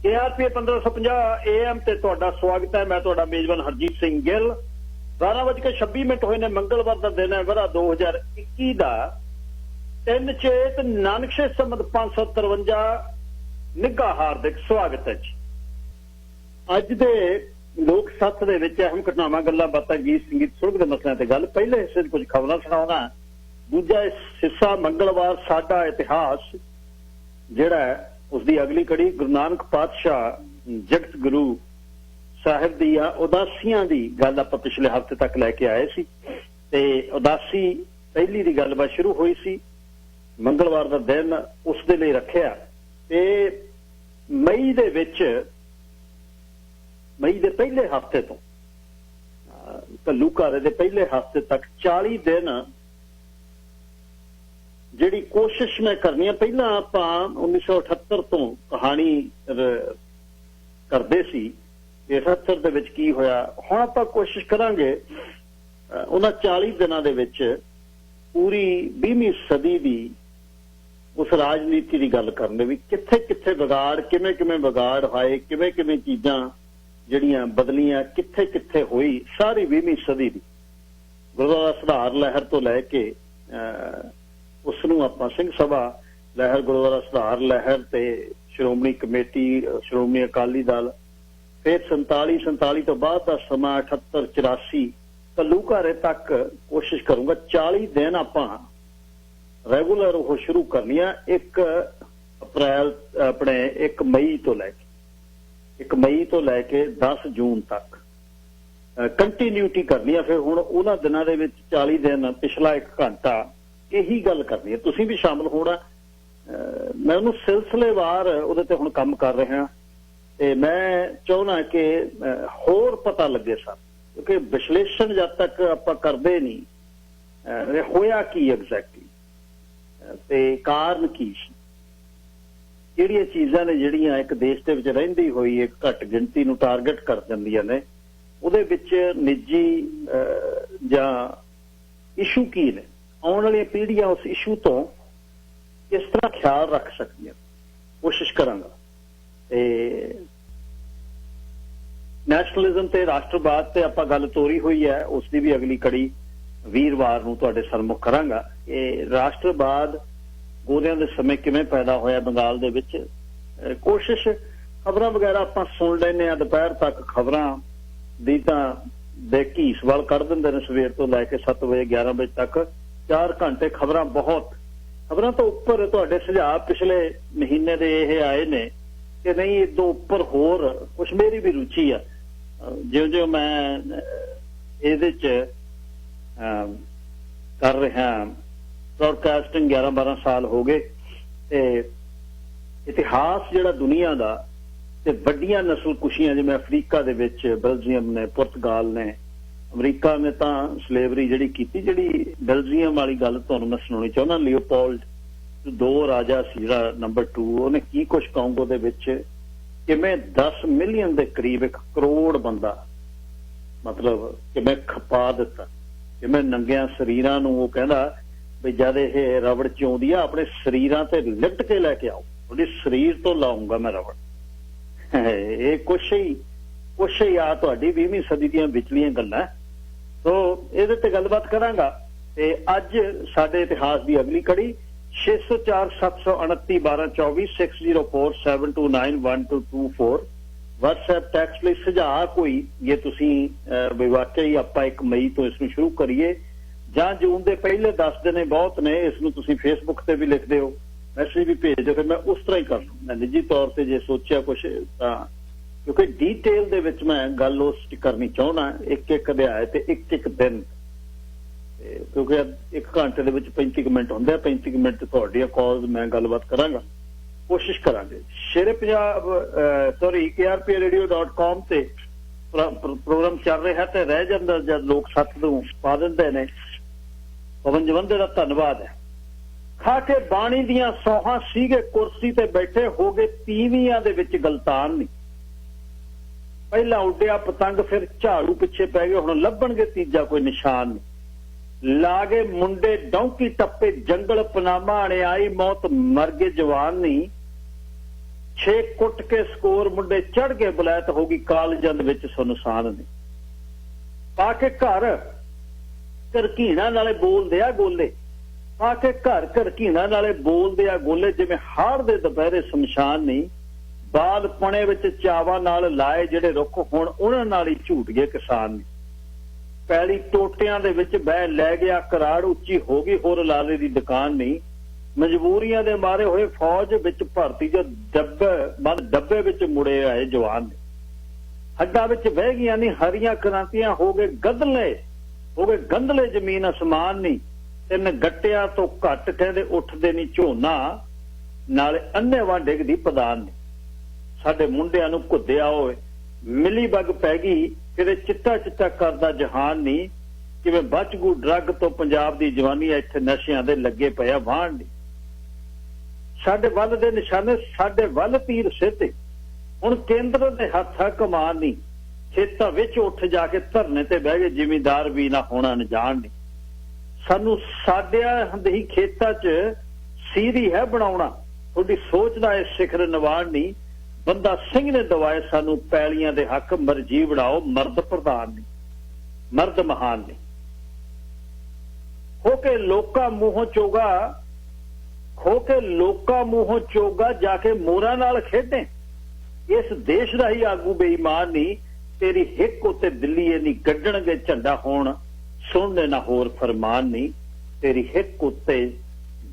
KRP 1550 AM ਤੇ ਤੁਹਾਡਾ ਸਵਾਗਤ ਹੈ। ਮੈਂ ਤੁਹਾਡਾ ਮੇਜ਼ਬਾਨ ਹਰਜੀਤ ਸਿੰਘ ਗਿੱਲ। 12:26 ਹੋਏ ਨੇ। ਮੰਗਲਵਾਰ ਦਾ ਦਿਨ ਹੈ, ਵਰਾ 2021 ਦਾ 3 ਚੇਤ ਨਾਨਕਸ਼ੇ ਸੰਮਤ 553। ਨਿੱਘਾ ਹਾਰਦਿਕ ਸਵਾਗਤ ਹੈ ਜੀ। ਅੱਜ ਦੇ ਲੋਕ ਸੱਥ ਦੇ ਵਿੱਚ ਅਹਿਮ ਘਟਨਾਵਾਂ, ਗੱਲਾਂ ਬਾਤਾਂ, ਗੀਤ ਸੰਗੀਤ, ਸੁਲਗ ਦੇ ਮਸਲਿਆਂ ਤੇ ਗੱਲ। ਪਹਿਲੇ ਹਿੱਸੇ 'ਚ ਕੁਝ ਖਬਰਾਂ ਸੁਣਾਉਣਾ। ਦੂਜਾ ਹਿੱਸਾ ਮੰਗਲਵਾਰ ਸਾਡਾ ਇਤਿਹਾਸ, ਜਿਹੜਾ उसकी अगली कड़ी गुरु नानक पातशाह जगत गुरु साहिब दी उदासियां दी गल आपां पिछले हफ्ते तक लैके आए सी ते उदासी पहली दी गलबात शुरू हुई सी। मंगलवार दा दिन उस दे लई रखिया ते मई दे पहले हफ्ते तो घल्लूघारे दे पहले हफ्ते तक 40 दिन ਜਿਹੜੀ ਕੋਸ਼ਿਸ਼ ਮੈਂ ਕਰਨੀ ਆ। ਪਹਿਲਾਂ ਆਪਾਂ 1978 ਤੋਂ ਕਹਾਣੀ ਕਰਦੇ ਸੀ, 78 ਦੇ ਵਿੱਚ ਕੀ ਹੋਇਆ। ਹੁਣ ਆਪਾਂ ਕੋਸ਼ਿਸ਼ ਕਰਾਂਗੇ ਉਹਨਾਂ 40 ਦਿਨਾਂ ਦੇ ਵਿੱਚ ਪੂਰੀ 20ਵੀਂ ਸਦੀ ਦੀ ਉਸ ਰਾਜਨੀਤੀ ਦੀ ਗੱਲ ਕਰਨ ਦੇ ਵੀ ਕਿੱਥੇ ਕਿੱਥੇ ਵਿਗਾੜ, ਕਿਵੇਂ ਕਿਵੇਂ ਵਿਗਾੜ ਹੋਏ, ਕਿਵੇਂ ਕਿਵੇਂ ਚੀਜ਼ਾਂ ਜਿਹੜੀਆਂ ਬਦਲੀਆਂ, ਕਿੱਥੇ ਕਿੱਥੇ ਹੋਈ ਸਾਰੀ 20ਵੀਂ ਸਦੀ ਦੀ। ਗੁਰਦੁਆਰਾ ਸੁਧਾਰ ਲਹਿਰ ਤੋਂ ਲੈ ਕੇ ਉਸਨੂੰ ਆਪਾਂ ਸਿੰਘ ਸਭਾ ਲਹਿਰ, ਗੁਰਦੁਆਰਾ ਸੁਧਾਰ ਲਹਿਰ ਤੇ ਸ਼੍ਰੋਮਣੀ ਕਮੇਟੀ, ਸ਼੍ਰੋਮਣੀ ਅਕਾਲੀ ਦਲ, ਫਿਰ 47 ਤੋਂ ਬਾਅਦ ਦਾ ਸਮਾਂ 78 84 ਘੱਲੂਘਾਰੇ ਤੱਕ ਕੋਸ਼ਿਸ਼ ਕਰੂੰਗਾ। 40 ਦਿਨ ਆਪਾਂ ਰੈਗੂਲਰ ਉਹ ਸ਼ੁਰੂ ਕਰਨੀਆਂ। 1 ਅਪ੍ਰੈਲ ਆਪਣੇ 1 ਮਈ ਤੋਂ ਲੈ ਕੇ 10 ਜੂਨ ਤੱਕ ਕੰਟੀਨਿਊਟੀ ਕਰਨੀ ਆ। ਫਿਰ ਹੁਣ ਉਹਨਾਂ ਦਿਨਾਂ ਦੇ ਵਿੱਚ 40 ਦਿਨ, ਪਿਛਲਾ 1 ਘੰਟਾ ਇਹੀ ਗੱਲ ਕਰਨੀ ਹੈ। ਤੁਸੀਂ ਵੀ ਸ਼ਾਮਲ ਹੋਣਾ। ਮੈਂ ਉਹਨੂੰ ਸਿਲਸਿਲੇਵਾਰ ਉਹਦੇ ਤੇ ਹੁਣ ਕੰਮ ਕਰ ਰਿਹਾ ਤੇ ਮੈਂ ਚਾਹੁੰਦਾ ਕਿ ਹੋਰ ਪਤਾ ਲੱਗੇ ਸਰ, ਕਿਉਂਕਿ ਵਿਸ਼ਲੇਸ਼ਣ ਜਦ ਤੱਕ ਆਪਾਂ ਕਰਦੇ ਨਹੀਂ ਹੋਇਆ ਕੀ ਐਗਜ਼ੈਕਟਲੀ ਤੇ ਕਾਰਨ ਕੀ ਸੀ, ਕਿਹੜੀਆਂ ਚੀਜ਼ਾਂ ਨੇ ਜਿਹੜੀਆਂ ਇੱਕ ਦੇਸ਼ ਦੇ ਵਿੱਚ ਰਹਿੰਦੀ ਹੋਈ ਇੱਕ ਘੱਟ ਗਿਣਤੀ ਨੂੰ ਟਾਰਗੇਟ ਕਰ ਜਾਂਦੀਆਂ ਨੇ, ਉਹਦੇ ਵਿੱਚ ਨਿੱਜੀ ਜਾਂ ਇਸ਼ੂ ਕੀ ਨੇ, ਆਉਣ ਵਾਲੀਆਂ ਪੀੜ੍ਹੀਆਂ ਉਸ ਇਸ਼ੂ ਤੋਂ ਕਿਸ ਤਰ੍ਹਾਂ ਖਿਆਲ ਰੱਖ ਸਕਦੀਆਂ, ਕੋਸ਼ਿਸ਼ ਕਰਾਂਗਾ। ਤੇ ਨੈਸ਼ਨਲਿਜ਼ਮ ਤੇ ਰਾਸ਼ਟਰਵਾਦ ਤੇ ਆਪਾਂ ਗੱਲ ਤੋਰੀ ਹੋਈ ਹੈ, ਉਸ ਦੀ ਵੀ ਅਗਲੀ ਕੜੀ ਵੀਰਵਾਰ ਨੂੰ ਤੁਹਾਡੇ ਸਨਮੁਖ ਕਰਾਂਗਾ। ਇਹ ਰਾਸ਼ਟਰਵਾਦ ਗੋਰਿਆਂ ਦੇ ਸਮੇਂ ਕਿਵੇਂ ਪੈਦਾ ਹੋਇਆ ਬੰਗਾਲ ਦੇ ਵਿੱਚ। ਕੋਸ਼ਿਸ਼ ਖਬਰਾਂ ਵਗੈਰਾ ਆਪਾਂ ਸੁਣ ਲੈਂਦੇ ਹਾਂ ਦੁਪਹਿਰ ਤੱਕ। ਖਬਰਾਂ ਦੀ ਤਾਂ ਘੀਸ ਵੱਲ ਕੱਢ ਦਿੰਦੇ ਨੇ ਸਵੇਰ ਤੋਂ ਲੈ ਕੇ 7 ਵਜੇ 11 ਵਜੇ ਤੱਕ। 4 ਘੰਟੇ ਖਬਰਾਂ, ਬਹੁਤ ਖਬਰਾਂ ਤੋਂ ਉੱਪਰ ਤੁਹਾਡੇ ਸੁਝਾਅ ਪਿਛਲੇ ਮਹੀਨੇ ਦੇ ਇਹ ਆਏ ਨੇ ਕਿ ਨਹੀਂ ਇਦੋਂ ਉੱਪਰ ਹੋਰ ਕੁਛ। ਮੇਰੀ ਵੀ ਰੁਚੀ ਆ, ਜਿਉਂ ਮੈਂ ਇਹਦੇ 'ਚ ਕਰ ਰਿਹਾ ਬ੍ਰੌਡਕਾਸਟਿੰਗ 11-12 ਸਾਲ ਹੋ ਗਏ ਤੇ ਇਤਿਹਾਸ ਜਿਹੜਾ ਦੁਨੀਆ ਦਾ ਤੇ ਵੱਡੀਆਂ ਨਸਲਕੁਸ਼ੀਆਂ ਜਿਵੇਂ ਅਫਰੀਕਾ ਦੇ ਵਿੱਚ ਬੈਲਜੀਅਮ ਨੇ, ਪੁਰਤਗਾਲ ਨੇ, ਅਮਰੀਕਾ ਨੇ ਤਾਂ ਸਲੇਵਰੀ ਜਿਹੜੀ ਕੀਤੀ। ਜਿਹੜੀ ਬੈਲਜੀਅਮ ਵਾਲੀ ਗੱਲ ਤੁਹਾਨੂੰ ਮੈਂ ਸੁਣਾਉਣੀ ਚਾਹੁੰਦਾ। ਲਿਓਪੋਲਡ 2 ਰਾਜਾ ਸੀ, ਜਿਹੜਾ ਨੰਬਰ 2, ਉਹਨੇ ਕੀ ਕੁਛ ਕਾਂਗੋ ਦੇ ਵਿੱਚ ਕਿਵੇਂ 10 ਮਿਲੀਅਨ ਦੇ ਕਰੀਬ 1 ਕਰੋੜ ਬੰਦਾ ਮਤਲਬ ਕਿਵੇਂ ਖਪਾ ਦਿੱਤਾ, ਕਿਵੇਂ ਨੰਗਿਆਂ ਸਰੀਰਾਂ ਨੂੰ ਉਹ ਕਹਿੰਦਾ ਵੀ ਜਦ ਇਹ ਰਬੜ ਚੋਂਦੀ ਆ ਆਪਣੇ ਸਰੀਰਾਂ ਤੇ ਲਿਪਟ ਕੇ ਲੈ ਕੇ ਆਓ, ਉਹਦੇ ਸਰੀਰ ਤੋਂ ਲਾਉਂਗਾ ਮੈਂ ਰਬੜ। ਇਹ ਕੁਛ ਹੀ ਆ ਤੁਹਾਡੀ 20ਵੀਂ ਸਦੀ ਦੀਆਂ ਵਿਚਲੀਆਂ ਗੱਲਾਂ। ਸੋ ਇਹਦੇ ਤੇ ਗੱਲਬਾਤ ਕਰਾਂਗਾ। ਤੇ ਅੱਜ ਸਾਡੇ ਇਤਿਹਾਸ ਦੀ ਅਗਲੀ ਕੜੀ 604 729 1224 604 729 1224 WhatsApp ਟੈਕਸਟ ਲਈ ਸੁਝਾਅ ਕੋਈ ਜੇ ਤੁਸੀਂ ਵੀ ਵਾਕਈ ਆਪਾਂ 1 ਮਈ ਤੋਂ ਇਸ ਨੂੰ ਸ਼ੁਰੂ ਕਰੀਏ ਜਾਂ ਜੂਨ ਦੇ ਪਹਿਲੇ 10 ਦਿਨ ਬਹੁਤ ਨੇ, ਇਸ ਨੂੰ ਤੁਸੀਂ ਫੇਸਬੁੱਕ ਤੇ ਵੀ ਲਿਖ ਦਿਓ, ਮੈਸੇਜ ਵੀ ਭੇਜ ਦਿਓ, ਫਿਰ ਮੈਂ ਉਸ ਤਰ੍ਹਾਂ ਹੀ ਕਰ ਲੂੰ। ਮੈਂ ਨਿੱਜੀ ਤੌਰ ਤੇ ਜੇ ਸੋਚਿਆ ਕੁਛ ਤਾਂ, ਕਿਉਂਕਿ ਡੀਟੇਲ ਦੇ ਵਿੱਚ ਮੈਂ ਗੱਲ ਉਸ ਕਰਨੀ ਚਾਹੁੰਦਾ, ਇੱਕ ਅਧਿਆਇ ਤੇ ਇੱਕ ਦਿਨ, ਕਿਉਂਕਿ 1 ਘੰਟੇ ਦੇ ਵਿੱਚ 35 ਮਿੰਟ ਹੁੰਦੇ ਆ। 35 ਮਿੰਟ ਤੁਹਾਡੀਆਂ ਕਾਲਸ ਮੈਂ ਗੱਲਬਾਤ ਕਰਾਂਗਾ, ਕੋਸ਼ਿਸ਼ ਕਰਾਂਗੇ। ਸ਼ੇਰੇ ਪੰਜਾਬ KRPRadio.com ਤੇ ਪ੍ਰੋਗਰਾਮ ਚੱਲ ਰਿਹਾ ਤੇ ਰਹਿ ਜਾਂਦਾ ਜਦ ਲੋਕ ਸੱਤ ਨੂੰ ਪਾ ਦਿੰਦੇ ਨੇ। ਪਵਨ ਜਵੰਦੇ ਦਾ ਧੰਨਵਾਦ ਹੈ। ਖਾ ਕੇ ਬਾਣੀ ਦੀਆਂ ਸੌਹਾਂ ਸੀਗੇ ਕੁਰਸੀ ਤੇ ਬੈਠੇ, ਹੋ ਗਏ ਤੀਵੀਆਂ ਦੇ ਵਿੱਚ ਗਲਤਾਨ ਨਹੀਂ। ਪਹਿਲਾਂ ਉੱਡਿਆ ਪਤੰਗ, ਫਿਰ ਝਾੜੂ ਪਿੱਛੇ ਪੈ ਗਏ, ਹੁਣ ਲੱਭਣਗੇ ਤੀਜਾ ਕੋਈ ਨਿਸ਼ਾਨ ਨਹੀਂ। ਲਾਗੇ ਮੁੰਡੇ ਡੌਂਕੀ ਟੱਪੇ ਜੰਗਲ ਪਨਾਮਾ ਅਣਿਆਈ ਮੌਤ, ਮਰ ਗਏ ਜਵਾਨ ਨਹੀਂ। 6 ਕੁੱਟ ਕੇ ਸਕੋਰ ਮੁੰਡੇ ਚੜ ਕੇ ਬਲੈਤ ਹੋ ਗਈ ਕਾਲਜਾਂ ਦੇ ਵਿੱਚ ਸੁਨਸਾਨ ਨੇ ਪਾ ਕੇ ਘਰ ਘਰਕੀਣਾ ਨਾਲੇ ਬੋਲਦੇ ਆ ਗੋਲੇ ਪਾ ਕੇ ਘਰ ਘਰਕੀਣਾ ਨਾਲੇ ਬੋਲਦੇ ਆ ਗੋਲੇ ਜਿਵੇਂ ਹਾੜ ਦੇ ਦੁਪਹਿਰੇ ਸ਼ਮਸ਼ਾਨ ਨਹੀਂ ਬਾਦ ਪਣੇ ਵਿੱਚ ਚਾਵਾਂ ਨਾਲ ਲਾਏ ਜਿਹੜੇ ਰੁੱਖ ਹੁਣ ਉਹਨਾਂ ਨਾਲ ਹੀ ਝੂਟ ਗਏ ਕਿਸਾਨ ਨੇ ਪੈਲੀ ਟੋਟਿਆਂ ਦੇ ਵਿੱਚ ਬਹਿ ਲੈ ਗਿਆ ਕਰਾੜ ਉੱਚੀ ਹੋ ਗਈ ਹੋਰ ਲਾਲੇ ਦੀ ਦੁਕਾਨ ਨਹੀਂ ਮਜਬੂਰੀਆਂ ਦੇ ਮਾਰੇ ਹੋਏ ਫੌਜ ਵਿੱਚ ਭਰਤੀ ਜੋ ਡੱਬੇ ਵਿੱਚ ਮੁੜੇ ਆਏ ਜਵਾਨ ਨੇ ਹੱਡਾਂ ਵਿੱਚ ਬਹਿ ਗਈਆਂ ਨਹੀਂ ਹਰੀਆਂ ਕ੍ਰਾਂਤੀਆਂ ਹੋ ਗਏ ਗੰਧਲੇ ਜ਼ਮੀਨ ਅਸਮਾਨ ਨਹੀਂ ਤਿੰਨ ਗੱਟਿਆਂ ਤੋਂ ਘੱਟ ਕਹਿੰਦੇ ਉੱਠਦੇ ਨਹੀਂ ਝੋਨਾ ਨਾਲੇ ਅੰਨੇਵਾਹ ਡਿੱਗਦੀ ਪਦਾਨ ਨੇ ਸਾਡੇ ਮੁੰਡਿਆਂ ਨੂੰ ਘੁੱਦਿਆ ਹੋਏ ਮਿਲੀ ਬੱਗ ਪੈ ਗਈ ਕਿਤੇ ਚਿੱਟਾ ਕਰਦਾ ਜਹਾਨ ਨਹੀਂ ਕਿਵੇਂ ਬਚ ਗੂ ਡਰੱਗ ਤੋਂ ਪੰਜਾਬ ਦੀ ਜਵਾਨੀ ਇੱਥੇ ਨਸ਼ਿਆਂ ਦੇ ਲੱਗੇ ਪਿਆ ਵਾਹਣ ਨਹੀਂ ਸਾਡੇ ਵੱਲ ਦੇ ਨਿਸ਼ਾਨੇ ਸਾਡੇ ਵੱਲ ਤੀਰ ਸਿੱਧੇ ਹੁਣ ਕੇਂਦਰ ਦੇ ਹੱਥਾਂ ਕਮਾਨ ਨਹੀਂ ਖੇਤਾਂ ਵਿੱਚ ਉੱਠ ਜਾ ਕੇ ਧਰਨੇ ਤੇ ਬਹਿ ਗਏ ਜ਼ਿਮੀਂਦਾਰ ਵੀ ਨਾ ਹੋਣਾ ਅਣਜਾਣ ਨਹੀਂ ਸਾਨੂੰ ਸਾਡਿਆਂ ਦੇ ਹੀ ਖੇਤਾਂ 'ਚ ਸੀਰੀ ਹੈ ਬਣਾਉਣਾ ਤੁਹਾਡੀ ਸੋਚ ਦਾ ਇਹ ਸਿਖਰ ਨਿਵਾਣ ਨਹੀਂ ਬੰਦਾ ਸਿੰਘ ਨੇ ਦਵਾਏ ਸਾਨੂੰ ਪੈਲੀਆਂ ਦੇ ਹੱਕ ਮਰਜੀ ਵੜਾਓ ਮਰਦ ਪ੍ਰਧਾਨ ਨਹੀਂ ਮਰਦ ਮਹਾਨ ਨਹੀਂ ਖੋ ਕੇ ਲੋਕਾਂ ਮੂੰਹੋਂ ਚੋਗਾ ਜਾ ਕੇ ਮੋਰਾਂ ਨਾਲ ਖੇਡੇ ਇਸ ਦੇਸ਼ ਦਾ ਹੀ ਆਗੂ ਬੇਈਮਾਨ ਨਹੀਂ ਤੇਰੀ ਹਿੱਕ ਉੱਤੇ ਦਿੱਲੀ ਨਹੀਂ ਗੱਡਣਗੇ ਝੰਡਾ ਹੋਣ ਸੁਣਨੇ ਨਾ ਹੋਰ ਫਰਮਾਨ ਨਹੀਂ ਤੇਰੀ ਹਿੱਕ ਉੱਤੇ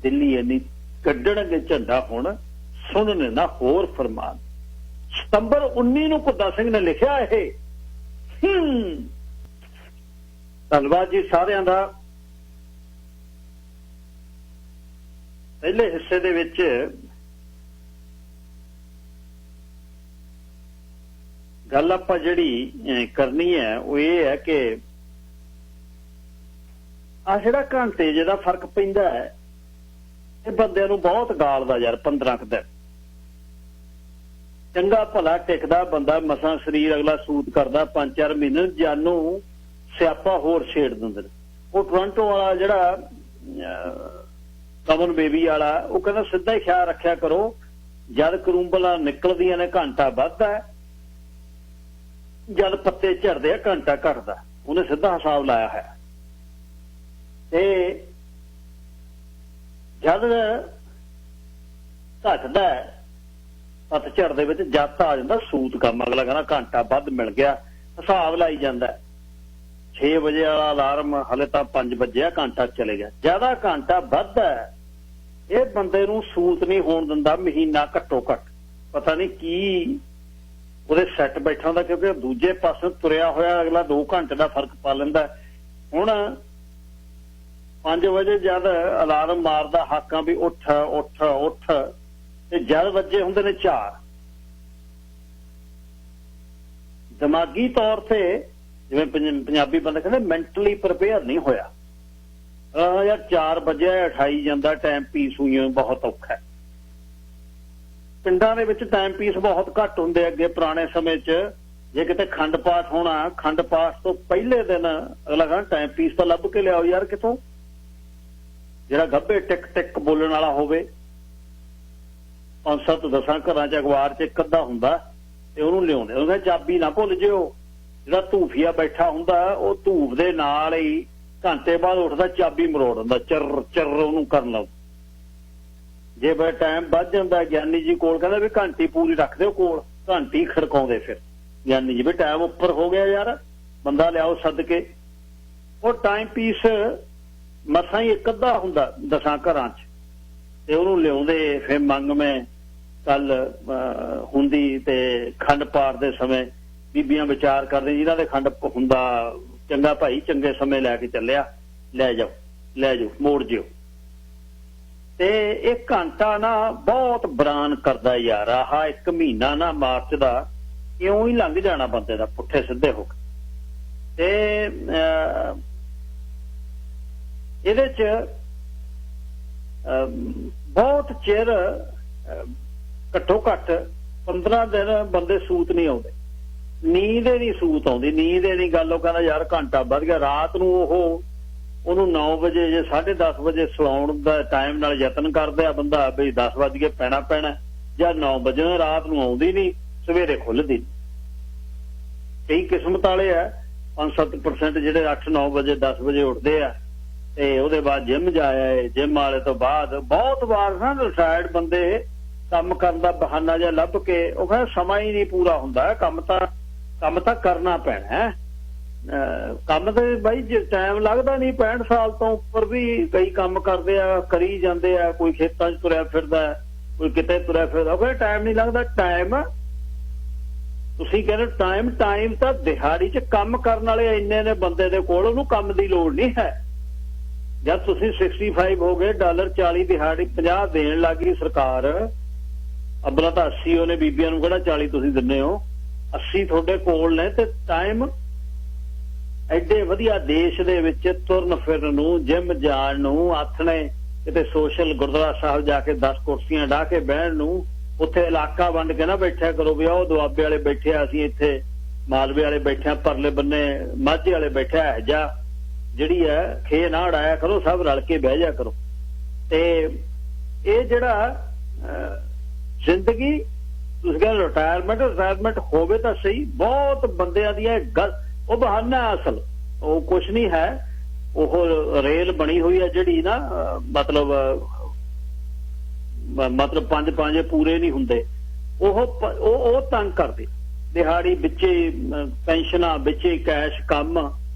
ਦਿੱਲੀ ਨਹੀਂ ਗੱਡਣਗੇ ਝੰਡਾ ਹੋਣ ਸੁਣਨੇ ਨਾ ਹੋਰ ਫਰਮਾਨ ਸਤੰਬਰ 19 ਨੂੰ ਘੁੱਦਾ ਸਿੰਘ ਨੇ ਲਿਖਿਆ ਇਹ ਧੰਨਵਾਦ ਜੀ ਸਾਰਿਆਂ ਦਾ ਪਹਿਲੇ ਹਿੱਸੇ ਦੇ ਵਿੱਚ ਗੱਲ ਆਪਾਂ ਜਿਹੜੀ ਕਰਨੀ ਹੈ ਉਹ ਇਹ ਹੈ ਕਿ ਆ ਜਿਹੜਾ ਘੰਟੇ ਜਿਹਦਾ ਫਰਕ ਪੈਂਦਾ ਹੈ ਇਹ ਬੰਦਿਆਂ ਨੂੰ ਬਹੁਤ ਗਾਲਦਾ ਯਾਰ 15 ਕੁ ਦਿਨ ਚੰਗਾ ਭਲਾ ਟਿਕਦਾ ਬੰਦਾ ਮਸਾਂ ਸਰੀਰ ਅਗਲਾ ਸੂਤ ਕਰਦਾ 5-4 ਮਹੀਨੇ ਜਾਨੂੰ ਸਿਆਪਾ ਹੋਰ ਛੇੜ ਦਿੰਦੇ ਉਹ ਟੋਰਾਂਟੋ ਵਾਲਾ ਜਿਹੜਾ ਕਮਨ ਬੇਬੀ ਵਾਲਾ ਉਹ ਕਹਿੰਦਾ ਸਿੱਧਾ ਹੀ ਖਿਆਲ ਰੱਖਿਆ ਕਰੋ ਜਦ ਕਰੂੰਬਲਾਂ ਨਿਕਲਦੀਆਂ ਨੇ ਘੰਟਾ ਵੱਧਦਾ ਜਦ ਪੱਤੇ ਝੜਦੇ ਆ ਘੰਟਾ ਘਟਦਾ ਉਹਨੇ ਸਿੱਧਾ ਹਿਸਾਬ ਲਾਇਆ ਹੈ ਤੇ ਜਦ ਘਟਦਾ ਪਤਝੜ ਦੇ ਵਿੱਚ ਜੱਤ ਆ ਜਾਂਦਾ ਸੂਤ ਕੰਮ ਅਗਲਾ ਕਹਿੰਦਾ ਘੰਟਾ ਵੱਧ ਮਿਲ ਗਿਆ ਹਿਸਾਬ ਲਾਈ ਜਾਂਦਾ 6 ਵਜੇ ਵਾਲਾ ਅਲਾਰਮ ਹਲੇ ਤਾਂ 5 ਵਜੇ ਘੰਟਾ ਚਲੇ ਗਿਆ ਜਿਆਦਾ ਘੰਟਾ ਵੱਧਦਾ ਇਹ ਬੰਦੇ ਨੂੰ ਸੂਤ ਨਹੀਂ ਹੋਣ ਦਿੰਦਾ ਮਹੀਨਾ ਘੱਟੋ ਘੱਟ ਪਤਾ ਨਹੀਂ ਕੀ ਉਹਦੇ ਸੈੱਟ ਬੈਠਾ ਹੁੰਦਾ ਕਿਉਂਕਿ ਦੂਜੇ ਪਾਸੇ ਤੁਰਿਆ ਹੋਇਆ ਅਗਲਾ 2 ਘੰਟੇ ਦਾ ਫਰਕ ਪਾ ਲੈਂਦਾ ਹੁਣ 5 ਵਜੇ ਜਦ ਅਲਾਰਮ ਮਾਰਦਾ ਹਾਕਾਂ ਵੀ ਉੱਠ ਤੇ ਜਦ ਵੱਜੇ ਹੁੰਦੇ ਨੇ 4 ਦਿਮਾਗੀ ਤੌਰ ਤੇ ਜਿਵੇਂ ਪੰਜਾਬੀ ਬੰਦੇ ਕਹਿੰਦੇ ਮੈਂਟਲੀ ਪ੍ਰਿਪੇਅਰ ਨਹੀਂ ਹੋਇਆ ਯਾਰ 4 ਵਜੇ 28 ਜਾਂਦਾ ਟਾਈਮ ਪੀਸ ਹੋਈਆਂ ਬਹੁਤ ਔਖਾ ਪਿੰਡਾਂ ਦੇ ਵਿੱਚ ਟਾਈਮ ਪੀਸ ਬਹੁਤ ਘੱਟ ਹੁੰਦੇ ਅੱਗੇ ਪੁਰਾਣੇ ਸਮੇਂ 'ਚ ਜੇ ਕਿਤੇ ਖੰਡ ਪਾਠ ਹੋਣਾ ਖੰਡ ਪਾਠ ਤੋਂ ਪਹਿਲੇ ਦਿਨ ਅਗਲਾ ਕਹਿੰਦਾ ਟਾਈਮ ਪੀਸ ਤਾਂ ਲੱਭ ਕੇ ਲਿਆਓ ਯਾਰ ਕਿਤੋਂ ਜਿਹੜਾ ਗੱਭੇ ਟਿਕ ਟਿਕ ਬੋਲਣ ਵਾਲਾ ਹੋਵੇ 5-7-10 ਘਰਾਂ 'ਚ ਅਖਬਾਰ 'ਚ ਇੱਕ ਅੱਧਾ ਹੁੰਦਾ ਤੇ ਉਹਨੂੰ ਲਿਆਉਂਦੇ ਉਹਦਾ ਚਾਬੀ ਨਾ ਭੁੱਲ ਜਿਓ ਜਿਹੜਾ ਧੂਫੀਆ ਬੈਠਾ ਹੁੰਦਾ ਉਹ ਧੂਫ ਦੇ ਨਾਲ ਹੀ ਘੰਟੇ ਬਾਅਦ ਉੱਠਦਾ ਚਾਬੀ ਮਰੋੜ ਦਿੰਦਾ ਚਰ ਉਹਨੂੰ ਕਰਨ ਲਓ ਜੇ ਬੜਾ ਟਾਈਮ ਵੱਧ ਜਾਂਦਾ ਗਿਆਨੀ ਜੀ ਕੋਲ ਕਹਿੰਦਾ ਵੀ ਘੰਟੀ ਪੂਰੀ ਰੱਖ ਦਿਓ ਕੋਲ ਘੰਟੀ ਖੜਕਾਉਂਦੇ ਫਿਰ ਗਿਆਨੀ ਜੀ ਵੀ ਟਾਈਮ ਉੱਪਰ ਹੋ ਗਿਆ ਯਾਰ ਬੰਦਾ ਲਿਆਓ ਸੱਦ ਕੇ ਉਹ ਟਾਈਮ ਪੀਸ ਮਸਾਂ ਹੀ ਇੱਕ ਅੱਧਾ ਹੁੰਦਾ 10 ਘਰਾਂ 'ਚ ਤੇ ਉਹਨੂੰ ਲਿਆਉਂਦੇ ਫਿਰ ਮੰਗ ਮੈਂ ਕੱਲ ਹੁੰਦੀ ਤੇ ਖੰਡ ਪਾਠ ਦੇ ਸਮੇਂ ਬੀਬੀਆਂ ਵਿਚਾਰ ਕਰਦੇ ਜਿਹਨਾਂ ਦੇ ਖੰਡ ਹੁੰਦਾ ਚੰਗਾ ਭਾਈ ਚੰਗੇ ਸਮੇਂ ਲੈ ਕੇ ਚੱਲਿਆ ਲੈ ਜਾਓ ਮੋੜ ਜਿਓ ਤੇ ਇਹ ਘੰਟਾ ਨਾ ਬਹੁਤ ਬਰਾਨ ਕਰਦਾ ਯਾਰ ਆਹ 1 ਮਹੀਨਾ ਨਾ ਮਾਰਚ ਦਾ ਇਉਂ ਹੀ ਲੰਘ ਜਾਣਾ ਬੰਦੇ ਦਾ ਪੁੱਠੇ ਸਿੱਧੇ ਹੋ ਕੇ ਤੇ ਇਹਦੇ 'ਚ ਬਹੁਤ ਚਿਰ ਘੱਟੋ ਘੱਟ 15 ਦਿਨ ਬੰਦੇ ਸੂਤ ਨਹੀਂ ਆਉਂਦੇ ਨੀਂਦ ਹੀ ਨਹੀਂ ਸੂਤ ਆਉਂਦੀ ਨੀਂਦ ਹੀ ਨਹੀਂ ਗੱਲ ਉਹ ਕਹਿੰਦਾ ਯਾਰ ਘੰਟਾ ਵੱਧ ਗਿਆ ਰਾਤ ਨੂੰ ਉਹਨੂੰ 9 ਵਜੇ ਜੇ 10:30 ਵਜੇ ਸੌਣ ਦਾ ਟਾਈਮ ਨਾਲ ਯਤਨ ਕਰਦੇ ਆ ਬੰਦਾ ਵੀ 10 ਵਜੇ ਪੈਣਾ ਜਾਂ 9 ਵਜੇ ਰਾਤ ਨੂੰ ਆਉਂਦੀ ਨਹੀਂ, ਸਵੇਰੇ ਖੁੱਲਦੀ ਨਹੀਂ। ਕਈ ਕਿਸਮਤ ਵਾਲੇ ਆ 5-7% ਜਿਹੜੇ 8-9 ਵਜੇ 10 ਵਜੇ ਉੱਠਦੇ ਆ ਤੇ ਉਹਦੇ ਬਾਅਦ ਜਿਮ ਜਾਇਆ। ਜਿਮ ਵਾਲੇ ਤੋਂ ਬਾਅਦ ਬਹੁਤ ਵਾਰ ਨਾ ਰਿਟਾਇਰਡ ਬੰਦੇ ਕੰਮ ਕਰਨ ਦਾ ਬਹਾਨਾ ਜਿਹਾ ਲੱਭ ਕੇ ਉਹ ਕਹਿੰਦਾ ਸਮਾਂ ਹੀ ਨਹੀਂ ਪੂਰਾ ਹੁੰਦਾ, ਕੰਮ ਤਾਂ ਕਰਨਾ ਪੈਣਾ ਹੈ। ਕੰਮ ਤੇ ਬਾਈ ਜੇ ਟਾਈਮ ਲੱਗਦਾ ਨਹੀਂ, 65 ਸਾਲ ਤੋਂ ਉੱਪਰ ਵੀ ਕਈ ਕੰਮ ਕਰਦੇ ਆ, ਕਰੀ ਜਾਂਦੇ ਆ, ਕੋਈ ਖੇਤਾਂ 'ਚ ਤੁਰਿਆ ਫਿਰਦਾ, ਕੋਈ ਕਿਤੇ ਤੁਰਿਆ ਫਿਰਦਾ, ਕੋਈ ਟਾਈਮ ਨਹੀਂ ਲੱਗਦਾ। ਟਾਈਮ ਤੁਸੀਂ ਕਹਿੰਦੇ ਟਾਈਮ ਤਾਂ ਦਿਹਾੜੀ 'ਚ ਕੰਮ ਕਰਨ ਵਾਲੇ ਇੰਨੇ ਨੇ ਬੰਦੇ ਦੇ ਕੋਲ, ਉਹਨੂੰ ਕੰਮ ਦੀ ਲੋੜ ਨਹੀਂ ਹੈ। ਜਦ ਤੁਸੀਂ 65 ਹੋ ਗਏ, $40 ਦਿਹਾੜੀ 50 ਦੇਣ ਲੱਗੀ ਸਰਕਾਰ, ਅੱਬਲਾ ਤਾਂ 80 ਉਹਨੇ ਬੀਬੀਆਂ ਨੂੰ ਕਿਹੜਾ 40 ਤੁਸੀਂ ਦਿੰਦੇ ਹੋ, 80 ਤੁਹਾਡੇ ਕੋਲ ਨੇ। ਤੇ ਟਾਈਮ ਐਡੇ ਵਧੀਆ ਦੇਸ਼ ਦੇ ਵਿੱਚ ਤੁਰਨ ਫਿਰਨ ਨੂੰ, ਜਿਮ ਜਾਣ ਨੂੰ, ਆਥਣੇ ਕਿਤੇ ਸੋਸ਼ਲ ਗੁਰਦੁਆਰਾ ਸਾਹਿਬ ਜਾ ਕੇ 10 ਕੁਰਸੀਆਂ ਢਾਹ ਕੇ ਬਹਿਣ ਨੂੰ, ਉੱਥੇ ਇਲਾਕਾ ਵੰਡ ਕੇ ਨਾ ਬੈਠਿਆ ਕਰੋ ਵੀ ਉਹ ਦੁਆਬੇ ਵਾਲੇ ਬੈਠੇ ਆ, ਅਸੀਂ ਇੱਥੇ ਮਾਲਵੇ ਵਾਲੇ ਬੈਠੇ ਆ, ਪਰਲੇ ਬੰਨੇ ਮਾਝੇ ਵਾਲੇ ਬੈਠੇ ਆ, ਜਾਂ ਜਿਹੜੀ ਹੈ ਖੇ ਨਾ ਉਡਾਇਆ ਕਰੋ, ਸਭ ਰਲ ਕੇ ਬਹਿ ਜਾ ਕਰੋ। ਤੇ ਇਹ ਜਿਹੜਾ ਜ਼ਿੰਦਗੀ ਤੁਸੀਂ ਕਹਿੰਦੇ ਰਿਟਾਇਰਮੈਂਟ ਹੋਵੇ ਤਾਂ ਸਹੀ, ਬਹੁਤ ਬੰਦਿਆਂ ਦੀਆਂ ਉਹ ਬਹਾਨਾ ਅਸਲ ਉਹ ਕੁਛ ਨਹੀਂ ਹੈ। ਉਹ ਰੇਲ ਬਣੀ ਹੋਈ ਹੈ ਜਿਹੜੀ ਨਾ ਮਤਲਬ 5 ਪੂਰੇ ਨਹੀਂ ਹੁੰਦੇ, ਉਹ ਤੰਗ ਕਰਦੇ। ਦਿਹਾੜੀ ਵਿੱਚੇ ਪੈਨਸ਼ਨਾਂ ਵਿੱਚੇ ਕੈਸ਼ ਕੰਮ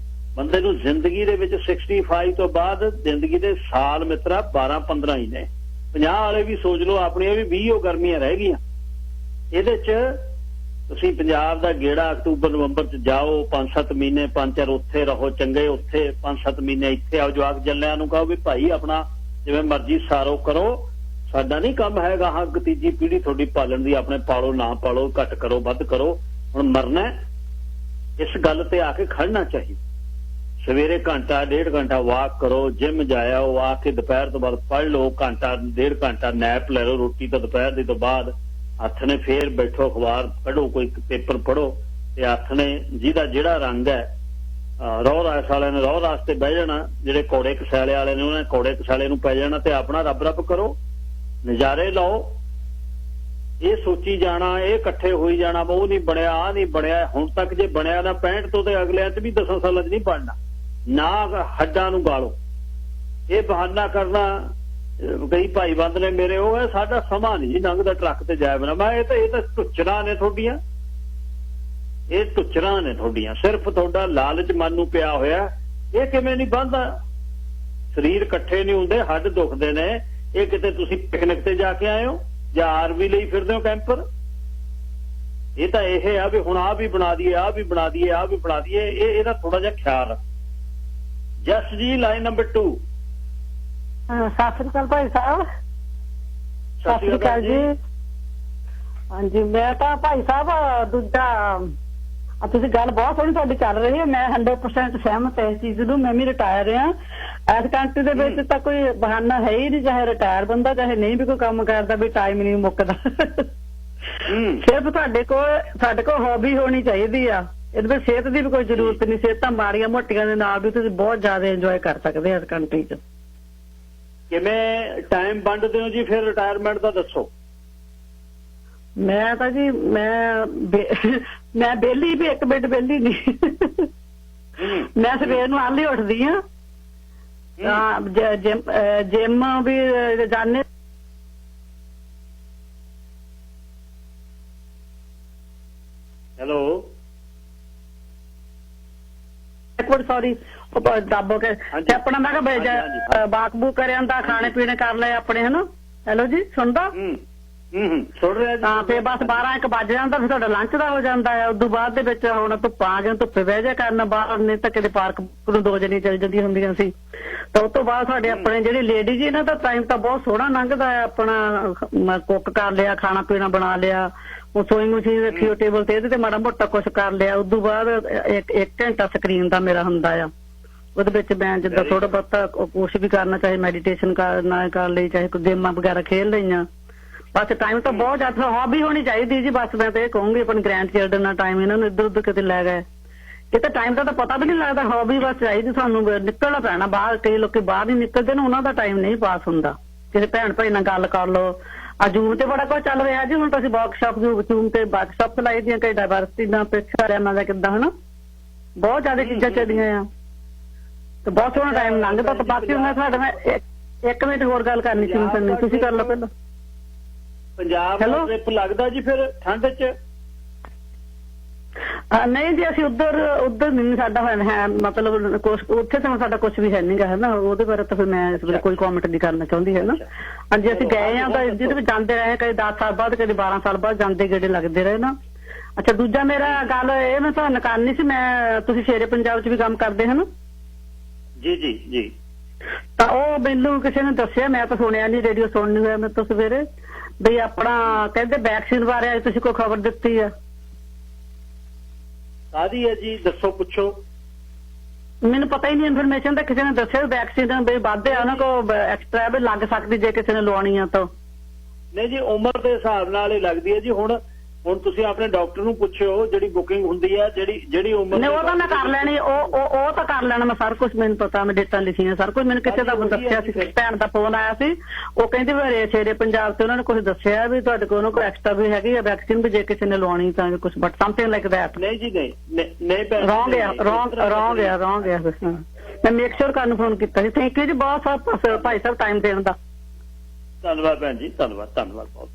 ਬੰਦੇ ਨੂੰ ਜ਼ਿੰਦਗੀ ਦੇ ਵਿੱਚ 65 ਤੋਂ ਬਾਅਦ ਜ਼ਿੰਦਗੀ ਦੇ ਸਾਲ ਮਿੱਤਰਾ 12-15 ਹੀ ਨੇ। 50 ਵਾਲੇ ਵੀ ਸੋਚ ਲਓ ਆਪਣੀਆਂ ਵੀ 20 ਗਰਮੀਆਂ ਰਹਿ ਗਈਆਂ। ਇਹਦੇ 'ਚ ਤੁਸੀਂ ਪੰਜਾਬ ਦਾ ਗੇੜਾ ਅਕਤੂਬਰ ਨਵੰਬਰ 'ਚ ਜਾਓ, 5-7 ਮਹੀਨੇ 5-4 ਉੱਥੇ ਰਹੋ, ਚੰਗੇ ਉੱਥੇ 5-7 ਮਹੀਨੇ ਇੱਥੇ ਆਓ। ਜਵਾਕ ਜੱਲਿਆਂ ਨੂੰ ਕਹੋ ਵੀ ਭਾਈ ਆਪਣਾ ਜਿਵੇਂ ਮਰਜ਼ੀ ਸਾਰੋ ਕਰੋ, ਸਾਡਾ ਨਹੀਂ ਕੰਮ ਹੈਗਾ ਹਾਂ ਤੀਜੀ ਪੀੜ੍ਹੀ ਤੁਹਾਡੀ ਪਾਲਣ ਦੀ, ਆਪਣੇ ਪਾਲੋ ਨਾ ਪਾਲੋ, ਘੱਟ ਕਰੋ ਵੱਧ ਕਰੋ, ਹੁਣ ਮਰਨਾ। ਇਸ ਗੱਲ ਤੇ ਆ ਕੇ ਖੜਨਾ ਚਾਹੀਦਾ। ਸਵੇਰੇ ਘੰਟਾ 1.5 ਘੰਟਾ ਵਾਕ ਕਰੋ, ਜਿਮ ਜਾਇਓ, ਆ ਕੇ ਦੁਪਹਿਰ ਤੋਂ ਬਾਅਦ ਪੜ੍ਹ ਲਓ, ਘੰਟਾ 1.5 ਘੰਟਾ ਨੈਪ ਲੈ ਲਓ, ਰੋਟੀ ਤਾਂ ਦੁਪਹਿਰ ਦੀ ਤੋਂ ਬਾਅਦ ਹੱਥ ਨੇ ਫੇਰ ਬੈਠੋ, ਅਖਬਾਰ ਪੜ੍ਹੋ, ਕੋਈ ਪੇਪਰ ਪੜ੍ਹੋ, ਤੇ ਹੱਥ ਨੇ ਜਿਹਦਾ ਜਿਹੜਾ ਰੰਗ ਹੈ ਰੋਹ ਰਾਸ ਵਾਲਿਆਂ ਨੇ ਰੋਹ ਰਾਸ ਤੇ ਬਹਿ ਜਾਣਾ, ਜਿਹੜੇ ਕੌੜੇ ਕਸੈਲੇ ਵਾਲੇ ਨੇ ਉਹਨਾਂ ਨੇ ਕੌੜੇ ਕਸੈਲੇ ਨੂੰ ਪੈ ਜਾਣਾ, ਤੇ ਆਪਣਾ ਰੱਬ ਕਰੋ, ਨਜ਼ਾਰੇ ਲਓ। ਇਹ ਸੋਚੀ ਜਾਣਾ, ਇਹ ਇਕੱਠੇ ਹੋਈ ਜਾਣਾ, ਉਹ ਨਹੀਂ ਬਣਿਆ, ਆਹ ਨਹੀਂ ਬਣਿਆ। ਹੁਣ ਤੱਕ ਜੇ ਬਣਿਆ ਨਾ 65 ਤੋਂ, ਤੇ ਅਗਲਿਆਂ 'ਚ ਵੀ 10 ਸਾਲਾਂ 'ਚ ਨਹੀਂ ਬਣਨਾ ਨਾ, ਹੱਡਾਂ ਨੂੰ ਗਾਲੋ। ਇਹ ਬਹਾਨਾ ਕਰਨਾ, ਕਈ ਭਾਈਬੰਦ ਨੇ ਮੇਰੇ, ਉਹ ਹੈ ਸਾਡਾ ਸਮਾਂ ਨਹੀਂ ਲੰਘਦਾ ਟਰੱਕ ਤੇ ਜਾਏ ਬਣਾ। ਮੈਂ ਇਹ ਤਾਂ ਟੁੱਚਰਾਂ ਨੇ ਤੁਹਾਡੀਆਂ, ਇਹ ਟੁੱਚਰਾਂ ਨੇ ਤੁਹਾਡੀਆਂ, ਸਿਰਫ ਤੁਹਾਡਾ ਲਾਲਚ ਮਨ ਨੂੰ ਪਿਆ ਹੋਇਆ। ਇਹ ਕਿਵੇਂ ਨਹੀਂ ਬਣਦਾ? ਸਰੀਰ ਇਕੱਠੇ ਨਹੀਂ ਹੁੰਦੇ, ਹੱਡ ਦੁਖਦੇ ਨੇ। ਇਹ ਕਿਤੇ ਤੁਸੀਂ ਪਿਕਨਿਕ ਤੇ ਜਾ ਕੇ ਆਏ ਹੋ ਜਾਂ ਆਰਵੀ ਲਈ ਫਿਰਦੇ ਹੋ ਕੈਂਪਰ? ਇਹ ਤਾਂ ਇਹ ਆ ਵੀ ਹੁਣ ਆਹ ਵੀ ਬਣਾ ਦਈਏ, ਆਹ ਵੀ ਬਣਾ ਦਈਏ, ਆਹ ਵੀ ਬਣਾ ਦਈਏ। ਇਹਦਾ ਥੋੜਾ ਜਿਹਾ ਖਿਆਲ ਰੱਖ। ਜਸ ਜੀ, ਲਾਈਨ ਨੰਬਰ 2। ਸਤਿ ਸ੍ਰੀ ਅਕਾਲ ਭਾਈ ਸਾਹਿਬ। ਸਤਿ ਸ੍ਰੀ ਅਕਾਲ ਜੀ। ਹਾਂਜੀ, ਮੈਂ ਤਾਂ ਭਾਈ ਸਾਹਿਬ ਦੂਜਾ ਤੁਸੀਂ ਗੱਲ ਬਹੁਤ ਸੋਹਣੀ ਤੁਹਾਡੀ ਚੱਲ ਰਹੀ ਹੈ, ਮੈਂ 100% ਸਹਿਮਤ ਹੈ ਇਸ ਚੀਜ਼ ਨੂੰ। ਮੈਂ ਵੀ ਰਿਟਾਇਰ ਹਾਂ। ਇਸ ਕੰਟਰੀ ਦੇ ਵਿੱਚ ਤਾਂ ਕੋਈ ਬਹਾਨਾ ਹੈ ਹੀ ਨਹੀਂ, ਚਾਹੇ ਰਿਟਾਇਰ ਬੰਦਾ ਚਾਹੇ ਨਹੀਂ ਵੀ ਕੋਈ ਕੰਮ ਕਰਦਾ, ਵੀ ਟਾਈਮ ਨਹੀਂ ਮੁੱਕਦਾ। ਸਿਰਫ ਸਾਡੇ ਕੋਲ ਹੌਬੀ ਹੋਣੀ ਚਾਹੀਦੀ ਆ। ਇਹਦੇ ਵਿੱਚ ਸਿਹਤ ਦੀ ਵੀ ਕੋਈ ਜ਼ਰੂਰਤ ਨਹੀਂ। ਸਿਹਤਾਂ ਮਾੜੀਆਂ ਮੋਟੀਆਂ ਦੇ ਨਾਲ ਵੀ ਤੁਸੀਂ ਬਹੁਤ ਜ਼ਿਆਦਾ ਇੰਜੋਏ ਕਰ ਸਕਦੇ ਹੋ ਇਸ ਕੰਟਰੀ 'ਚ। ਕਿਵੇਂ ਟਾਈਮ ਵੰਡਦੇ ਹੋ ਜੀ ਫਿਰ ਰਿਟਾਇਰਮੈਂਟ ਦਾ ਦੱਸੋ? ਮੈਂ ਤਾਂ ਜੀ ਮੈਂ ਵਿਹਲੀ ਵੀ 1 ਮਿੰਟ ਵਿਹਲੀ ਨਹੀਂ। ਮੈਂ ਸਵੇਰ ਨੂੰ ਆਲੀ ਉੱਠਦੀ ਆ, ਜਿਮ ਵੀ ਜਾਣੇ। ਹੈਲੋ, ਸੌਰੀ ਦੱਬੋ ਕੇ ਤੇ ਆਪਣਾ ਮੈਂ ਕਿਹਾ ਬਾਕ ਬੂਕ ਕਰਿਆ ਹੁੰਦਾ, ਖਾਣੇ ਪੀਣੇ ਕਰ ਲਏ ਆਪਣੇ, ਹਨਾ। ਹੈਲੋ ਜੀ, ਸੁਣਦਾ? ਸੁਣ ਰਿਹਾ। ਤਾਂ ਫੇਰ ਬਸ 12-1 ਵੱਜ ਜਾਂਦਾ, ਫਿਰ ਤੁਹਾਡਾ ਲੰਚ ਦਾ ਹੋ ਜਾਂਦਾ ਹੈ। ਉਦੋਂ ਬਾਅਦ ਦੇ ਵਿੱਚ ਹੁਣ ਧੁੱਪਾਂ ਆ ਗਈਆਂ, ਧੁੱਪੇ ਬਹਿ ਜਾ ਕਰਨਾ ਬਾਹਰ, ਨਹੀਂ ਤਾਂ ਕਿਤੇ ਪਾਰਕ ਨੂੰ 2 ਜਣੇ ਚੱਲ ਜਾਂਦੀਆਂ ਹੁੰਦੀਆਂ ਸੀ। ਤਾਂ ਉਸ ਤੋਂ ਬਾਅਦ ਸਾਡੇ ਆਪਣੇ ਜਿਹੜੀ ਲੇਡੀਜ਼ ਇਹਨਾਂ ਦਾ ਟਾਈਮ ਤਾਂ ਬਹੁਤ ਸੋਹਣਾ ਲੰਘਦਾ ਹੈ। ਆਪਣਾ ਕੁੱਕ ਕਰ ਲਿਆ, ਖਾਣਾ ਪੀਣਾ ਬਣਾ ਲਿਆ, ਉਹ ਸੋਇੰਗ ਮਸ਼ੀਨ ਰੱਖੀ ਉਹ ਟੇਬਲ ਤੇ, ਇਹਦੇ ਤੇ ਮਾੜਾ ਮੋਟਾ ਕੁਛ ਕਰ ਲਿਆ। ਉਦੋਂ ਬਾਅਦ 1 ਘੰਟਾ ਸਕਰੀਨ ਦਾ ਮੇਰਾ ਹੁੰਦਾ ਆ। ਉਹਦੇ ਵਿੱਚ ਮੈਂ ਜਿੱਦਾਂ ਥੋੜਾ ਬਹੁਤਾ ਕੁਛ ਵੀ ਕਰਨਾ, ਚਾਹੇ ਮੈਡੀਟੇਸ਼ਨ ਕਰਨਾ ਕਰ ਲਈ, ਚਾਹੇ ਕੋਈ ਗੇਮਾਂ ਵਗੈਰਾ ਖੇਡ ਲਈਆਂ। ਬਸ ਟਾਈਮ ਤਾਂ ਬਹੁਤ ਜ਼ਿਆਦਾ ਹੌਬੀ ਹੋਣੀ ਚਾਹੀਦੀ ਜੀ। ਬਸ ਮੈਂ ਤਾਂ ਇਹ ਕਹੂੰਗੀ ਆਪਣੇ ਗ੍ਰੈਂਡ ਚਿਲਡਰਨ ਨਾਲ ਟਾਈਮ ਇਹਨਾਂ ਨੂੰ ਇੱਧਰ ਉੱਧਰ ਕਿਤੇ ਲੈ ਗਏ। ਇਹ ਤਾਂ ਟਾਈਮ ਦਾ ਤਾਂ ਪਤਾ ਵੀ ਨਹੀਂ ਲੱਗਦਾ। ਹੌਬੀ ਬਸ ਚਾਹੀਦੀ, ਸਾਨੂੰ ਨਿਕਲਣਾ ਪੈਣਾ ਬਾਹਰ। ਕਈ ਲੋਕੀ ਬਾਹਰ ਨਹੀਂ ਨਿਕਲਦੇ ਨੇ, ਉਹਨਾਂ ਦਾ ਟਾਈਮ ਨਹੀਂ ਪਾਸ ਹੁੰਦਾ। ਕਿਸੇ ਭੈਣ ਭਾਈ ਨਾਲ ਗੱਲ ਕਰ ਲਓ, ਆ ਜੂਮ ਤੇ ਬੜਾ ਕੁਝ ਚੱਲ ਰਿਹਾ ਜੀ। ਹੁਣ ਤਾਂ ਅਸੀਂ ਵਰਕਸ਼ਾਪ ਜੂਮ ਤੇ ਵਰਕਸ਼ਾਪ ਚਲਾਈ ਦੀਆਂ, ਕਈ ਡਾਇਵਰਸਿਟੀ ਦਾ ਪਿੱਛੇ ਰਹਿਣਾ ਦਾ ਕਿੱਦਾਂ ਹਨਾ, ਬਹੁਤ ਜ਼ਿਆਦਾ ਚੀਜ਼ਾਂ ਚੱਲੀਆਂ ਆ ਤੇ ਬਹੁਤ ਸੋਹਣਾ ਟਾਈਮ ਲੰਘਦਾ। ਤਾਂ ਬਾਕੀ ਹੁਣ ਤੁਹਾਡੇ ਨਾਲ ਇੱਕ ਮਿੰਟ ਹੋਰ ਗੱਲ ਕਰਨੀ ਸੀ ਮੈਂ, ਤੁਸੀਂ ਕਰ ਲਓ ਪਹਿਲਾਂ। ਪੰਜਾਬ ਦਾ ਟ੍ਰਿਪ ਲੱਗਦਾ ਜੀ ਫਿਰ ਠੰਡ 'ਚ? ਨਹੀਂ ਜੀ, ਅਸੀਂ ਉੱਧਰ ਨਹੀਂ ਸਾਡਾ ਹੈ, ਮਤਲਬ ਕੁਛ ਉੱਥੇ ਤਾਂ ਸਾਡਾ ਕੁਝ ਵੀ ਹੈ ਨਹੀਂ ਗਾ, ਹੈ ਨਾ। ਉਹਦੇ ਬਾਰੇ ਤਾਂ ਫਿਰ ਮੈਂ ਇਸ ਵੇਲੇ ਕੋਈ ਕਮੈਂਟ ਨਹੀਂ ਕਰਨਾ ਚਾਹੁੰਦੀ, ਹੈ ਨਾ। ਹਾਂਜੀ, ਅਸੀਂ ਗਏ ਹਾਂ ਤਾਂ ਜਿਹਦੇ ਵਿੱਚ ਜਾਂਦੇ ਰਹੇ, ਕਦੇ 10 ਸਾਲ ਬਾਅਦ, ਕਦੇ 12 ਸਾਲ ਬਾਅਦ ਜਾਂਦੇ ਗੇੜੇ ਲੱਗਦੇ ਰਹੇ ਨਾ। ਅੱਛਾ, ਦੂਜਾ ਮੇਰਾ ਗੱਲ ਇਹ ਮੈਂ ਤੁਹਾਨੂੰ ਕਰਨੀ ਸੀ, ਮੈਂ ਤੁਸੀਂ ਸ਼ੇਰੇ ਪੰਜਾਬ 'ਚ ਵੀ ਕੰਮ ਕਰਦੇ ਹੋ ਨਾ? ਜੀ ਜੀ ਜੀ। ਤਾਂ ਉਹ ਮੈਨੂੰ ਕਿਸੇ ਨੇ ਦੱਸਿਆ, ਮੈਂ ਤਾਂ ਸੁਣਿਆ ਨਹੀਂ, ਰੇਡੀਓ ਸੁਣਨੀ ਹੋਇਆ ਮੈਂ ਤਾਂ ਸਵੇਰੇ, ਵੀ ਆਪਣਾ ਕਹਿੰਦੇ ਵੈਕਸੀਨ ਬਾਰੇ ਤੁਸੀਂ ਕੋਈ ਖਬਰ ਦਿੱਤੀ ਆ। ਕਾਹਦੀ ਹੈ ਜੀ, ਦੱਸੋ, ਪੁੱਛੋ। ਮੈਨੂੰ ਪਤਾ ਹੀ ਨਹੀਂ ਇਨਫੋਰਮੇਸ਼ਨ ਤਾਂ, ਕਿਸੇ ਨੇ ਦੱਸਿਆ ਵੈਕਸੀਨ ਵੀ ਵੱਧ ਆ ਉਹਨਾਂ ਕੋਲ ਐਕਸਟਰਾ ਵੀ ਲੱਗ ਸਕਦੀ ਜੇ ਕਿਸੇ ਨੇ ਲਵਾਉਣੀ ਆ ਤਾਂ। ਨਹੀਂ ਜੀ, ਉਮਰ ਦੇ ਹਿਸਾਬ ਨਾਲ ਹੀ ਲੱਗਦੀ ਹੈ ਜੀ। ਹੁਣ ਤੁਸੀਂ ਆਪਣੇ ਡਾਕਟਰ ਨੂੰ ਪੁੱਛਿਓ, ਜਿਹੜੀ ਬੁਕਿੰਗ ਹੁੰਦੀ ਹੈ, ਜਿਹੜੀ ਉਮਰ। ਨਹੀਂ, ਉਹ ਤਾਂ ਮੈਂ ਕਰ ਲੈਣੀ, ਉਹ ਤਾਂ ਕਰ ਲੈਣਾ ਮੈਂ ਸਾਰਾ ਕੁਝ, ਮੈਨੂੰ ਪਤਾ, ਮੈਂ ਡੇਟਾਂ ਲਿਖੀਆਂ ਸਾਰਾ ਕੁਝ। ਮੈਨੂੰ ਕਿਸੇ ਦਾ ਦੱਸਿਆ ਸੀ, ਭੈਣ ਦਾ ਫੋਨ ਆਇਆ ਸੀ, ਉਹ ਕਹਿੰਦੇ ਵੀ ਸ਼ੇਰੇ ਪੰਜਾਬ ਤੇ ਉਹਨਾਂ ਨੇ ਕੁਝ ਦੱਸਿਆ ਵੀ ਤੁਹਾਡੇ ਕੋਲ ਉਹਨਾਂ ਕੋਲ ਐਕਸਟਰਾ ਵੀ ਹੈਗੀ ਆ ਵੈਕਸੀਨ, ਵੀ ਜੇ ਕਿਸੇ ਨੇ ਲਵਾਉਣੀ ਤਾਂ ਕੁਝ, ਬਟ ਸਮਥਿੰਗ ਲਾਈਕ ਦੈਟ। ਨਹੀਂ ਜੀ, ਨਹੀਂ ਰੋਂਗ ਆ। ਮੈਂ ਮੇਕ ਸ਼ੋਰ ਕਰਨ ਨੂੰ ਫੋਨ ਕੀਤਾ ਸੀ। ਥੈਂਕ ਯੂ ਜੀ ਬਹੁਤ ਬਹੁਤ ਭਾਈ ਸਾਹਿਬ ਟਾਈਮ ਦੇਣ ਦਾ। ਧੰਨਵਾਦ ਭੈਣ ਜੀ, ਧੰਨਵਾਦ ਬਹੁਤ।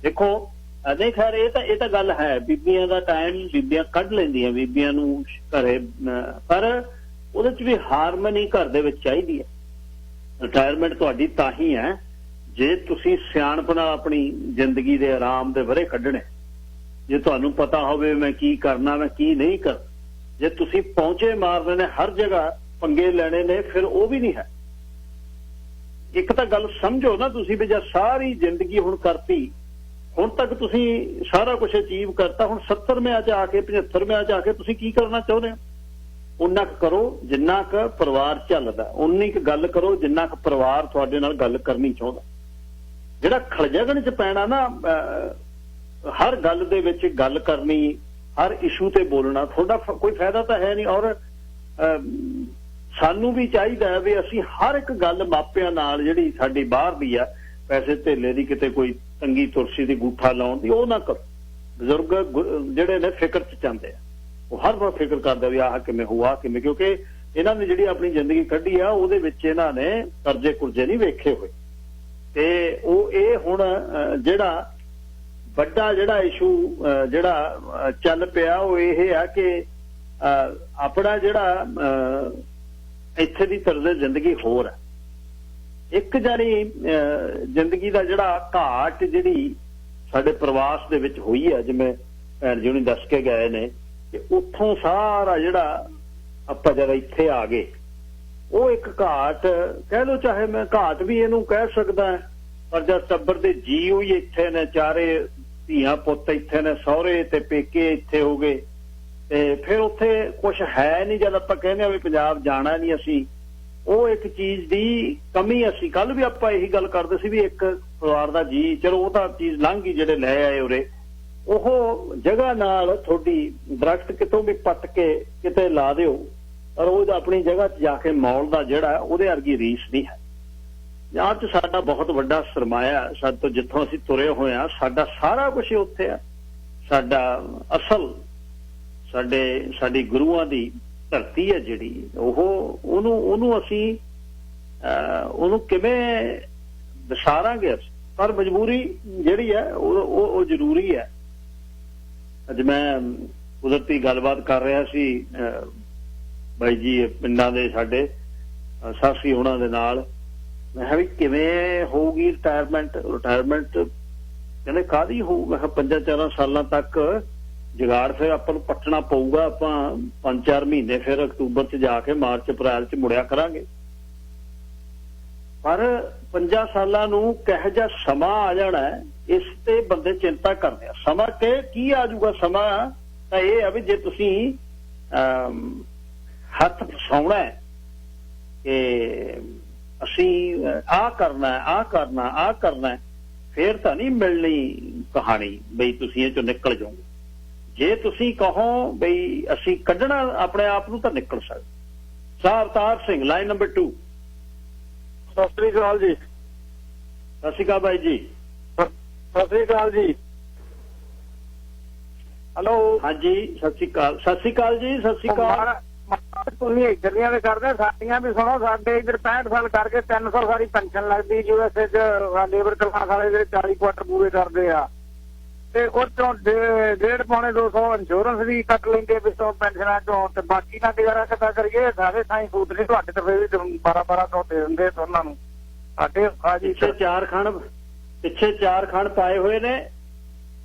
ਦੇਖੋ, ਨਹੀਂ ਖੈਰ, ਇਹ ਤਾਂ ਗੱਲ ਹੈ, ਬੀਬੀਆਂ ਦਾ ਟਾਈਮ ਬੀਬੀਆਂ ਕੱਢ ਲੈਂਦੀਆਂ, ਬੀਬੀਆਂ ਨੂੰ ਘਰੇ, ਪਰ ਉਹਦੇ 'ਚ ਵੀ ਹਾਰਮਨੀ ਘਰ ਦੇ ਵਿੱਚ ਚਾਹੀਦੀ ਹੈ। ਰਿਟਾਇਰਮੈਂਟ ਤੁਹਾਡੀ ਤਾਂ ਹੀ ਹੈ ਜੇ ਤੁਸੀਂ ਸਿਆਣਪ ਨਾਲ ਆਪਣੀ ਜ਼ਿੰਦਗੀ ਦੇ ਆਰਾਮ ਦੇ ਵਰੇ ਕੱਢਣੇ, ਜੇ ਤੁਹਾਨੂੰ ਪਤਾ ਹੋਵੇ ਮੈਂ ਕੀ ਕਰਨਾ, ਮੈਂ ਕੀ ਨਹੀਂ ਕਰਨਾ। ਜੇ ਤੁਸੀਂ ਪਹੁੰਚੇ ਮਾਰਨੇ ਨੇ, ਹਰ ਜਗ੍ਹਾ ਪੰਗੇ ਲੈਣੇ ਨੇ, ਫਿਰ ਉਹ ਵੀ ਨਹੀਂ ਹੈ। ਇੱਕ ਤਾਂ ਗੱਲ ਸਮਝੋ ਨਾ ਤੁਸੀਂ, ਵੀ ਜੇ ਸਾਰੀ ਜ਼ਿੰਦਗੀ ਹੁਣ ਕਰਤੀ, ਹੁਣ ਤੱਕ ਤੁਸੀਂ ਸਾਰਾ ਕੁਝ ਅਚੀਵ ਕਰਤਾ, ਹੁਣ 70ਵਿਆਂ 'ਚ ਆ ਕੇ 75ਵਿਆਂ 'ਚ ਆ ਕੇ ਤੁਸੀਂ ਕੀ ਕਰਨਾ ਚਾਹੁੰਦੇ ਹੋ? ਉਨਾ ਕੁ ਕਰੋ ਜਿੰਨਾ ਕੁ ਪਰਿਵਾਰ ਚੱਲਦਾ, ਉਨੀ ਕੁ ਗੱਲ ਕਰੋ ਜਿੰਨਾ ਕੁ ਪਰਿਵਾਰ ਤੁਹਾਡੇ ਨਾਲ ਗੱਲ ਕਰਨੀ ਚਾਹੁੰਦਾ। ਜਿਹੜਾ ਖਲਜਗਣ 'ਚ ਪੈਣਾ ਨਾ, ਹਰ ਗੱਲ ਦੇ ਵਿੱਚ ਗੱਲ ਕਰਨੀ, ਹਰ ਇਸ਼ੂ ਤੇ ਬੋਲਣਾ, ਤੁਹਾਡਾ ਕੋਈ ਫਾਇਦਾ ਤਾਂ ਹੈ ਨਹੀਂ। ਔਰ ਸਾਨੂੰ ਵੀ ਚਾਹੀਦਾ ਵੀ ਅਸੀਂ ਹਰ ਇੱਕ ਗੱਲ ਮਾਪਿਆਂ ਨਾਲ, ਜਿਹੜੀ ਸਾਡੀ ਬਾਹਰ ਦੀ ਆ, ਪੈਸੇ ਧੇਲੇ ਦੀ, ਕਿਤੇ ਕੋਈ ਤੰਗੀ ਤੁਰਸੀ ਦੀ ਗੂਠਾ ਲਾਉਣ ਦੀ, ਉਹ ਨਾ ਕਰੋ। ਬਜ਼ੁਰਗ ਜਿਹੜੇ ਨੇ ਫਿਕਰ 'ਚ ਜਾਂਦੇ ਆ, ਉਹ ਹਰ ਵਾਰ ਫਿਕਰ ਕਰਦੇ ਵੀ ਆਹ ਕਿਵੇਂ ਹੋਆ, ਕਿਵੇਂ, ਕਿਉਂਕਿ ਇਹਨਾਂ ਨੇ ਜਿਹੜੀ ਆਪਣੀ ਜ਼ਿੰਦਗੀ ਕੱਢੀ ਆ, ਉਹਦੇ ਵਿੱਚ ਇਹਨਾਂ ਨੇ ਕਰਜ਼ੇ ਕੁਰਜ਼ੇ ਨਹੀਂ ਵੇਖੇ ਹੋਏ। ਤੇ ਉਹ ਇਹ ਹੁਣ ਜਿਹੜਾ ਵੱਡਾ ਜਿਹੜਾ ਇਸ਼ੂ ਜਿਹੜਾ ਚੱਲ ਪਿਆ, ਉਹ ਇਹ ਆ ਕਿ ਆਪਣਾ ਜਿਹੜਾ ਇੱਥੇ ਦੀ ਤਰਜ਼ ਜ਼ਿੰਦਗੀ ਹੋਰ ਹੈ। ਇੱਕ ਜਾਨੀ ਜ਼ਿੰਦਗੀ ਦਾ ਜਿਹੜਾ ਘਾਟ ਜਿਹੜੀ ਸਾਡੇ ਪ੍ਰਵਾਸ ਦੇ ਵਿੱਚ ਹੋਈ ਹੈ, ਜਿਵੇਂ ਭੈਣ ਜੀ ਹੁਣੀ ਦੱਸ ਕੇ ਗਏ ਨੇ, ਕਿ ਉੱਥੋਂ ਸਾਰਾ ਜਿਹੜਾ ਆਪਾਂ ਜਦ ਇੱਥੇ ਆ ਗਏ, ਉਹ ਇੱਕ ਘਾਟ ਕਹਿ ਲਓ, ਚਾਹੇ ਮੈਂ ਘਾਟ ਵੀ ਇਹਨੂੰ ਕਹਿ ਸਕਦਾ, ਪਰ ਜਦ ਟੱਬਰ ਦੇ ਜੀ ਹੋਈ ਇੱਥੇ ਨੇ, ਚਾਰੇ ਧੀਆਂ ਪੁੱਤ ਇੱਥੇ ਨੇ, ਸਹੁਰੇ ਤੇ ਪੇਕੇ ਇੱਥੇ ਹੋ ਗਏ, ਤੇ ਫਿਰ ਉੱਥੇ ਕੁਛ ਹੈ ਨਹੀਂ। ਜਦ ਆਪਾਂ ਕਹਿੰਦੇ ਆ ਵੀ ਪੰਜਾਬ ਜਾਣਾ ਨਹੀਂ ਅਸੀਂ, ਉਹ ਇੱਕ ਚੀਜ਼ ਦੀ ਕਮੀ। ਅਸੀਂ ਕੱਲ ਵੀ ਆਪਾਂ ਇਹੀ ਗੱਲ ਕਰਦੇ ਸੀ ਵੀ ਇੱਕ ਪਰਿਵਾਰ ਦਾ ਜੀ, ਚਲੋ ਉਹ ਤਾਂ ਚੀਜ਼ ਲੰਘ ਗਈ, ਜਿਹੜੇ ਲੈ ਆਏ ਉਰੇ, ਉਹ ਜਗ੍ਹਾ ਨਾਲ ਤੁਹਾਡੀ ਦਰਖਤ ਕਿਤੋਂ ਵੀ ਪੱਟ ਕੇ ਕਿਤੇ ਲਾ ਦਿਓ, ਪਰ ਉਹ ਆਪਣੀ ਜਗ੍ਹਾ 'ਚ ਜਾ ਕੇ ਮੌਲ ਦਾ ਜਿਹੜਾ ਉਹਦੇ ਵਰਗੀ ਰੀਸ ਨਹੀਂ ਹੈ। ਜਾਂ 'ਚ ਸਾਡਾ ਬਹੁਤ ਵੱਡਾ ਸਰਮਾਇਆ, ਸਾਡੇ ਤੋਂ ਜਿੱਥੋਂ ਅਸੀਂ ਤੁਰੇ ਹੋਏ ਹਾਂ, ਸਾਡਾ ਸਾਰਾ ਕੁਝ ਉੱਥੇ ਆ। ਸਾਡਾ ਅਸਲ ਸਾਡੀ ਗੁਰੂਆਂ ਦੀ ਧਰਤੀ ਹੈ ਜਿਹੜੀ, ਉਹਨੂੰ ਅਸੀਂ ਉਹਨੂੰ ਕਿਵੇਂ ਵਿਸਾਰਾਂਗੇ ਅਸੀਂ? ਪਰ ਮਜਬੂਰੀ ਜਿਹੜੀ ਹੈ ਉਹ ਜ਼ਰੂਰੀ ਹੈ। ਅੱਜ ਮੈਂ ਕੁਦਰਤੀ ਗੱਲਬਾਤ ਕਰ ਰਿਹਾ ਸੀ ਬਾਈ ਜੀ ਪਿੰਡਾਂ ਦੇ ਸਾਡੇ ਸਾਥੀ ਉਹਨਾਂ ਦੇ ਨਾਲ, ਮੈਂ ਕਿਹਾ ਵੀ ਕਿਵੇਂ ਹੋਊਗੀ ਰਿਟਾਇਰਮੈਂਟ ਕਹਿੰਦੇ ਕਾਹਦੀ ਹੋਊ? ਮੈਂ ਕਿਹਾ 5-4 ਸਾਲਾਂ ਤੱਕ ਜੁਗਾੜ ਫਿਰ ਆਪਾਂ ਨੂੰ ਪੱਟਣਾ ਪਊਗਾ, ਆਪਾਂ 5-4 ਮਹੀਨੇ ਫਿਰ ਅਕਤੂਬਰ 'ਚ ਜਾ ਕੇ ਮਾਰਚ ਅਪ੍ਰੈਲ 'ਚ ਮੁੜਿਆ ਕਰਾਂਗੇ। ਪਰ 5 ਸਾਲਾਂ ਨੂੰ ਕਿਹੋ ਜਿਹਾ ਸਮਾਂ ਆ ਜਾਣਾ, ਇਸ ਤੇ ਬੰਦੇ ਚਿੰਤਾ ਕਰਦੇ ਆ। ਸਮਾਂ ਕੀ ਆ ਜਾਊਗਾ? ਸਮਾਂ ਤਾਂ ਇਹ ਆ ਵੀ ਜੇ ਤੁਸੀਂ ਹੱਥ ਫਸਾਉਣਾ ਕਿ ਅਸੀਂ ਆਹ ਕਰਨਾ, ਫੇਰ ਤਾਂ ਨਹੀਂ ਮਿਲਣੀ ਕਹਾਣੀ ਬਈ ਤੁਸੀਂ ਇਹ 'ਚੋਂ ਨਿਕਲ ਜਾਓਗੇ। ਜੇ ਤੁਸੀਂ ਕਹੋ ਬਈ ਅਸੀਂ ਕੱਢਣਾ ਆਪਣੇ ਆਪ ਨੂੰ, ਤਾਂ ਨਿਕਲ ਸਕਦੇ। ਸਾਹ ਅਵਤਾਰ ਸਿੰਘ, ਲਾਈਨ ਨੰਬਰ 2। ਸਤਿ ਸ੍ਰੀ ਅਕਾਲ ਜੀ। ਸਤਿ ਸ਼੍ਰੀ ਅਕਾਲ ਬਾਈ ਜੀ। ਸਤਿ ਸ੍ਰੀ ਅਕਾਲ ਜੀ। ਹੈਲੋ ਹਾਂਜੀ ਸਤਿ ਸ਼੍ਰੀ ਅਕਾਲ। ਸਤਿ ਸ਼੍ਰੀ ਅਕਾਲ ਜੀ। ਸਤਿ ਸ਼੍ਰੀ ਅਕਾਲ। ਤੁਸੀਂ ਇੱਧਰ ਦੀਆਂ ਵੀ ਕਰਦੇ, ਸਾਡੀਆਂ ਵੀ ਸੁਣੋ। ਸਾਡੇ ਇੱਧਰ 65 ਸਾਲ ਕਰਕੇ 300 ਸਾਡੀ ਪੈਨਸ਼ਨ ਲੱਗਦੀ। USA ਚ ਲੇਬਰ ਕਲਾਸ ਵਾਲੇ ਜਿਹੜੇ 40 ਕੁਆਟਰ ਪੂਰੇ ਕਰਦੇ ਆ ਤੇ ਉਹ ਚੋਂ 1.5 ਪੌਣੇ 200 ਇੰਸ਼ੋਰੈਂਸ ਵੀ ਕੱਟ ਲੈਂਦੇ ਵਿੱਚੋਂ ਪੈਨਸ਼ਨਾਂ ਚੋਂ, ਤੇ ਬਾਕੀ ਨਾਲ ਗੁਜ਼ਾਰਾ ਕਿੱਦਾਂ ਕਰੀਏ? ਸਾਰੇ ਥਾਈ ਸੂਤ ਨਹੀਂ, ਤੁਹਾਡੇ ਤੇ ਫਿਰ ਵੀ 1200 ਦੇ ਦਿੰਦੇ ਉਹਨਾਂ ਨੂੰ। ਸਾਡੇ ਪਿੱਛੇ ਚਾਰ ਖਣ ਪਾਏ ਹੋਏ ਨੇ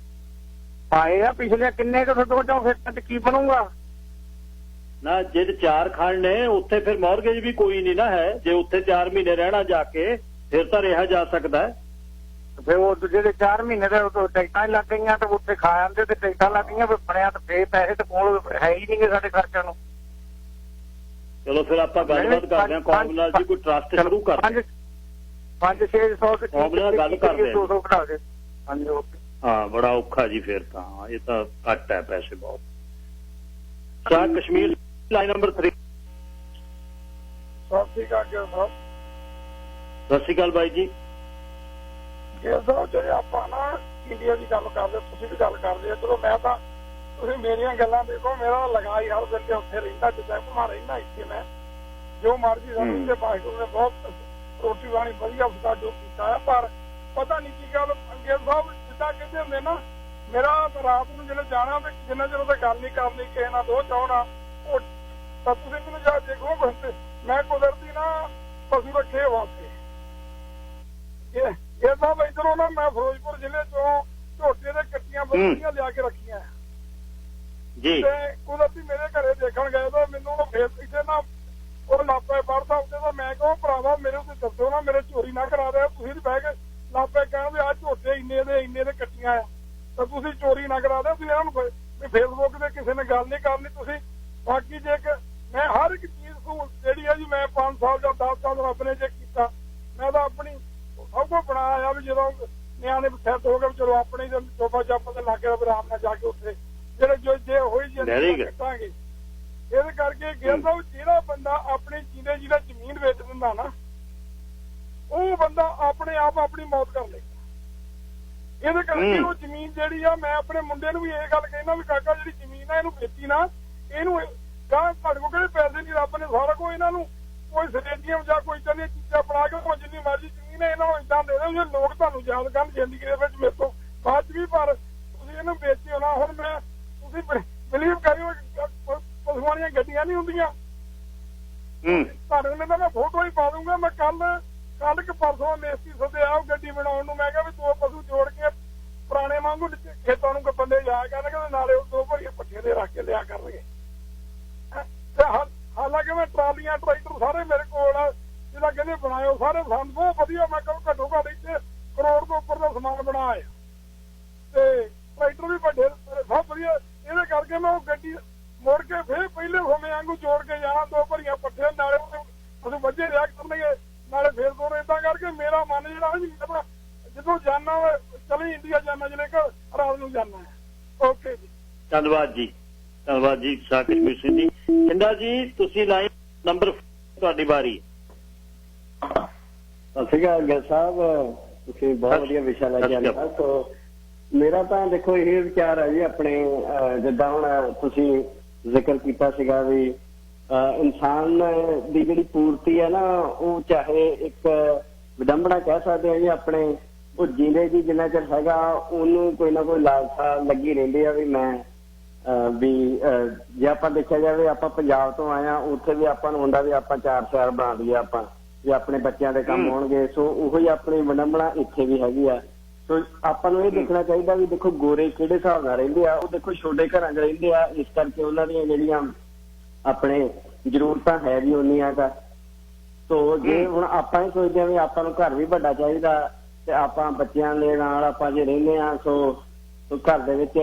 ਆਏ ਆ ਪਿਛਲੇ ਕਿੰਨੇ ਕੁ ਦੋ ਚੋਂ, ਫਿਰ ਤੇ ਕੀ ਬਣੂਗਾ ਨਾ। ਜਿਹੜੇ ਚਾਰ ਖਣ ਨੇ ਉੱਥੇ ਫਿਰ ਮੌਰਗੇਜ ਵੀ ਕੋਈ ਨਹੀਂ ਨਾ ਹੈ। ਜੇ ਉੱਥੇ 4 ਮਹੀਨੇ ਰਹਿਣਾ ਜਾ ਕੇ ਫਿਰ ਤਾਂ ਰਿਹਾ ਜਾ ਸਕਦਾ ਹੈ। ਫਿਰ ਉਹ ਜਿਹੜੇ 4 ਮਹੀਨੇ ਦੇ ਟਿਕਟਾਂ ਹੀ ਲੱਗ ਗਈਆਂ ਤੇ ਉੱਥੇ ਖਾ ਜਾਂਦੇ ਤੇ ਟਿਕਟਾਂ ਲੱਗ ਗਈਆਂ, ਫਿਰ ਬਣਿਆ ਤੇ ਫੇਰ ਪੈਸੇ ਤੇ ਕੋਲ ਹੈ ਹੀ ਨਹੀਂ ਸਾਡੇ ਖਰਚਿਆਂ ਨੂੰ। ਚਲੋ ਫਿਰ ਆਪਾਂ ਗੱਲਬਾਤ ਕਰਦੇ ਹਾਂ ਕੌਮ ਨਾਲ ਜੀ, ਕੋਈ ਟਰਸਟ ਸ਼ੁਰੂ ਕਰਦੇ 500-600 ਕੌਮ ਨਾਲ ਗੱਲ ਕਰਦੇ 200 ਘਟਾ ਦੇ। ਹਾਂਜੀ ਓਕੇ। ਹਾਂ ਬੜਾ ਔਖਾ ਜੀ ਫਿਰ ਤਾਂ, ਇਹ ਤਾਂ ਘੱਟ ਹੈ ਪੈਸੇ ਬਹੁਤ। ਸ਼ਾਹ ਕਸ਼ਮੀਰ ਲਾਈਨ ਨੰਬਰ 3। ਸਤਿ ਸ਼੍ਰੀ ਅਕਾਲ ਸਾਹਿਬ। ਸਤਿ ਸ਼੍ਰੀ ਅਕਾਲ ਬਾਈ ਜੀ। ਜੇ ਆਪਾਂ ਨਾ ਇੰਡੀਆ ਦੀ ਗੱਲ ਕਰਦੇ, ਤੁਸੀਂ ਵੀ ਗੱਲ ਕਰਦੇ ਆ, ਚਲੋ ਮੈਂ ਤਾਂ ਤੁਸੀਂ ਮੇਰੀਆਂ ਗੱਲਾਂ ਦੇਖੋ, ਮੇਰਾ ਲਗਾਈ ਹਰ ਵੇਲੇ ਉੱਥੇ ਰਹਿੰਦਾ ਜਿੱਦਾਂ ਘੁਮਾ ਰਹਿੰਦਾ ਇੱਥੇ। ਮੈਂ ਜੋ ਮਰਜ਼ੀ ਸਾਨੂੰ ਤੇ ਬਾਸ਼ਟਰ ਨੇ ਬਹੁਤ ਰੋਟੀ ਪਾਣੀ ਵਧੀਆ ਫਸਾ ਜੋ ਕੀਤਾ ਹੈ, ਪਰ ਪਤਾ ਨਹੀਂ ਕੀ ਗੱਲ ਅੰਗੇਰ ਸਾਹਿਬ ਜਿੱਦਾਂ ਕਹਿੰਦੇ ਹੁੰਦੇ ਨਾ, ਮੇਰਾ ਰਾਤ ਨੂੰ ਜਿਹੜੇ ਜਾਣਾ ਤੇ ਜਿੰਨਾ ਚਿਰ ਉਹਦੇ ਗੱਲ ਨਹੀਂ ਕਰਨੀ ਕਿਸੇ ਨਾਲ ਦੋ ਚਾਹਣਾ ਉਹ ਤਾਂ ਤੁਸੀਂ ਮੈਨੂੰ ਜਾ ਦੇਖੋ। ਮੈਂ ਕੁਦਰਤੀ ਨਾ ਪਸ਼ੂ ਰੱਖੇ ਵਾਸਤੇ ਇਹ ਸਭ ਇੱਧਰੋਂ ਨਾ ਮੈਂ ਫਿਰੋਜ਼ਪੁਰ ਜ਼ਿਲ੍ਹੇ ਚੋਂ ਝੋਟੇ ਦੇ ਕੱਟੀਆਂ ਬੱਕਰੀਆਂ ਲਿਆ ਕੇ ਰੱਖੀਆਂ ਜੀ, ਤੇ ਕੁਦਰਤੀ ਮੇਰੇ ਘਰੇ ਦੇਖਣ ਗਏ ਤਾਂ ਮੈਨੂੰ ਫੇਰ ਪਿੱਛੇ ਨਾ ਉਹ ਲਾਪੇ ਪੜਦਾ ਉੱਤੇ ਤਾਂ ਮੈਂ ਕਹਾਂ ਭਰਾਵਾ ਮੇਰੇ ਉੱਤੇ ਦੱਸੋ ਨਾ, ਮੇਰੇ ਚੋਰੀ ਨਾ ਕਰਾ ਦਿਆ। ਤੁਸੀਂ ਬਹਿ ਕੇ ਲਾਪੇ ਕਹਿੰਦੇ ਆ ਝੋਟੇ ਇੰਨੇ ਦੇ ਕੱਟੀਆਂ ਆ ਤਾਂ ਤੁਸੀਂ ਚੋਰੀ ਨਾ ਕਰਾ ਦਿਆ। ਤੁਸੀਂ ਇਹਨਾਂ ਨੂੰ ਫੇਸਬੁੱਕ ਤੇ ਕਿਸੇ ਨੇ ਗੱਲ ਨਹੀਂ ਕਰਨੀ। ਤੁਸੀਂ ਬਾਕੀ ਜੇ ਮੈਂ ਹਰ ਇੱਕ ਚੀਜ਼ ਸਹੂਲਤ ਜਿਹੜੀ ਆ ਜੀ, ਮੈਂ 5 ਸਾਲ ਜਾਂ 10 ਸਾਲ ਰੱਬ ਨੇ ਜੇ ਕੀਤਾ, ਮੈਂ ਤਾਂ ਆਪਣੀ ਸਭ ਕੁਝ ਬਣਾਇਆ ਵੀ ਜਦੋਂ ਨਿਆਣੇ ਸੈੱਟ ਹੋ ਗਏ ਚਲੋ ਆਪਣੇ ਚੋਪਾ ਚਾਪਾ ਤੇ ਲੱਗੇ ਆਰਾਮ ਨਾਲ ਜਾ ਕੇ ਉੱਥੇ ਜਿਹੜੇ ਜੇ ਹੋਈ ਜਾਂਦੇ ਕੱਟਾਂਗੇ। ਇਹਦੇ ਕਰਕੇ ਕਹਿੰਦਾ ਜਿਹੜਾ ਬੰਦਾ ਆਪਣੇ ਜੀਂਦੇ ਜਿਹਦਾ ਜ਼ਮੀਨ ਵੇਚ ਦਿੰਦਾ ਨਾ, ਉਹ ਬੰਦਾ ਆਪਣੇ ਆਪ ਆਪਣੀ ਮੌਤ ਕਰ ਲੈਂਦਾ। ਇਹਦੇ ਕਰਕੇ ਉਹ ਜ਼ਮੀਨ ਜਿਹੜੀ ਆ, ਮੈਂ ਆਪਣੇ ਮੁੰਡੇ ਨੂੰ ਵੀ ਇਹ ਗੱਲ ਕਹਿਣਾ ਵੀ ਕਾਕਾ ਜਿਹੜੀ ਜ਼ਮੀਨ ਆ ਇਹਨੂੰ ਵੇਚੀ ਨਾ, ਇਹਨੂੰ ਗਾਂ ਤੁਹਾਡੇ ਕੋਲ ਕਿਹੜੇ ਪੈਸੇ ਨਹੀਂ, ਰੱਬ ਨੇ ਸਾਰਾ ਕੁਝ ਇਹਨਾਂ ਨੂੰ ਕੋਈ ਸਟੇਡੀਅਮ ਜਾਂ ਕੋਈ ਚੰਗੀ ਚੀਜ਼ਾਂ ਬਣਾ ਕੇ ਜਿੰਨੀ ਮਰਜ਼ੀ ਜ਼ਮੀਨ ਹੈ ਇਹਨਾਂ ਨੂੰ ਏਦਾਂ ਦੇ ਦਿਓ ਜੇ ਲੋਕ ਤੁਹਾਨੂੰ ਯਾਦ ਕਰਨ ਜ਼ਿੰਦਗੀ ਦੇ ਵਿੱਚ ਮੇਰੇ ਤੋਂ ਬਾਅਦ ਚ ਵੀ, ਪਰ ਤੁਸੀਂ ਇਹਨੂੰ ਵੇਚਿਓ ਨਾ। ਹੁਣ ਮੈਂ ਤੁਸੀਂ ਬਿਲੀਵ ਕਰਿਓ ਪਸ਼ੂਆਂ ਦੀਆਂ ਗੱਡੀਆਂ ਨਹੀਂ ਹੁੰਦੀਆਂ, ਤੁਹਾਡੇ ਨਾਲ ਮੈਂ ਫੋਟੋ ਹੀ ਪਾ ਦੂੰਗਾ। ਮੈਂ ਕੱਲ ਕਿ ਪਰਸੋਂ ਮੇਸਤੀ ਸੱਦਿਆ ਉਹ ਗੱਡੀ ਬਣਾਉਣ ਨੂੰ, ਮੈਂ ਕਿਹਾ ਵੀ 2 ਪਸ਼ੂ ਜੋੜ ਕੇ ਪੁਰਾਣੇ ਵਾਂਗੂ ਖੇਤਾਂ ਨੂੰ ਬੰਦੇ ਜਾਇਆ ਕਰਨਗੇ, ਨਾਲੇ ਉਹ 2 ਭਰੀਏ ਪੱਠੇ ਦੇ ਰੱਖ ਕੇ ਲਿਆ ਕਰਨਗੇ। ਹਾਲਾਂਕਿ ਮੈਂ ਟਰਾਲੀਆਂ ਟਰੈਕਟਰ ਸਾਰੇ ਮੇਰੇ ਕੋਲ ਜਿਹੜਾ ਕਹਿੰਦੇ ਬਣਾਇਓ ਸਾਰੇ ਸੰਦ ਬਹੁਤ ਵਧੀਆ। ਮੈਂ ਕਹਾਂ ਘੱਟੋ ਘੱਟ ਇੱਥੇ ਕਰੋੜ ਤੋਂ ਉੱਪਰ ਦਾ ਸਮਾਨ ਬਣਾਇਆ ਤੇ ਟਰੈਕਟਰ ਵੀ ਵੱਡੇ ਸਭ ਵਧੀਆ। ਇਹਦੇ ਕਰਕੇ ਮੈਂ ਉਹ ਗੱਡੀ ਮੁੜ ਕੇ ਫਿਰ ਪਹਿਲੇ ਸਮੇਂ ਵਾਂਗੂ ਜੋੜ ਕੇ ਜਾਣਾ, 2 ਭਰੀਆਂ ਪੱਠੇ ਨਾਲੇ ਉਹਨੂੰ ਵੱਜੇ ਰਿਆ ਕਰਨਗੇ, ਨਾਲੇ ਫੇਰ ਦੋ। ਏਦਾਂ ਕਰਕੇ ਮੇਰਾ ਮਨ ਜਿਹੜਾ ਹੈ ਜਦੋਂ ਜਾਣਾ ਚਲੇ ਇੰਡੀਆ ਜਾਣਾ, ਜਿਹੜੇ ਕਿ ਰਾਤ ਨੂੰ ਜਾਣਾ ਹੈ। ਓਕੇ ਜੀ, ਧੰਨਵਾਦ ਜੀ। ਧੰਨਵਾਦ ਜੀ ਸ਼ਾਹ ਕਸ਼ਮੀਰ ਸਿੰਘ ਜੀ। ਇੰਦਾ ਜੀ ਤੁਸੀਂ ਲਾਈਨ ਨੰਬਰ ਤੁਹਾਡੀ ਵਾਰੀ। ਸਤਿ ਸ਼੍ਰੀ ਅਕਾਲ ਗਿਲ ਸਾਹਿਬ, ਤੁਸੀਂ ਬਹੁਤ ਵਧੀਆ ਵਿਸ਼ਾ ਲੈ ਕੇ ਆਏ। ਸੋ ਮੇਰਾ ਤਾਂ ਦੇਖੋ ਇਹ ਵਿਚਾਰ ਹੈ ਜੀ ਆਪਣੇ, ਜਿੱਦਾਂ ਹੁਣ ਤੁਸੀਂ ਜ਼ਿਕਰ ਕੀਤਾ ਸੀਗਾ ਵੀ ਇਨਸਾਨ ਦੀ ਜਿਹੜੀ ਪੂਰਤੀ ਹੈ ਨਾ, ਉਹ ਚਾਹੇ ਇੱਕ ਵਿਡੰਬਣਾ ਕਹਿ ਸਕਦੇ ਆ ਜੀ ਆਪਣੇ, ਉਹ ਜੀਂਦੇ ਜੀ ਜਿੰਨਾ ਚਿਰ ਹੈਗਾ ਉਹਨੂੰ ਕੋਈ ਨਾ ਕੋਈ ਲਾਲਸਾ ਲੱਗੀ ਰਹਿੰਦੀ ਆ ਵੀ ਮੈਂ ਵੀ ਜੇ ਆਪਾਂ ਦੇਖਿਆ ਜਾਵੇ ਆਪਾਂ ਪੰਜਾਬ ਤੋਂ ਆਏ ਆ, ਉੱਥੇ ਵੀ ਆਪਾਂ ਨੂੰ ਹੁੰਦਾ ਵੀ ਆਪਾਂ 4 ਸ਼ਹਿਰ ਬਣਾ ਲਈਏ ਆਪਾਂ ਵੀ ਆਪਣੇ ਬੱਚਿਆਂ ਦੇ ਕੰਮ ਹੋਣਗੇ। ਸੋ ਉਹੀ ਆਪਣੀ ਵਿਡੰਬਣਾ ਇੱਥੇ ਵੀ ਹੈਗੀ ਆ। ਸੋ ਆਪਾਂ ਨੂੰ ਇਹ ਦੇਖਣਾ ਚਾਹੀਦਾ ਵੀ ਦੇਖੋ ਗੋਰੇ ਕਿਹੜੇ ਹਿਸਾਬ ਨਾਲ ਰਹਿੰਦੇ ਆ, ਉਹ ਦੇਖੋ ਛੋਟੇ ਘਰਾਂ 'ਚ ਰਹਿੰਦੇ ਆ, ਇਸ ਕਰਕੇ ਉਹਨਾਂ ਦੀਆਂ ਜਿਹੜੀਆਂ ਆਪਣੇ ਜ਼ਰੂਰਤਾਂ ਹੈ ਵੀ ਉਨੀਆਂ ਕੁ। ਸੋ ਜੇ ਹੁਣ ਆਪਾਂ ਇਹ ਸੋਚਦੇ ਹਾਂ ਵੀ ਆਪਾਂ ਨੂੰ ਘਰ ਵੀ ਵੱਡਾ ਚਾਹੀਦਾ ਤੇ ਆਪਾਂ ਬੱਚਿਆਂ ਦੇ ਨਾਲ ਆਪਾਂ ਜੇ ਰਹਿੰਦੇ ਆ, ਸੋ ਘਰ ਦੇ ਵਿੱਚ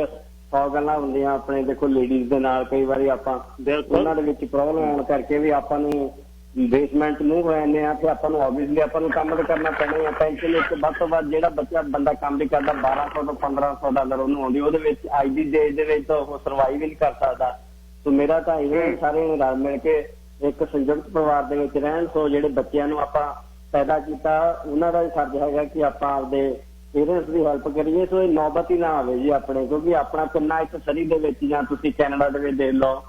100 ਗੱਲਾਂ ਹੁੰਦੀਆਂ ਆਪਣੇ। ਦੇਖੋ ਲੇਡੀਜ਼ ਦੇ ਨਾਲ ਕਈ ਵਾਰੀ ਆਪਾਂ ਉਹਨਾਂ ਦੇ ਵਿੱਚ ਪ੍ਰੋਬਲਮ ਆਉਣ ਕਰਕੇ ਵੀ ਆਪਾਂ ਨੂੰ ਬੇਸਮੈਂਟ ਨੂੰ ਹੋ ਜਾਂਦੇ ਆ ਤੇ ਆਪਾਂ ਨੂੰ ਆਬਵੀਅਸਲੀ ਆਪਾਂ ਨੂੰ ਕੰਮ ਤਾਂ ਕਰਨਾ ਪੈਣਾ ਹੀ ਆ। ਪੈਨਸ਼ਨ ਵਿੱਚ ਵੱਧ ਤੋਂ ਵੱਧ ਜਿਹੜਾ ਬੰਦਾ ਕੰਮ ਵੀ ਕਰਦਾ 1200 ਤੋਂ 1500 ਡਾਲਰ ਉਹਨੂੰ ਆਉਂਦੀ, ਉਹਦੇ ਵਿੱਚ ਅੱਜ ਦੀ ਡੇਟ ਦੇ ਵਿੱਚ ਤਾਂ ਉਹ ਸਰਵਾਈਵ ਹੀ ਨਹੀਂ ਕਰ ਸਕਦਾ। ਸੋ ਮੇਰਾ ਤਾਂ ਇਹ ਸਾਰੇ ਰਲ ਮਿਲ ਕੇ ਇੱਕ ਸੰਯੁਕਤ ਪਰਿਵਾਰ ਦੇ ਵਿੱਚ ਰਹਿਣ। ਸੋ ਜਿਹੜੇ ਬੱਚਿਆਂ ਨੂੰ ਆਪਾਂ ਪੈਦਾ ਕੀਤਾ ਉਹਨਾਂ ਦਾ ਫਰਜ਼ ਹੈਗਾ ਕਿ ਆਪਾਂ ਆਪਦੇ ਪੇਰੈਂਟਸ ਦੀ ਹੈਲਪ ਕਰੀਏ। ਸੋ ਇਹ ਨੌਬਤ ਹੀ ਨਾ ਆਵੇ ਜੀ ਆਪਣੇ, ਕਿਉਂਕਿ ਆਪਣਾ ਕਿੰਨਾ ਇੱਕ ਸਦੀ ਦੇ ਵਿੱਚ ਜਾਂ ਤੁਸੀਂ ਕੈਨੇਡਾ ਦੇ ਵਿੱਚ ਦੇਖ ਲਓ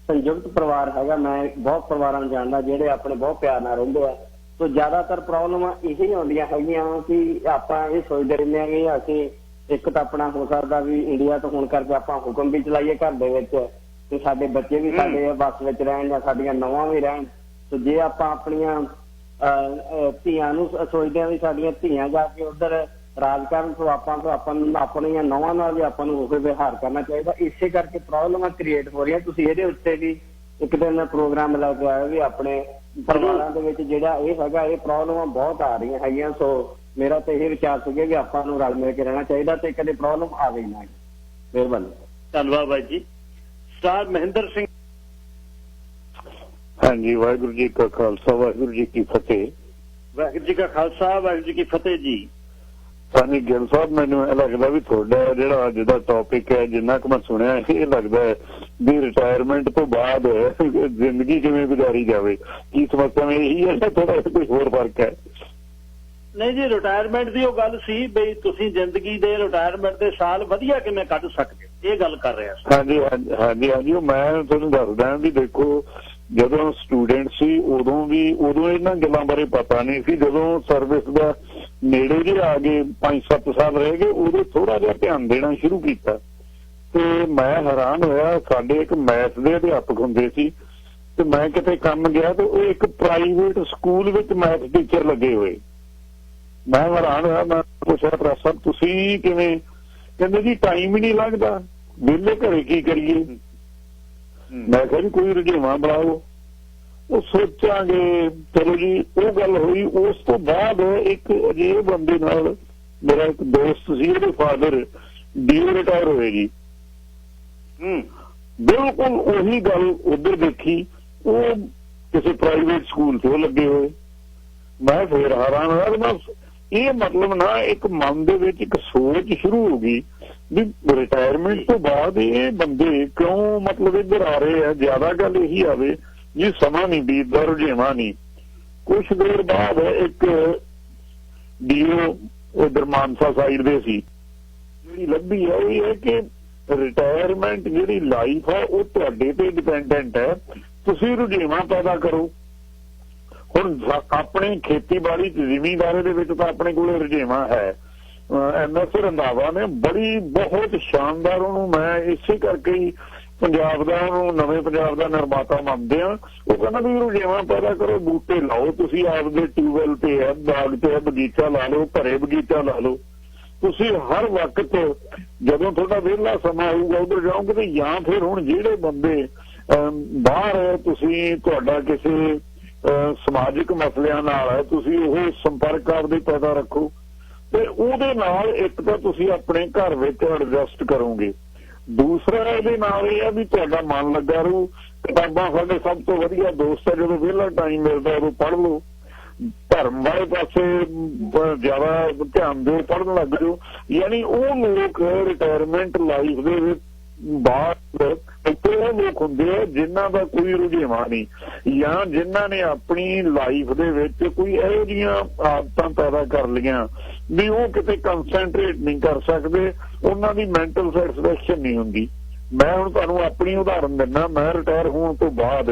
ਸੰਯੁਕਤ ਪਰਿਵਾਰ ਹੈਗਾ। ਮੈਂ ਬਹੁਤ ਪਰਿਵਾਰਾਂ ਨੂੰ ਜਾਣਦਾ ਜਿਹੜੇ ਆਪਣੇ ਬਹੁਤ ਪਿਆਰ ਨਾਲ ਰਹਿੰਦੇ ਆ। ਸੋ ਜ਼ਿਆਦਾਤਰ ਪ੍ਰੋਬਲਮਾਂ ਇਹੀ ਆਉਂਦੀਆਂ ਹੈਗੀਆਂ ਕਿ ਆਪਾਂ ਇਹ ਸੋਚਦੇ ਰਹਿੰਦੇ ਹਾਂ ਕਿ ਅਸੀਂ ਇੱਕ ਤਾਂ ਆਪਣਾ ਹੋ ਸਕਦਾ ਵੀ ਇੰਡੀਆ ਤੋਂ ਹੋਣ ਕਰਕੇ ਆਪਾਂ ਹੁਕਮ ਵੀ ਚਲਾਈਏ ਘਰ ਦੇ ਵਿੱਚ ਤੇ ਸਾਡੇ ਬੱਚੇ ਵੀ ਸਾਡੇ ਬੱਸ ਵਿੱਚ ਰਹਿਣ ਜਾਂ ਸਾਡੀਆਂ ਨੌਵਾਂ ਵੀ ਰਹਿਣ। ਸੋ ਜੇ ਆਪਾਂ ਆਪਣੀਆਂ ਧੀਆਂ ਨੂੰ ਸੋਚਦੇ ਹਾਂ ਵੀ ਸਾਡੀਆਂ ਧੀਆਂ ਜਾ ਕੇ ਉੱਧਰ ਰਾਜ ਕਰਨ, ਸੋ ਆਪਾਂ ਨੂੰ ਆਪਣੀਆਂ ਨੌਵਾਂ ਨਾਲ ਵੀ ਆਪਾਂ ਨੂੰ ਉਹ ਵਿਵਹਾਰ ਕਰਨਾ ਚਾਹੀਦਾ। ਇਸੇ ਕਰਕੇ ਪ੍ਰੋਬਲਮਾਂ ਕ੍ਰੀਏਟ ਹੋ ਰਹੀਆਂ। ਤੁਸੀਂ ਇਹਦੇ ਉੱਤੇ ਵੀ ਇੱਕ ਦਿਨ ਪ੍ਰੋਗਰਾਮ ਲੈ ਕੇ ਆਏ ਵੀ ਆਪਣੇ ਪਰਿਵਾਰਾਂ ਦੇ ਵਿੱਚ ਜਿਹੜਾ ਇਹ ਹੈਗਾ ਇਹ ਪ੍ਰੋਬਲਮਾਂ ਬਹੁਤ ਆ ਰਹੀਆਂ ਹੈਗੀਆਂ। ਸੋ ਮੇਰਾ ਤਾਂ ਇਹ ਵਿਚਾਰ ਸੀਗਾ ਕਿ ਆਪਾਂ ਨੂੰ ਰਲ ਮਿਲ ਕੇ ਰਹਿਣਾ ਚਾਹੀਦਾ ਤੇ ਕਦੇ ਪ੍ਰੋਬਲਮ ਆਵੇ ਨਾ। ਮਿਹਰਬਾਨੀ। ਧੰਨਵਾਦ ਬਾਈ ਜੀ। ਸਟਾਰ ਮਹਿੰਦਰ ਸਿੰਘ। ਹਾਂਜੀ, ਵਾਹਿਗੁਰੂ ਜੀ ਕਾ ਖਾਲਸਾ ਵਾਹਿਗੁਰੂ ਜੀ ਕੀ ਫਤਿਹ। ਵਾਹਿਗੁਰੂ ਜੀ ਕਾ ਖਾਲਸਾ ਵਾਹਿਗੁਰੂ ਜੀ ਕੀ ਫਤਿਹ ਜੀ। ਸਾਨੀ ਗਿੱਲ ਸਾਹਿਬ, ਮੈਨੂੰ ਇਹ ਲੱਗਦਾ ਵੀ ਤੁਹਾਡਾ ਜਿਹੜਾ ਅੱਜ ਦਾ ਟੌਪਿਕ ਹੈ, ਜਿੰਨਾ ਕੁ ਮੈਂ ਸੁਣਿਆ ਇਹ ਲੱਗਦਾ ਹੈ ਵੀ ਰਿਟਾਇਰਮੈਂਟ ਤੋਂ ਬਾਅਦ ਜ਼ਿੰਦਗੀ ਕਿਵੇਂ ਗੁਜ਼ਾਰੀ ਜਾਵੇ। ਕੀ ਸਮੱਸਿਆ ਇਹੀ ਹੈ ਜਾਂ ਥੋੜਾ ਕੋਈ ਹੋਰ ਫਰਕ ਹੈ? ਨਹੀਂ ਜੀ, ਰਿਟਾਇਰਮੈਂਟ ਦੀ ਉਹ ਗੱਲ ਸੀ ਬਈ ਤੁਸੀਂ ਜ਼ਿੰਦਗੀ ਦੇ ਰਿਟਾਇਰਮੈਂਟ ਦੇ ਸਾਲ ਵਧੀਆ ਕਿਵੇਂ ਕੱਢ ਸਕਦੇ, ਇਹ ਗੱਲ ਕਰ ਰਿਹਾ ਸੀ। ਹਾਂਜੀ ਹਾਂਜੀ ਹਾਂਜੀ, ਉਹ ਮੈਂ ਤੁਹਾਨੂੰ ਦੱਸਦਾ ਵੀ ਦੇਖੋ, ਜਦੋਂ ਸਟੂਡੈਂਟ ਸੀ ਉਦੋਂ ਇਹਨਾਂ ਗੱਲਾਂ ਬਾਰੇ ਪਤਾ ਨਹੀਂ ਸੀ। ਜਦੋਂ ਸਰਵਿਸ ਦਾ ਨੇੜੇ ਜਿਹੇ ਆ ਗਏ 5-7 ਸਾਲ ਰਹਿ ਗਏ, ਉਦੋਂ ਥੋੜਾ ਜਿਹਾ ਧਿਆਨ ਦੇਣਾ ਸ਼ੁਰੂ ਕੀਤਾ ਤੇ ਮੈਂ ਹੈਰਾਨ ਹੋਇਆ। ਸਾਡੇ ਇੱਕ ਮੈਥ ਦੇ ਅਧਿਆਪਕ ਹੁੰਦੇ ਸੀ ਤੇ ਮੈਂ ਕਿਤੇ ਕੰਮ ਗਿਆ ਤੇ ਉਹ ਇੱਕ ਪ੍ਰਾਈਵੇਟ ਸਕੂਲ ਵਿੱਚ ਮੈਥ ਟੀਚਰ ਲੱਗੇ ਹੋਏ। ਮੈਂ ਹੈਰਾਨ ਹੋਇਆ। ਮੈਂ ਪੁੱਛਿਆ, ਪ੍ਰੋਫੈਸਰ ਸਾਹਿਬ ਤੁਸੀਂ ਕਿਵੇਂ? ਕਹਿੰਦੇ ਜੀ ਟਾਈਮ ਹੀ ਨਹੀਂ ਲੱਗਦਾ, ਵਿਹਲੇ ਘਰੇ ਕੀ ਕਰੀਏ। ਮੈਂ ਕਿਹਾ ਜੀ ਕੋਈ ਰੁਝੇਵਾਂ ਬਣਾਓ। ਉਹ ਸੋਚਾਂਗੇ, ਚਲੋ ਜੀ ਉਹ ਗੱਲ ਹੋਈ। ਉਸ ਤੋਂ ਬਾਅਦ ਇੱਕ ਅਜਿਹੇ ਬੰਦੇ ਨਾਲ ਮੇਰਾ ਇੱਕ ਦੋਸਤ ਸੀ, ਉਹਦੇ ਫਾਦਰ ਡੀਓ ਰਿਟਾਇਰ ਹੋਏ ਜੀ। ਬਿਲਕੁਲ ਉਹੀ ਗੱਲ ਉੱਧਰ ਦੇਖੀ, ਉਹ ਕਿਸੇ ਪ੍ਰਾਈਵੇਟ ਸਕੂਲ ਤੋਂ ਲੱਗੇ ਹੋਏ। ਮੈਂ ਫੇਰ ਹੈਰਾਨ ਹੋਇਆ। ਬਸ ਇਹ ਮਤਲਬ ਨਾ ਇੱਕ ਮਨ ਦੇ ਵਿੱਚ ਇੱਕ ਸੋਚ ਸ਼ੁਰੂ ਹੋ ਗਈ ਵੀ ਰਿਟਾਇਰਮੈਂਟ ਤੋਂ ਬਾਅਦ ਇਹ ਬੰਦੇ ਕਿਉਂ ਮਤਲਬ ਇੱਧਰ ਆ ਰਹੇ ਆ। ਜ਼ਿਆਦਾ ਗੱਲ ਇਹੀ ਆਵੇ ਜੀ, ਸਮਾਂ ਨਹੀਂ ਬੀਤਦਾ, ਰੁਝੇਵਾਂ ਨਹੀਂ। ਕੁਛ ਦੇਰ ਬਾਅਦ ਇੱਕ ਡੀਓ ਉਧਰ ਮਾਨਸਾ ਸਾਈਡ ਦੇ ਸੀ, ਜਿਹੜੀ ਲੱਭੀ ਹੈ ਉਹ ਇਹ ਹੈ ਕਿ ਰਿਟਾਇਰਮੈਂਟ ਜਿਹੜੀ ਲਾਈਫ ਹੈ ਉਹ ਤੁਹਾਡੇ ਤੇ ਡਿਪੈਂਡੈਂਟ ਹੈ। ਤੁਸੀਂ ਰੁਝੇਵਾਂ ਪੈਦਾ ਕਰੋ। ਹੁਣ ਆਪਣੇ ਖੇਤੀਬਾੜੀ ਜ਼ਿਮੀਂਦਾਰੀ ਦੇ ਵਿੱਚ ਤਾਂ ਆਪਣੇ ਕੋਲ ਰੁਝੇਵਾਂ ਹੈ। MS ਰੰਧਾਵਾ ਨੇ ਬਹੁਤ ਸ਼ਾਨਦਾਰ, ਉਹਨੂੰ ਮੈਂ ਇਸੇ ਕਰਕੇ ਹੀ ਪੰਜਾਬ ਦਾ, ਉਹਨੂੰ ਨਵੇਂ ਪੰਜਾਬ ਦਾ ਨਿਰਮਾਤਾ ਮੰਨਦੇ ਆ। ਉਹ ਕਹਿੰਦਾ ਵੀ ਰੁਝੇਵਾਂ ਪੈਦਾ ਕਰੋ, ਬੂਟੇ ਲਾਓ। ਤੁਸੀਂ ਆਪਦੇ ਟਿਊਬਵੈਲ ਤੇ ਹੈ, ਬਾਗ ਤੇ ਹੈ, ਬਗੀਚਾ ਲਾ ਲਓ, ਘਰੇ ਬਗੀਚਾ ਲਾ ਲਓ। ਤੁਸੀਂ ਹਰ ਵਕਤ ਜਦੋਂ ਤੁਹਾਡਾ ਵਿਹਲਾ ਸਮਾਂ ਆਊਗਾ ਉੱਧਰ ਜਾਓਗੇ। ਤੇ ਜਾਂ ਫਿਰ ਹੁਣ ਜਿਹੜੇ ਬੰਦੇ ਬਾਹਰ ਤੁਸੀਂ ਤੁਹਾਡਾ ਕਿਸੇ ਸਮਾਜਿਕ ਮਸਲਿਆਂ ਨਾਲ ਹੈ, ਤੁਸੀਂ ਉਹ ਸੰਪਰਕ ਆਪਦੇ ਪੈਦਾ ਰੱਖੋ ਤੇ ਉਹਦੇ ਨਾਲ ਇੱਕ ਤਾਂ ਤੁਸੀਂ ਆਪਣੇ ਘਰ ਵਿੱਚ ਐਡਜਸਟ ਕਰੋਗੇ। ਦੂਸਰਾ ਇਹਦੇ ਨਾਲ ਇਹ ਹੈ ਵੀ ਤੁਹਾਡਾ ਮਨ ਲੱਗਾ ਰਹੂ। ਕਿਤਾਬਾਂ ਸਾਡੇ ਸਭ ਤੋਂ ਵਧੀਆ ਦੋਸਤ ਹੈ, ਜਦੋਂ ਵਿਹਲਾ ਟਾਈਮ ਮਿਲਦਾ ਉਦੋਂ ਪੜ੍ਹ ਲਓ। ਧਰਮ ਵਾਲੇ ਪਾਸੇ ਜ਼ਿਆਦਾ ਧਿਆਨ ਦਿਓ, ਪੜ੍ਹਨ ਲੱਗ ਜਾਓ। ਯਾਨੀ ਉਹ ਲੋਕ ਰਿਟਾਇਰਮੈਂਟ ਲਾਈਫ ਦੇ ਵਿੱਚ ਬਾਅਦ ਇੱਥੇ ਉਹ ਲੋਕ ਹੁੰਦੇ ਆ ਜਿਨ੍ਹਾਂ ਦਾ ਕੋਈ ਰੁਝੇਵਾਂ ਨਹੀਂ, ਜਾਂ ਜਿਨ੍ਹਾਂ ਨੇ ਆਪਣੀ ਲਾਈਫ ਦੇ ਵਿੱਚ ਕੋਈ ਇਹੋ ਜਿਹੀਆਂ ਆਦਤਾਂ ਪੈਦਾ ਕਰ ਲਈਆਂ ਵੀ ਉਹ ਕਿਤੇ ਕੰਸੈਂਟਰੇਟ ਨਹੀਂ ਕਰ ਸਕਦੇ, ਉਹਨਾਂ ਦੀ ਮੈਂਟਲ ਸੈਟੀਸਫੈਕਸ਼ਨ ਨਹੀਂ ਹੁੰਦੀ। ਮੈਂ ਹੁਣ ਤੁਹਾਨੂੰ ਆਪਣੀ ਉਦਾਹਰਨ ਦਿੰਦਾ। ਮੈਂ ਰਿਟਾਇਰ ਹੋਣ ਤੋਂ ਬਾਅਦ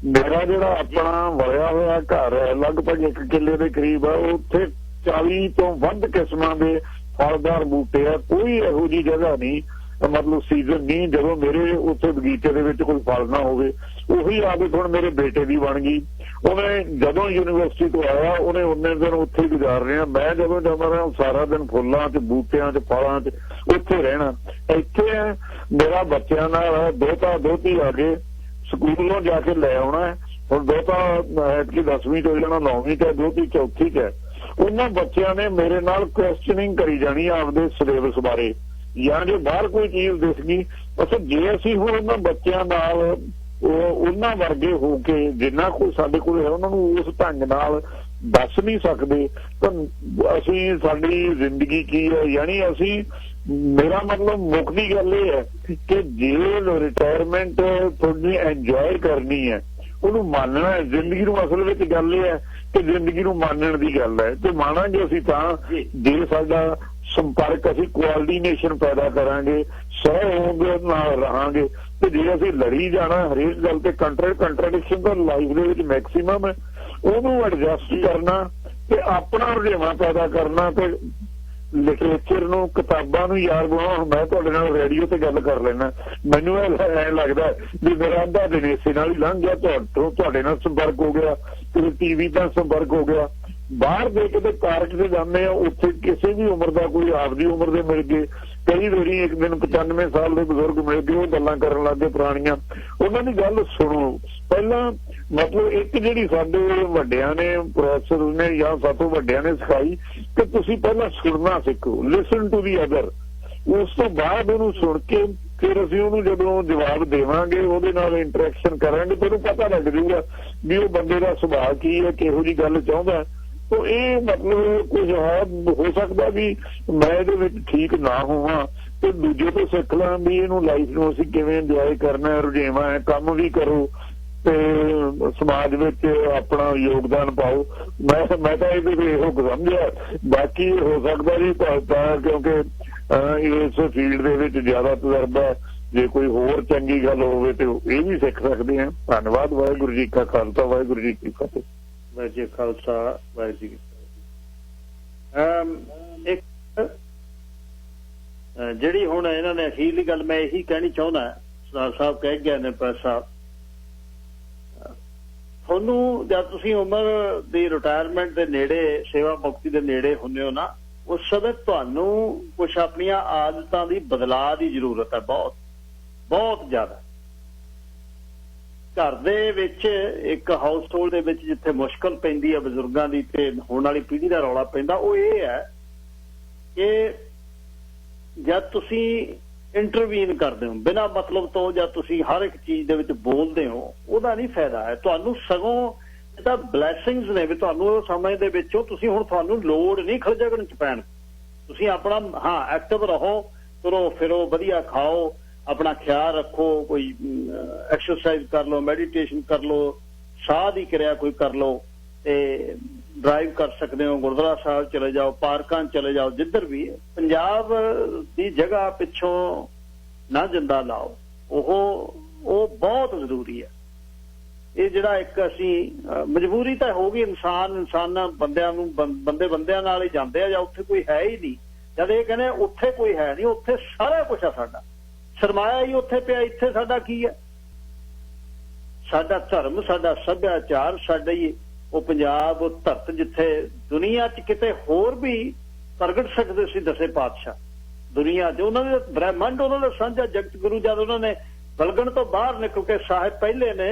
ਮੇਰਾ ਜਿਹੜਾ ਆਪਣਾ ਵਲਿਆ ਹੋਇਆ ਘਰ ਹੈ, ਲਗਭਗ 1 ਕਿੱਲੇ ਦੇ ਕਰੀਬ ਹੈ, ਉੱਥੇ 40 ਤੋਂ ਵੱਧ ਕਿਸਮਾਂ ਦੇ ਫਲਦਾਰ ਬੂਟੇ ਆ। ਕੋਈ ਇਹੋ ਜਿਹੀ ਜਗ੍ਹਾ ਨਹੀਂ, ਮਤਲਬ ਸੀਜ਼ਨ ਨਹੀਂ ਜਦੋਂ ਮੇਰੇ ਉੱਥੇ ਬਗੀਚੇ ਦੇ ਵਿੱਚ ਕੋਈ ਫਲ ਨਾ ਹੋਵੇ। ਉਹੀ ਆਦਤ ਹੁਣ ਮੇਰੇ ਬੇਟੇ ਦੀ ਬਣ ਗਈ। ਉਹਨੇ ਜਦੋਂ ਯੂਨੀਵਰਸਿਟੀ ਤੋਂ ਆਇਆ ਉਹਨੇ ਉਨੇ ਦਿਨ ਉੱਥੇ ਗੁਜ਼ਾਰ ਰਿਹਾ। ਮੈਂ ਜਦੋਂ ਜਾਂਦਾ ਰਿਹਾ ਸਾਰਾ ਦਿਨ ਫੁੱਲਾਂ 'ਚ, ਬੂਟਿਆਂ 'ਚ, ਫਲਾਂ 'ਚ ਉੱਥੇ ਰਹਿਣਾ। ਇੱਥੇ ਮੇਰਾ ਬੱਚਿਆਂ ਨਾਲ ਦੋਹਤੀ ਆ ਕੇ ਸਕੂਲੋਂ ਜਾ ਕੇ ਲੈ ਆਉਣਾ। ਹੁਣ ਦੋਹਤਾ ਐਤਕੀ 10ਵੀਂ 'ਚ ਹੋ ਜਾਣਾ, 9ਵੀਂ 'ਚ, ਦੋਹਤੀ 4ਥੀ 'ਚ ਹੈ। ਉਹਨਾਂ ਬੱਚਿਆਂ ਨੇ ਮੇਰੇ ਨਾਲ ਕੁਐਸਚਨਿੰਗ ਕਰੀ ਜਾਣੀ ਆਪਦੇ ਸਿਲੇਬਸ ਬਾਰੇ, ਜਾਂ ਜੇ ਬਾਹਰ ਕੋਈ ਚੀਜ਼ ਦਿਸ ਗਈ। ਅੱਛਾ, ਜੇ ਅਸੀਂ ਹੁਣ ਉਹਨਾਂ ਬੱਚਿਆਂ ਨਾਲ ਉਹਨਾਂ ਵਰਗੇ ਹੋ ਕੇ ਜਿੰਨਾ ਕੋਈ ਸਾਡੇ ਕੋਲ ਹੈ ਉਹਨਾਂ ਨੂੰ ਉਸ ਢੰਗ ਨਾਲ ਦੱਸ ਨਹੀਂ ਸਕਦੇ ਤਾਂ ਅਸੀਂ, ਸਾਡੀ ਜ਼ਿੰਦਗੀ ਕੀ ਹੈ। ਯਾਨੀ ਅਸੀਂ, ਮੇਰਾ ਮਤਲਬ ਮੁੱਕਦੀ ਗੱਲ ਇਹ ਹੈ ਕਿ ਜੇ ਰਿਟਾਇਰਮੈਂਟ ਤੁਹਾਡੀ ਇੰਜੋਏ ਕਰਨੀ ਹੈ, ਉਹਨੂੰ ਮੰਨਣਾ ਹੈ। ਜ਼ਿੰਦਗੀ ਨੂੰ ਅਸਲ ਵਿੱਚ ਗੱਲ ਇਹ ਹੈ ਕਿ ਜ਼ਿੰਦਗੀ ਨੂੰ ਮੰਨਣ ਦੀ ਗੱਲ ਹੈ, ਤੇ ਮੰਨਾਂਗੇ ਅਸੀਂ ਤਾਂ ਜੇ ਸਾਡਾ ਸੰਪਰਕ, ਅਸੀਂ ਕੋਆਰਡੀਨੇਸ਼ਨ ਪੈਦਾ ਕਰਾਂਗੇ, ਸਹਿਯੋਗ ਨਾਲ ਰਹਾਂਗੇ। ਤੇ ਜੇ ਅਸੀਂ ਲੜੀ ਜਾਣਾ ਹਰੇਕ ਗੱਲ ਤੇ ਕੰਟਰਡਿਕਸ਼ਨ ਤਾਂ ਲਾਈਫ ਦੇ ਵਿੱਚ ਮੈਕਸੀਮਮ ਹੈ, ਉਹਨੂੰ ਐਡਜਸਟ ਕਰਨਾ ਤੇ ਆਪਣਾ ਰੁਝੇਵਾਂ ਪੈਦਾ ਕਰਨਾ ਤੇ ਲਿਟਰੇਚਰ ਨੂੰ, ਕਿਤਾਬਾਂ ਨੂੰ ਯਾਰ ਬਣਾਉਣਾ। ਮੈਂ ਤੁਹਾਡੇ ਨਾਲ ਰੇਡੀਓ ਤੇ ਗੱਲ ਕਰ ਲੈਣਾ, ਮੈਨੂੰ ਐ ਲੱਗਦਾ ਵੀ ਮੇਰਾ ਅੱਧਾ ਦਿਨ ਇਸੇ ਨਾਲ ਹੀ ਲੰਘ ਗਿਆ। ਤੁਹਾਡੇ ਨਾਲ ਸੰਪਰਕ ਹੋ ਗਿਆ, ਕਿਸੇ ਟੀਵੀ ਦਾ ਸੰਪਰਕ ਹੋ ਗਿਆ। ਬਾਹਰ ਦੇ ਕਿਤੇ ਪਾਰਕ ਤੇ ਜਾਂਦੇ ਆ, ਉੱਥੇ ਕਿਸੇ ਵੀ ਉਮਰ ਦਾ ਕੋਈ ਆਪਦੀ ਉਮਰ ਦੇ ਮਿਲ ਗਏ। ਕਈ ਵਾਰੀ ਇੱਕ ਦਿਨ 95 ਸਾਲ ਦੇ ਬਜ਼ੁਰਗ ਮਿਲ ਗਏ, ਉਹ ਗੱਲਾਂ ਕਰਨ ਲੱਗ ਗਏ ਪੁਰਾਣੀਆਂ। ਉਹਨਾਂ ਦੀ ਗੱਲ ਸੁਣੋ ਪਹਿਲਾਂ। ਮਤਲਬ ਇੱਕ ਜਿਹੜੀ ਸਾਡੇ ਵੱਡਿਆਂ ਨੇ, ਪ੍ਰੋਫੈਸਰ ਨੇ ਜਾਂ ਸਾਤੋਂ ਵੱਡਿਆਂ ਨੇ ਸਿਖਾਈ ਕਿ ਤੁਸੀਂ ਪਹਿਲਾਂ ਸੁਣਨਾ ਸਿੱਖੋ, ਲਿਸਨ ਟੂ ਦੀ ਅਦਰ। ਉਸ ਤੋਂ ਬਾਅਦ ਉਹਨੂੰ ਸੁਣ ਕੇ ਫਿਰ ਅਸੀਂ ਉਹਨੂੰ ਜਦੋਂ ਜਵਾਬ ਦੇਵਾਂਗੇ, ਉਹਦੇ ਨਾਲ ਇੰਟਰੈਕਸ਼ਨ ਕਰਾਂਗੇ, ਤੁਹਾਨੂੰ ਪਤਾ ਲੱਗ ਜਾਊਗਾ ਵੀ ਉਹ ਬੰਦੇ ਦਾ ਸੁਭਾਅ ਕੀ ਹੈ, ਕਿਹੋ ਜਿਹੀ ਗੱਲ ਚਾਹੁੰਦਾ। ਤੋ ਇਹ ਮਤਲਬ ਕੁਝ ਹੋ ਸਕਦਾ ਵੀ ਮੈਂ ਇਹਦੇ ਵਿੱਚ ਠੀਕ ਨਾ ਹੋਵਾਂ ਤੇ ਦੂਜੇ ਤੋਂ ਸਿੱਖ ਲਾਂ ਵੀ ਇਹਨੂੰ, ਲਾਈਫ ਨੂੰ ਅਸੀਂ ਕਿਵੇਂ ਇੰਜੋਏ ਕਰਨਾ, ਰੁਝੇਵਾਂ ਹੈ, ਕੰਮ ਵੀ ਕਰੋ ਤੇ ਸਮਾਜ ਵਿੱਚ ਆਪਣਾ ਯੋਗਦਾਨ ਪਾਓ। ਮੈਂ ਤਾਂ ਇਹਦੇ ਇਹੋ ਸਮਝਿਆ। ਬਾਕੀ ਹੋ ਸਕਦਾ ਜੀ ਤਾਂ ਕਿਉਂਕਿ ਇਸ ਫੀਲਡ ਦੇ ਵਿੱਚ ਜ਼ਿਆਦਾ ਤਜਰਬਾ, ਜੇ ਕੋਈ ਹੋਰ ਚੰਗੀ ਗੱਲ ਹੋਵੇ ਤੇ ਇਹ ਵੀ ਸਿੱਖ ਸਕਦੇ ਹਾਂ। ਧੰਨਵਾਦ। ਵਾਹਿਗੁਰੂ ਜੀ ਕਾ ਖਾਲਸਾ, ਵਾਹਿਗੁਰੂ ਜੀ ਕੀ ਫਤਿਹ। ਵਾਹਿਗੁਰੂ ਜੀ ਖਾਲਸਾ, ਵਾਹਿਗੁਰੂ ਜੀ ਕੀ ਫਤਿਹ। ਇੱਕ ਜਿਹੜੀ ਹੁਣ ਇਹਨਾਂ ਨੇ ਅਖੀਰਲੀ ਗੱਲ ਮੈਂ ਇਹੀ ਕਹਿਣੀ ਚਾਹੁੰਦਾ, ਸਰਦਾਰ ਸਾਹਿਬ ਕਹਿ ਗਏ ਨੇ ਸਾਹਿਬ, ਤੁਹਾਨੂੰ ਜਦ ਤੁਸੀਂ ਉਮਰ ਦੀ ਰਿਟਾਇਰਮੈਂਟ ਦੇ ਨੇੜੇ, ਸੇਵਾ ਮੁਕਤੀ ਦੇ ਨੇੜੇ ਹੁੰਦੇ ਹੋ ਨਾ, ਉਸ ਸਮੇਂ ਤੁਹਾਨੂੰ ਕੁਛ ਆਪਣੀਆਂ ਆਦਤਾਂ ਦੀ ਬਦਲਾਅ ਦੀ ਜ਼ਰੂਰਤ ਹੈ, ਬਹੁਤ ਬਹੁਤ ਜ਼ਿਆਦਾ। ਘਰ ਦੇ ਵਿੱਚ, ਇੱਕ ਹਾਊਸ ਹੋਲਡ ਦੇ ਵਿੱਚ ਜਿੱਥੇ ਮੁਸ਼ਕਲ ਪੈਂਦੀ ਹੈ ਬਜ਼ੁਰਗਾਂ ਦੀ ਤੇ ਹੋਣ ਵਾਲੀ ਪੀੜ੍ਹੀ ਦਾ ਰੌਲਾ ਪੈਂਦਾ, ਉਹ ਇਹ ਹੈ ਕਿ ਜਦ ਤੁਸੀਂ ਇੰਟਰਵੀਨ ਕਰਦੇ ਹੋ ਬਿਨਾਂ ਮਤਲਬ ਤੋਂ, ਜਦ ਤੁਸੀਂ ਹਰ ਇੱਕ ਚੀਜ਼ ਦੇ ਵਿੱਚ ਬੋਲਦੇ ਹੋ, ਉਹਦਾ ਨਹੀਂ ਫਾਇਦਾ ਹੈ ਤੁਹਾਨੂੰ। ਸਗੋਂ ਇਹ ਤਾਂ ਬਲੈਸਿੰਗਸ ਨੇ ਵੀ ਤੁਹਾਨੂੰ ਉਹ ਸਮੇਂ ਦੇ ਵਿੱਚੋਂ ਤੁਸੀਂ ਹੁਣ ਤੁਹਾਨੂੰ ਲੋੜ ਨਹੀਂ ਖਲਜਗਣ ਚ ਪੈਣ। ਤੁਸੀਂ ਆਪਣਾ ਐਕਟਿਵ ਰਹੋ, ਤੁਰੋ ਫਿਰੋ, ਵਧੀਆ ਖਾਓ, ਆਪਣਾ ਖਿਆਲ ਰੱਖੋ, ਕੋਈ ਐਕਸਰਸਾਈਜ਼ ਕਰ ਲਓ, ਮੈਡੀਟੇਸ਼ਨ ਕਰ ਲਓ, ਸਾਹ ਦੀ ਕਿਰਿਆ ਕੋਈ ਕਰ ਲਓ, ਤੇ ਡਰਾਈਵ ਕਰ ਸਕਦੇ ਹੋ, ਗੁਰਦੁਆਰਾ ਸਾਹਿਬ ਚਲੇ ਜਾਓ, ਪਾਰਕਾਂ ਚਲੇ ਜਾਓ, ਜਿੱਧਰ ਵੀ। ਪੰਜਾਬ ਦੀ ਜਗ੍ਹਾ ਪਿੱਛੋਂ ਨਾ ਜਿੰਦਾ ਲਾਓ, ਉਹ ਬਹੁਤ ਜ਼ਰੂਰੀ ਹੈ। ਇਹ ਜਿਹੜਾ ਇੱਕ ਅਸੀਂ ਮਜਬੂਰੀ ਤਾਂ ਹੋ ਗਈ, ਇਨਸਾਨਾਂ ਬੰਦਿਆਂ ਨੂੰ, ਬੰਦਿਆਂ ਨਾਲ ਹੀ ਜਾਂਦੇ ਆ, ਜਾਂ ਉੱਥੇ ਕੋਈ ਹੈ ਹੀ ਨਹੀਂ। ਜਦ ਇਹ ਕਹਿੰਦੇ ਉੱਥੇ ਕੋਈ ਹੈ ਨਹੀਂ, ਉੱਥੇ ਸਾਰਾ ਕੁਛ ਆ ਸਾਡਾ, ਸਰਮਾਇਆ ਹੀ ਉੱਥੇ ਪਿਆ। ਇੱਥੇ ਸਾਡਾ ਕੀ ਹੈ? ਸਾਡਾ ਧਰਮ, ਸਾਡਾ ਸੱਭਿਆਚਾਰ, ਸਾਡਾ ਹੀ ਉਹ ਪੰਜਾਬ, ਉਹ ਧਰਤ ਜਿੱਥੇ ਦੁਨੀਆ 'ਚ ਕਿਤੇ ਹੋਰ ਵੀ ਪ੍ਰਗਟ ਸਕਦੇ ਸੀ ਦਸੇ ਪਾਤਸ਼ਾਹ ਦੁਨੀਆ 'ਚ। ਉਹਨਾਂ ਦੇ ਬ੍ਰਹਿਮੰਡ, ਉਹਨਾਂ ਦਾ ਸਾਂਝਾ ਜਗਤ ਗੁਰੂ, ਜਦ ਉਹਨਾਂ ਨੇ ਬਲਗਣ ਤੋਂ ਬਾਹਰ ਨਿਕਲ ਕੇ ਸਾਹਿਬ ਪਹਿਲੇ ਨੇ,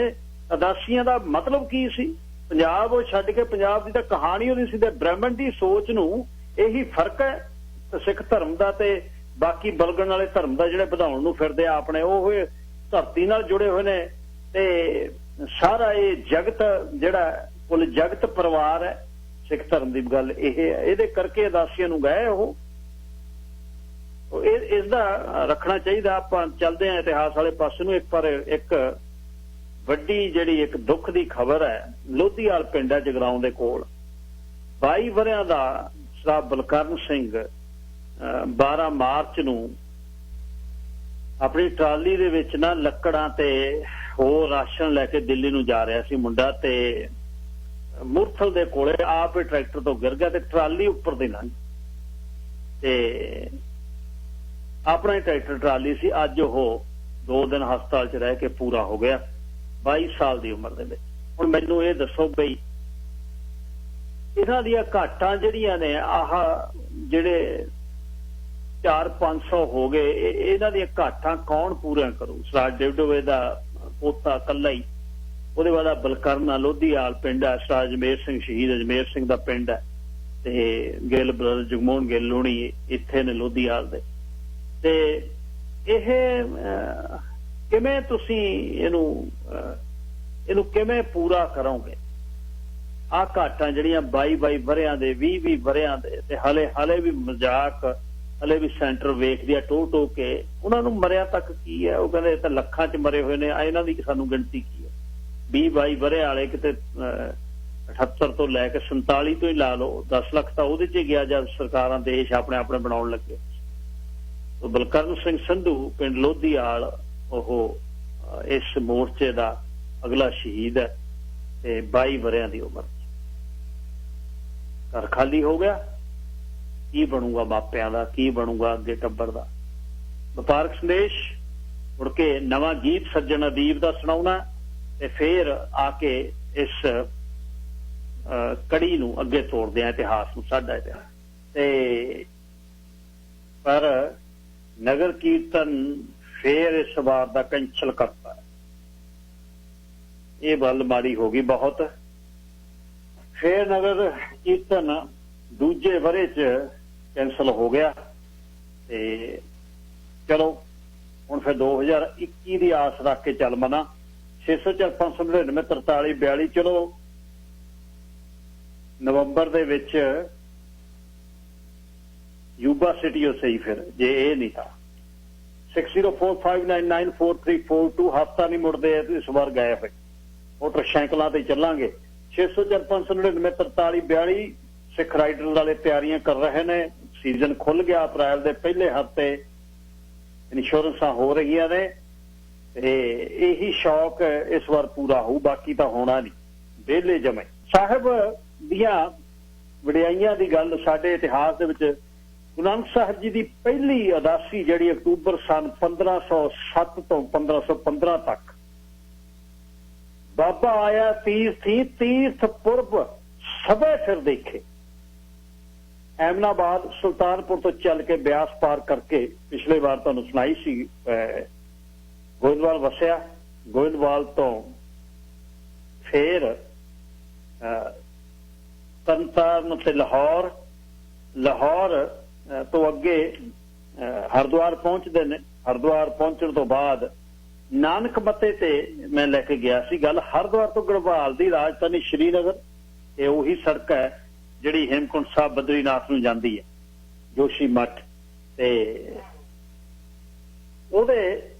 ਅਦਾਸੀਆਂ ਦਾ ਮਤਲਬ ਕੀ ਸੀ? ਪੰਜਾਬ ਉਹ ਛੱਡ ਕੇ, ਪੰਜਾਬ ਦੀ ਤਾਂ ਕਹਾਣੀ ਉਹਦੀ ਸੀ। ਤੇ ਬ੍ਰਹਿਮੰਡ ਦੀ ਸੋਚ ਨੂੰ ਇਹੀ ਫਰਕ ਹੈ ਸਿੱਖ ਧਰਮ ਦਾ ਤੇ ਬਾਕੀ ਬਲਗਣ ਵਾਲੇ ਧਰਮ ਦਾ, ਜਿਹੜੇ ਵਧਾਉਣ ਨੂੰ ਫਿਰਦੇ ਆ ਆਪਣੇ, ਉਹ ਧਰਤੀ ਨਾਲ ਜੁੜੇ ਹੋਏ ਨੇ। ਤੇ ਸਾਰਾ ਇਹ ਜਗਤ ਜਿਹੜਾ ਕੁੱਲ ਜਗਤ ਪਰਿਵਾਰ ਹੈ ਸਿੱਖ ਧਰਮ ਦੀ ਗੱਲ ਇਹ ਹੈ। ਇਹਦੇ ਕਰਕੇ ਅਦਾਸੀਆਂ ਨੂੰ ਗਏ ਉਹ ਇਸ ਦਾ ਰੱਖਣਾ ਚਾਹੀਦਾ। ਆਪਾਂ ਚੱਲਦੇ ਹਾਂ ਇਤਿਹਾਸ ਵਾਲੇ ਪਾਸੇ ਨੂੰ। ਇੱਕ ਵੱਡੀ ਜਿਹੜੀ ਇੱਕ ਦੁੱਖ ਦੀ ਖਬਰ ਹੈ, ਲੋਧੀਵਾਲ ਪਿੰਡ ਹੈ ਜਗਰਾਉਂ ਦੇ ਕੋਲ। 22 ਵਰਿਆਂ ਦਾ ਸਰਦਾਰ ਬਲਕਰਨ ਸਿੰਘ 12 ਮਾਰਚ ਨੂੰ ਆਪਣੀ ਟਰਾਲੀ ਦੇ ਵਿੱਚ ਨਾ ਲੱਕੜਾਂ ਤੇ ਹੋਰ ਰਾਸ਼ਨ ਲੈ ਕੇ ਦਿੱਲੀ ਨੂੰ ਜਾ ਰਿਹਾ ਸੀ ਮੁੰਡਾ, ਤੇ ਮੁਰਥਲ ਦੇ ਕੋਲੇ ਆਪ ਹੀ ਟਰੈਕਟਰ ਤੋਂ ਗਿਰ ਗਿਆ ਤੇ ਟਰਾਲੀ ਉੱਪਰ ਦੀ ਲੰਘ, ਤੇ ਆਪਣਾ ਹੀ ਟਰੈਕਟਰ ਟਰਾਲੀ ਸੀ। ਅੱਜ ਉਹ 2 ਦਿਨ ਹਸਪਤਾਲ 'ਚ ਰਹਿ ਕੇ ਪੂਰਾ ਹੋ ਗਿਆ, 22 ਸਾਲ ਦੀ ਉਮਰ ਦੇ ਵਿੱਚ। ਹੁਣ ਮੈਨੂੰ ਇਹ ਦੱਸੋ ਬਈ, ਇਹਨਾਂ ਦੀਆਂ ਘਾਟਾਂ ਜਿਹੜੀਆਂ ਨੇ, ਆਹ ਜਿਹੜੇ 400-500 ਹੋ ਗਏ, ਇਹਨਾਂ ਦੀਆਂ ਘਾਟਾਂ ਕੌਣ ਪੂਰੀਆਂ ਕਰੂ? ਸਰਾਜ ਡੇਵਡੋਵੇ ਦਾ ਪੋਤਾ ਇਕੱਲਾ ਹੀ, ਉਹਦੇ ਬਾਅਦ ਬਲਕਰਨ ਲੋਧੀਵਾਲ ਪਿੰਡ ਹੈ, ਸਰਾਜ ਅਜਮੇਰ ਸਿੰਘ ਸ਼ਹੀਦ ਅਜਮੇਰ ਸਿੰਘ ਦਾ ਪਿੰਡ ਹੈ, ਤੇ ਗਿੱਲ ਬ੍ਰਦਰ ਜਗਮੋਹਨ ਗਿੱਲ ਲੋਹਣੀ ਇੱਥੇ ਨੇ ਲੋਧੀਵਾਲ ਦੇ। ਤੇ ਇਹ ਕਿਵੇਂ ਤੁਸੀਂ ਇਹਨੂੰ ਕਿਵੇਂ ਪੂਰਾ ਕਰੋਗੇ? ਆਹ ਘਾਟਾਂ ਜਿਹੜੀਆਂ 22 ਵਰਿਆਂ ਦੇ, 20 ਵਰਿਆਂ ਦੇ, ਤੇ ਹਲੇ ਵੀ ਮਜ਼ਾਕ, ਹਲੇ ਵੀ ਸੈਂਟਰ ਵੇਖਦੇ ਆ ਟੋ ਕੇ। ਉਹਨਾਂ ਨੂੰ ਮਰਿਆ ਤੱਕ ਕੀ ਹੈ? ਉਹ ਕਹਿੰਦੇ ਤਾਂ ਲੱਖਾਂ 'ਚ ਮਰੇ ਹੋਏ ਨੇ, ਇਹਨਾਂ ਦੀ ਸਾਨੂੰ ਗਿਣਤੀ ਕੀ ਹੈ? 20-22 ਵਰੇ ਵਾਲੇ ਕਿਤੇ 78 ਤੋਂ ਲੈ ਕੇ 47 ਤੋਂ ਹੀ ਲਾ ਲਓ, 10 ਲੱਖ ਤਾਂ ਉਹਦੇ 'ਚ ਹੀ ਗਿਆ ਜਦ ਸਰਕਾਰਾਂ ਦੇਸ਼ ਆਪਣੇ ਆਪਣੇ ਬਣਾਉਣ ਲੱਗੇ। ਬਲਕਰਨ ਸਿੰਘ ਸੰਧੂ ਪਿੰਡ ਲੋਧੀਵਾਲ ਉਹ ਇਸ ਮੋਰਚੇ ਦਾ ਅਗਲਾ ਸ਼ਹੀਦ ਹੈ ਤੇ 22 ਵਰਿਆਂ ਦੀ ਉਮਰ। ਘਰ ਖਾਲੀ ਹੋ ਗਿਆ, ਕੀ ਬਣੂਗਾ ਮਾਪਿਆਂ ਦਾ, ਕੀ ਬਣੂਗਾ ਅੱਗੇ ਟੱਬਰ ਦਾ। ਵਪਾਰਕ ਸੰਦੇਸ਼ ਮੁੜ ਕੇ ਨਵਾਂ ਗੀਤ ਸੱਜਣ ਅਦੀਬ ਦਾ ਸੁਣਾਉਣਾ ਤੇ ਫੇਰ ਆ ਕੇ ਇਸ ਕੜੀ ਨੂੰ ਅੱਗੇ ਤੋੜਦੇ ਆ, ਇਤਿਹਾਸ ਨੂੰ, ਸਾਡਾ ਇਤਿਹਾਸ। ਤੇ ਪਰ ਨਗਰ ਕੀਰਤਨ ਫੇਰ ਇਸ ਵਾਰ ਦਾ ਕੈਂਸਲ ਕਰਤਾ। ਇਹ ਗੱਲ ਮਾੜੀ ਹੋ ਗਈ ਬਹੁਤ। ਫੇਰ ਨਗਰ ਕੀਰਤਨ ਦੂਜੇ ਵਰੇ 'ਚ ਕੈਂਸਲ ਹੋ ਗਿਆ ਤੇ ਚਲੋ ਹੁਣ ਫਿਰ 2021 ਦੀ ਆਸ ਰੱਖ ਕੇ ਚੱਲ ਮਨਾ। 604 599 43 42 ਚਲੋ ਨਵੰਬਰ ਦੇ ਵਿੱਚ ਯੂਬਾ ਸਿਟੀ ਹੋ ਸਹੀ। ਫਿਰ ਜੇ ਇਹ ਨਹੀਂ ਤਾਂ 6045994342 ਹਫ਼ਤਾ ਨਹੀਂ ਮੁੜਦੇ ਇਸ ਵਾਰ ਗਏ ਹੋਏ। ਮੋਟਰਸਾਈਕਲਾਂ ਤੇ ਚੱਲਾਂਗੇ। 604 599 43 42 ਸਿੱਖ ਰਾਈਡਰ ਵਾਲੇ ਤਿਆਰੀਆਂ ਕਰ ਰਹੇ ਨੇ। ਸੀਜ਼ਨ ਖੁੱਲ ਗਿਆ ਅਪ੍ਰੈਲ ਦੇ ਪਹਿਲੇ ਹਫ਼ਤੇ, ਇੰਸ਼ੋਰੈਂਸਾਂ ਹੋ ਰਹੀਆਂ ਨੇ ਤੇ ਇਹੀ ਸ਼ੌਕ ਇਸ ਵਾਰ ਪੂਰਾ ਹੋਊ, ਬਾਕੀ ਤਾਂ ਹੋਣਾ ਨਹੀਂ। ਵਿਹਲੇ ਜਮੇ ਸਾਹਿਬ ਦੀਆਂ ਵਡਿਆਈਆਂ ਦੀ ਗੱਲ ਸਾਡੇ ਇਤਿਹਾਸ ਦੇ ਵਿੱਚ ਗੁਰੂ ਨਾਨਕ ਸਾਹਿਬ ਜੀ ਦੀ ਪਹਿਲੀ ਉਦਾਸੀ ਜਿਹੜੀ ਅਕਤੂਬਰ ਸਨ 1507 ਤੋਂ 1515 ਤੱਕ ਬਾਬਾ ਆਇਆ ਤੀਰਥੀ ਤੀਰਥ ਪੁਰਬ ਸਭੇ ਫਿਰ ਦੇਖੇ। ਐਮਨਾਬਾਦ ਸੁਲਤਾਨਪੁਰ ਤੋਂ ਚੱਲ ਕੇ ਬਿਆਸ ਪਾਰ ਕਰਕੇ ਪਿਛਲੇ ਵਾਰ ਤੁਹਾਨੂੰ ਸੁਣਾਈ ਸੀ ਗੋਇੰਦਵਾਲ ਵਸਿਆ। ਗੋਇੰਦਵਾਲ ਤੋਂ ਫੇਰ ਤਰਨਤਾਰਨ ਤੇ ਲਾਹੌਰ, ਲਾਹੌਰ ਤੋਂ ਅੱਗੇ ਹਰਿਦੁਆਰ ਪਹੁੰਚਦੇ ਨੇ। ਹਰਿਦੁਆਰ ਪਹੁੰਚਣ ਤੋਂ ਬਾਅਦ ਨਾਨਕ ਮੱਤੇ ਤੇ ਮੈਂ ਲੈ ਕੇ ਗਿਆ ਸੀ ਗੱਲ। ਹਰਿਦੁਆਰ ਤੋਂ ਗੜਵਾਲ ਦੀ ਰਾਜਧਾਨੀ ਸ਼੍ਰੀਨਗਰ, ਇਹ ਉਹੀ ਸੜਕ ਹੈ ਜਿਹੜੀ ਹੇਮਕੁੰਟ ਸਾਹਿਬ ਬਦਰੀਨਾਥ ਨੂੰ ਜਾਂਦੀ ਹੈ, ਜੋਸ਼ੀ ਮੱਠ। ਤੇ ਉਹਦੇ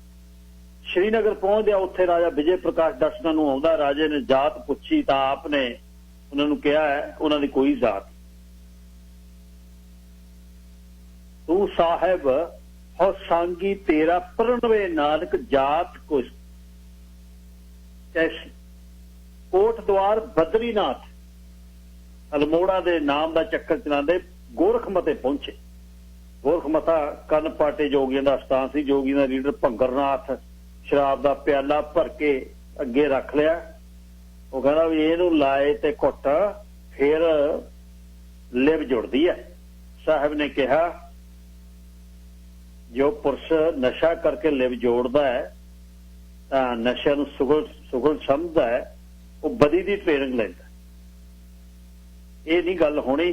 ਸ਼੍ਰੀਨਗਰ ਪਹੁੰਚਦਿਆ ਉੱਥੇ ਰਾਜਾ ਵਿਜੇ ਪ੍ਰਕਾਸ਼ ਦਰਸ਼ਨਾਂ ਨੂੰ ਆਉਂਦਾ। ਰਾਜੇ ਨੇ ਜਾਤ ਪੁੱਛੀ ਤਾਂ ਆਪ ਨੇ ਉਹਨਾਂ ਨੂੰ ਕਿਹਾ ਹੈ ਉਹਨਾਂ ਦੀ ਕੋਈ ਜਾਤ। ਤੂੰ ਸਾਹਿਬ ਹੋ ਸਾਂਗੀ ਤੇਰਾ ਪਰਣਵੇ ਨਾਨਕ ਜਾਤ ਕੁਛ ਕੈਸੀ। ਕੋਟ ਦੁਆਰ ਬਦਰੀਨਾਥ ਅਲਮੋੜਾ ਦੇ ਨਾਮ ਦਾ ਚੱਕਰ ਚਲਾਉਂਦੇ ਗੋਰਖਮਤੇ ਪਹੁੰਚੇ। ਗੋਰਖਮਤਾ ਕੰਨ ਪਾਟੇ ਜੋਗੀਆਂ ਦਾ ਸਥਾਨ ਸੀ। ਜੋਗੀ ਦਾ ਲੀਡਰ ਭੰਗਰਨਾਥ ਸ਼ਰਾਬ ਦਾ ਪਿਆਲਾ ਭਰ ਕੇ ਅੱਗੇ ਰੱਖ ਲਿਆ। ਉਹ ਕਹਿੰਦਾ ਵੀ ਇਹਨੂੰ ਲਾਏ ਤੇ ਘੁੱਟ ਫੇਰ ਲਿਵ ਜੁੜਦੀ ਹੈ। ਸਾਹਿਬ ਨੇ ਕਿਹਾ ਜੋ ਪੁਰਸ਼ ਨਸ਼ਾ ਕਰਕੇ ਲਿਵ ਜੋੜਦਾ ਹੈ ਤਾਂ ਨਸ਼ੇ ਨੂੰ ਸੁਗਲ ਸਮਝਦਾ ਹੈ, ਉਹ ਬਦੀ ਦੀ ਟ੍ਰੇਨਿੰਗ ਲੈਂਦਾ। ਇਹ ਨਹੀਂ ਗੱਲ ਹੋਣੀ।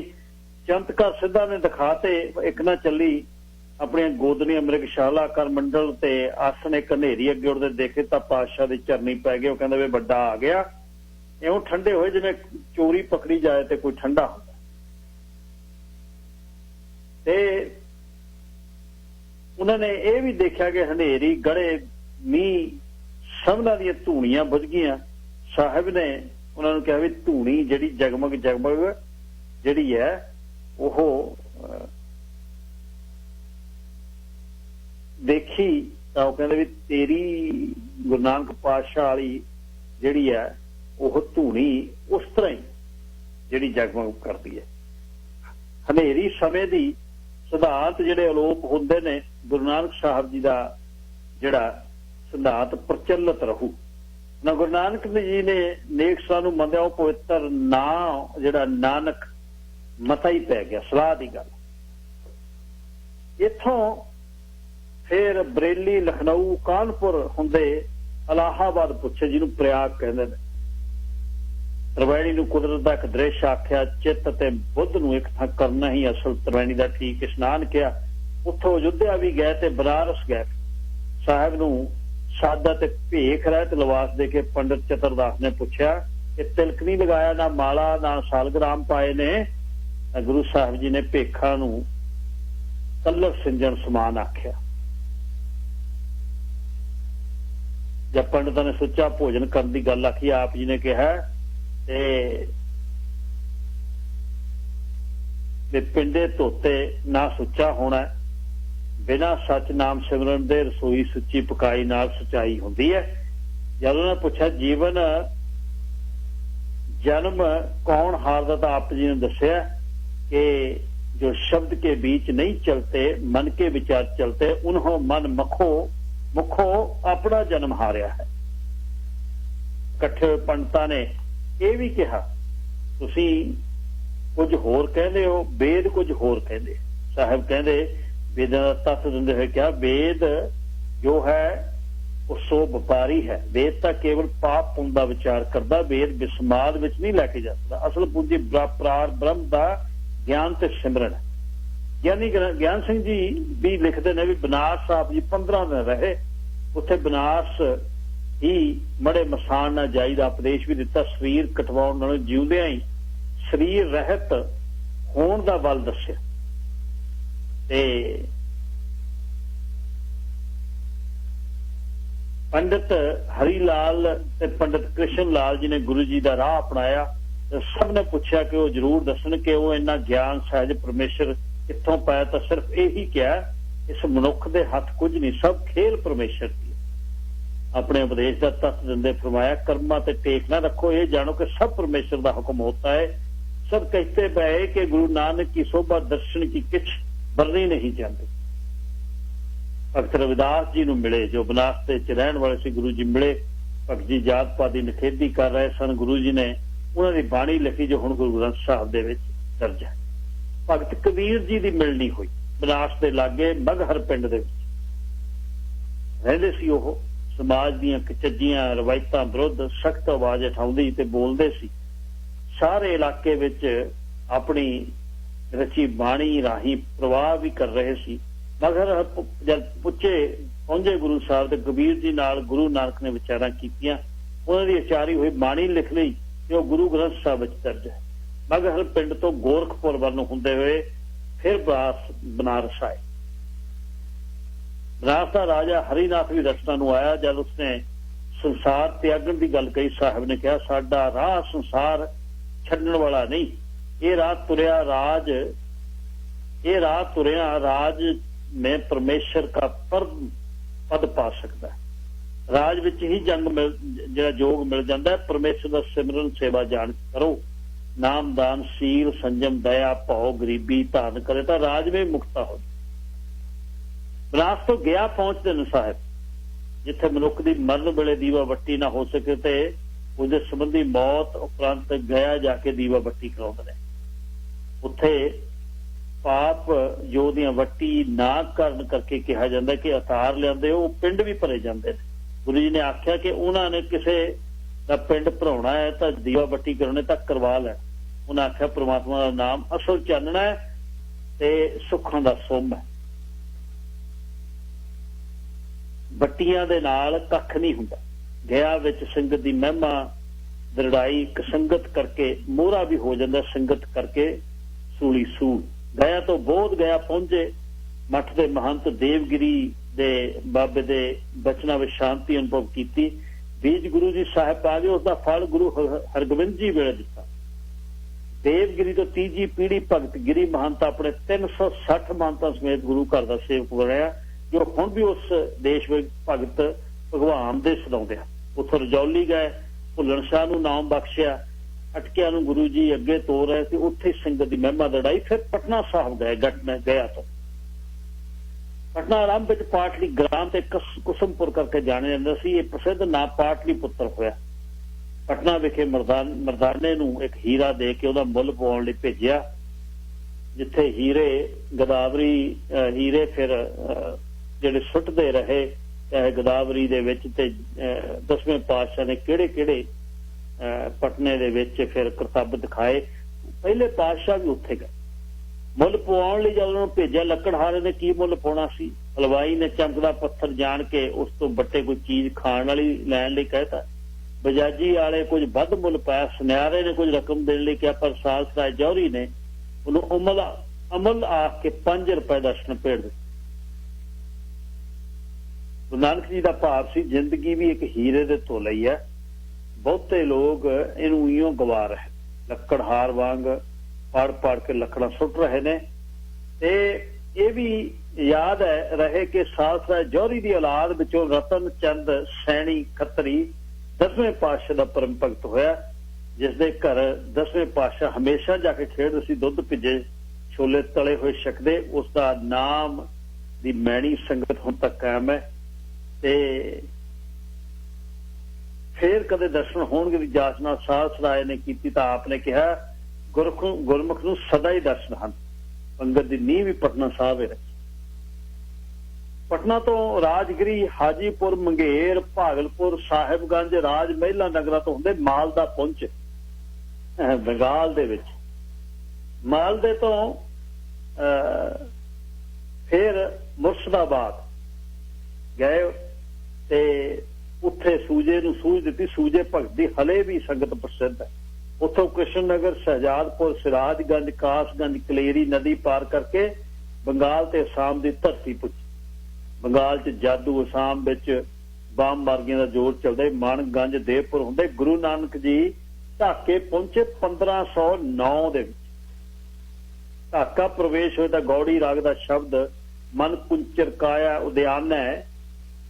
ਚਮਤਕਾਰ ਸਿੱਧਾ ਨੇ ਦਿਖਾਤੇ। ਇੱਕ ਨਾ ਚੱਲੀ ਆਪਣੀਆਂ ਗੋਦਨੀਆਂ ਮ੍ਰਿਗਸ਼ਾਲਾ ਕਰ ਮੰਡਲ ਤੇ ਆਸਣ ਇੱਕ ਹਨੇਰੀ ਅੱਗੇ ਉੜਦੇ ਦੇਖੇ ਤਾਂ ਪਾਤਸ਼ਾਹ ਦੇ ਚਰਨੀ ਪੈ ਗਏ। ਉਹ ਕਹਿੰਦਾ ਵੀ ਵੱਡਾ ਆ ਗਿਆ। ਇਉਂ ਠੰਡੇ ਹੋਏ ਜਿਵੇਂ ਚੋਰੀ ਪਕੜੀ ਜਾਏ ਤੇ ਕੋਈ ਠੰਡਾ ਹੁੰਦਾ। ਤੇ ਉਹਨਾਂ ਨੇ ਇਹ ਵੀ ਦੇਖਿਆ ਕਿ ਹਨੇਰੀ ਗੜੇ ਮੀਂਹ ਸਭਨਾਂ ਦੀਆਂ ਧੂਣੀਆਂ ਬੁਝ ਗਈਆਂ। ਸਾਹਿਬ ਨੇ ਉਹਨਾਂ ਨੂੰ ਕਿਹਾ ਵੀ ਧੂਣੀ ਜਿਹੜੀ ਜਗਮਗ ਜਗਮਗ ਜਿਹੜੀ ਹੈ ਉਹ ਦੇਖੀ ਤਾਂ ਉਹ ਕਹਿੰਦੇ ਵੀ ਤੇਰੀ ਗੁਰੂ ਨਾਨਕ ਪਾਤਸ਼ਾਹ ਵਾਲੀ ਜਿਹੜੀ ਹੈ ਉਹ ਧੂਣੀ ਉਸ ਤਰ੍ਹਾਂ ਹੀ ਜਿਹੜੀ ਜਗਮਗ ਕਰਦੀ ਹੈ। ਹਨੇਰੀ ਸਮੇਂ ਦੀ ਸਿਧਾਂਤ ਜਿਹੜੇ ਅਲੋਪ ਹੁੰਦੇ ਨੇ, ਗੁਰੂ ਨਾਨਕ ਸਾਹਿਬ ਜੀ ਦਾ ਜਿਹੜਾ ਸਿਧਾਂਤ ਪ੍ਰਚਲਿਤ ਰਹੂ ਨਾ। ਗੁਰੂ ਨਾਨਕ ਜੀ ਨੇ ਨੇਕ ਸਲਾਹ ਨੂੰ ਮੰਨਿਆ, ਉਹ ਪਵਿੱਤਰ ਨਾਂ ਜਿਹੜਾ ਨਾਨਕ ਮਤਾ ਹੀ ਪੈ ਗਿਆ, ਸਲਾਹ ਦੀ ਗੱਲ। ਇੱਥੋਂ ਫਿਰ ਬਰੇਲੀ, ਲਖਨਊ, ਕਾਨਪੁਰ ਹੁੰਦੇ ਇਲਾਹਾਬਾਦ ਪੁੱਛੇ, ਜਿਹਨੂੰ ਪ੍ਰਯਾਗ ਕਹਿੰਦੇ ਨੇ। ਤ੍ਰਿਵੇਣੀ ਨੂੰ ਕੁਦਰਤ ਦਾ ਇੱਕ ਦ੍ਰਿਸ਼ ਆਖਿਆ। ਚਿੱਤ ਤੇ ਬੁੱਧ ਨੂੰ ਇੱਕ ਥਾਂ ਕਰਨਾ ਹੀ ਅਸਲ ਤ੍ਰਿਵੇਣੀ ਦਾ ਠੀਕ ਇਸ਼ਨਾਨ ਕਿਹਾ। ਉੱਥੋਂ ਅਯੁੱਧਿਆ ਵੀ ਗਏ ਤੇ ਬਨਾਰਸ ਗਏ। ਸਾਹਿਬ ਨੂੰ ਸਾਦਾ ਤੇ ਭੇਖ ਰਹਿਤ ਲਿਬਾਸ ਦੇ ਕੇ ਪੰਡਿਤ ਚਤਰਦਾਸ ਨੇ ਪੁੱਛਿਆ ਕਿ ਤਿਲਕ ਨਹੀਂ ਲਗਾਇਆ, ਨਾ ਮਾਲਾ, ਨਾ ਸਾਲਗ੍ਰਾਮ ਪਾਏ ਨੇ। ਗੁਰੂ ਸਾਹਿਬ ਜੀ ਨੇ ਭੇਖਾਂ ਨੂੰ ਕਲਰ ਸਿੰਜਣ ਸਮਾਨ ਆਖਿਆ। ਜਦ ਪੰਡਤਾਂ ਨੇ ਸੁੱਚਾ ਭੋਜਨ ਕਰਨ ਦੀ ਗੱਲ ਆਖੀ, ਆਪ ਜੀ ਨੇ ਕਿਹਾ ਤੇ ਪਿੰਡੇ ਧੋਤੇ ਨਾ ਸੁੱਚਾ ਹੋਣਾ, ਬਿਨਾਂ ਸੱਚ ਨਾਮ ਸਿਮਰਨ ਦੇ ਰਸੋਈ ਸੁੱਚੀ ਪਕਾਈ ਨਾਲ ਸਚਾਈ ਹੁੰਦੀ ਹੈ। ਜਦੋਂ ਉਹਨਾਂ ਪੁੱਛਿਆ ਜੀਵਨ जन्म कौन हारदा, तो आप जी ने दसिया कि जो शब्द के बीच नहीं चलते मन के विचार चलते, उन्हों मन मुखो अपना जन्म हारिया है। इकट्ठे पंडितां ने यह भी कहा तुसी कुछ होर कहते हो, वेद कुछ होर कहते। साहब कहते वेदां दा तत्त दिंदे होए क्या, वेद जो है ਉਹ ਸੋ ਵਪਾਰੀ ਹੈ। ਵੇਦ ਤਾਂ ਕੇਵਲ ਪਾਪ ਪੁੰਨ ਦਾ ਵਿਚਾਰ ਕਰਦਾ, ਵੇਦ ਵਿਸਮਾਦ ਵਿੱਚ ਨਹੀਂ ਲੈ ਕੇ ਜਾ ਸਕਦਾ। ਅਸਲ ਪੂੰਜੀ ਪ੍ਰਾਰ ਬ੍ਰਹਮ ਦਾ ਗਿਆਨ ਤੇ ਸਿਮਰਨ ਹੈ। ਗਿਆਨੀ ਗਿਆਨ ਸਿੰਘ ਜੀ ਵੀ ਲਿਖਦੇ ਨੇ ਵੀ ਬਨਾਰਸ ਸਾਹਿਬ ਜੀ 15 ਦਿਨ ਰਹੇ, ਉੱਥੇ ਬਨਾਰਸ ਹੀ ਮੜੇ ਮਸਾਨ ਨਾ ਜਾਈਦਾ ਉਪਦੇਸ਼ ਵੀ ਦਿੱਤਾ। ਸਰੀਰ ਕਟਵਾਉਣ ਨਾਲੋਂ ਜਿਉਂਦਿਆਂ ਹੀ ਸਰੀਰ ਰਹਿਤ ਹੋਣ ਦਾ ਵੱਲ ਦੱਸਿਆ। ਤੇ पंडित हरी लाल ते पंडित कृष्ण लाल जी ने गुरु जी का राह अपनाया। सब ने पूछा कि वो जरूर दसन कि वो इन्ना ज्ञान सहज परमेश्वर कित्थों पाया, तो सिर्फ यही क्या इस मनुख दे हथ कुछ नहीं, सब खेल परमेश्वर की। अपने उपदेश का तत्त दिंदे फरमाया कर्मा ते टेक ना रखो, ये जानो कि सब परमेश्वर का हुक्म होता है। सब कहते पए कि गुरु नानक की शोभा दर्शन की किछ बरनी नहीं जाती। भगत रविदास जी नूं मिले जो बनारस च रहण वाले सी, गुरु जी मिले, भगत जी जात पात दी निखेधी कर रहे सन। गुरु जी ने उन्हां दी बाणी लिखी जो हुण गुरु ग्रंथ साहिब दे विच दर्ज है। भगत कबीर जी दी मिलनी हुई बनारस दे लागे मगहर पिंड दे विच रहिंदे सी। ओह समाज दीआं कचज्जियां रवायतां विरुद्ध सख्त आवाज़ उठाउंदी ते बोलदे सी। सारे इलाके विच अपनी रची बाणी राही प्रवाह भी कर रहे सी। मगर जब पुछे पहुंचे गुरु साहब ते कबीर जी नाल गुरु नानक ने विचारां कीतियां, उन्हां दी उचारी हुई बाणी लिख लई ते ओह गुरु ग्रंथ साहिब विच दर्ज है। मगर पिंड तो गोरखपुर वल हुंदे हुए फिर बनारस आए। बनारस का राजा हरिनाथ भी रचना नूं आया। जब उसने संसार त्यागण की गल कही, साहिब ने कहा साडा राह संसार छड्डण वाला नहीं, ये राह तुरिया राज में परमेश्वर का पद पा सकता है। राज विच ही जंग जिहड़ा जोग मिल जाता है। परमेश्वर का सिमरन सेवा जान करो, नाम दान सील संजम दया भौ गरीबी धारण करे तो राज में मुक्ता हो। बनारस तो गया पहुंचते न साहिब, जिथे मनुख की मरण वेले दीवा बत्ती ना हो सके तो उसके संबंधी मौत उपरंत गया जाके दीवा बत्ती कराउंदे ने। उत्थे पाप जो दियां वट्टी ना करन करके कहा जाता है कि अतार लियाते वो पिंड भी भरे जाते हैं। गुरु जी ने आख्या कि उन्होंने किसी का पिंड भराउणा है तो दीवा बत्ती करने तक करवा लैण। उन्हें आख्या परमात्मा का नाम असल चानना है ते सुखां दा सुम है। बत्तियां दे नाल कख नहीं हुंदा। गया विच संगत दी महिमा दृढ़ाई संगत करके मोहरा भी हो जाता, संगत करके सूली सूल। गया तो बोध गया पहुंचे, मठ के महंत देवगिरी दे बाबे दे बचना विच शांति अनुभव की। बीज गुरु जी साहिब आ गए, उसका फल गुरु हरगोबिंद जी वेले दिता। देवगिरी तो तीजी पीढ़ी भगत गिरी महंत अपने 360 महंतां समेत गुरु घर का सेवक बनया, जो हुण भी उस देश में भगत भगवान दे सदाउंदे। उत्थों रजौली गए, भुल्लण शाह नूं नाम बख्शिया, अटकिया नूं गुरु जी अगे तोर रहे थे, उत्थे संगत की महिमा दड़ाई। फिर पटना साहब गए, गट में गया तो पटना आरंभ विच पाटली ग्राम ते कुसमपुर करके जाने जांदा सी। ये प्रसिद्ध ना पाटली पुत्र होया। पटना विखे मरदाने नूं एक हीरा दे के उहदा मुੱਲ पाउण लई भेजिया, जिथे हीरे गदावरी हीरे फिर जिहड़े सुੱਟਦੇ रहे गदावरी दे विच ते 10वें पातशाह ने किहड़े पटने दे विच फिर करतब दिखाए। पहले पातशाह भी उत्थे गए मुੱਲ पवाउण लई। जब उन्होंने भेजा लकड़हारे ने की मुੱਲ पाउणा सी, हलवाई ने चमकदा पत्थर जान के उस तो बट्टे कोई चीज खाण वाली लैण लई कहता। बजाजी वाले कुछ वध मुੱਲ पाया, सुनियारे ने कुछ रकम देने लई कहा, पर साल सराय जौहरी ने उन्होंने अमल आख के 5 रुपए दर्शन भेट दिते। ਗੁਰੂ ਨਾਨਕ ਜੀ ਦਾ ਭਾਵ ਸੀ ਜ਼ਿੰਦਗੀ ਵੀ ਇੱਕ ਹੀਰੇ ਦੇ ਧੋਲੇ ਹੀ ਹੈ। ਬਹੁਤੇ ਲੋਕ ਇਹਨੂੰ ਇਉਂ ਗਵਾ ਰਹੇ, ਲੱਕੜਹਾਰ ਵਾਂਗ ਪਾੜ ਪਾੜ ਕੇ ਲੱਕੜਾਂ ਸੁੱਟ ਰਹੇ ਨੇ। ਤੇ ਇਹ ਵੀ ਯਾਦ ਹੈ ਰਹੇ ਕਿ ਸਾਲਸਰਾ ਜੌਹਰੀ ਦੀ ਔਲਾਦ ਵਿੱਚੋਂ ਰਤਨ ਚੰਦ ਸੈਣੀ ਖੱਤਰੀ 10ਵੇਂ ਪਾਤਸ਼ਾਹ ਦਾ ਪਰਮ ਭਗਤ ਹੋਇਆ, ਜਿਸ ਦੇ ਘਰ 10ਵੇਂ ਪਾਤਸ਼ਾਹ ਹਮੇਸ਼ਾ ਜਾ ਕੇ ਖੇਡਦੇ ਸੀ, ਦੁੱਧ ਭਿੱਜੇ ਛੋਲੇ ਤਲੇ ਹੋਏ ਛਕਦੇ। ਉਸ ਦਾ ਨਾਮ ਦੀ ਮੈਣੀ ਸੰਗਤ ਹੁਣ ਤੱਕ ਕਾਇਮ ਹੈ। ਤੇ ਫੇਰ ਕਦੇ ਦਰਸ਼ਨ ਹੋਣਗੇ ਦੀ ਜਾਚਨਾ ਸਾਲਸਰਾਏ ਨੇ ਕੀਤੀ ਤਾਂ ਆਪ ਨੇ ਕਿਹਾ ਗੁਰਮੁਖ ਨੂੰ ਸਦਾ ਹੀ ਦਰਸ਼ਨ ਹਨ। ਪੰਗਤ ਦੀ ਨੀਂਹ ਵੀ ਪਟਨਾ ਸਾਹਿਬ ਹੈ। ਪਟਨਾ ਤੋਂ ਰਾਜਗਿਰੀ, ਹਾਜੀਪੁਰ, ਮੰਗੇਰ, ਭਾਗਲਪੁਰ, ਸਾਹਿਬਗੰਜ, ਰਾਜ ਮਹਿਲਾ ਨਗਰਾਂ ਤੋਂ ਹੁੰਦੇ ਮਾਲਦਾ ਪਹੁੰਚ ਬੰਗਾਲ ਦੇ ਵਿੱਚ। ਮਾਲਦੇ ਤੋਂ ਫਿਰ ਮੁਰਸ਼ਦਾਬਾਦ ਗਏ ਤੇ ਉੱਥੇ ਸੂਜੇ ਨੂੰ ਸੂਝ ਦਿੱਤੀ। ਸੂਜੇ ਭਗਤ ਦੀ ਹਲੇ ਵੀ ਸੰਗਤ ਪ੍ਰਸਿੱਧ ਹੈ। ਉੱਥੋਂ ਕ੍ਰਿਸ਼ਨ ਨਗਰ, ਸ਼ਹਜਾਦਪੁਰ, ਸਿਰਾਜਗੰਜ, ਕਾਸਗੰਜ, ਕਲੇਰੀ ਨਦੀ ਪਾਰ ਕਰਕੇ ਬੰਗਾਲ ਤੇ ਅਸਾਮ ਦੀ ਧਰਤੀ ਪੁੱਜੀ। ਬੰਗਾਲ 'ਚ ਜਾਦੂ, ਅਸਾਮ ਵਿੱਚ ਬਾਮ ਮਾਰਗੀਆਂ ਦਾ ਜ਼ੋਰ ਚੱਲਦਾ। ਮਾਨਗੰਜ, ਦੇਵਪੁਰ ਹੁੰਦੇ ਗੁਰੂ ਨਾਨਕ ਜੀ ਢਾਕੇ ਪਹੁੰਚੇ 1509 ਦੇ ਵਿੱਚ। ਢਾਕਾ ਪ੍ਰਵੇਸ਼ ਹੋਏ ਤਾਂ ਗੌੜੀ ਰਾਗ ਦਾ ਸ਼ਬਦ ਮਨ ਕੁੰਚਰ ਕਾਇਆ ਉਦਿਆਨ ਹੈ,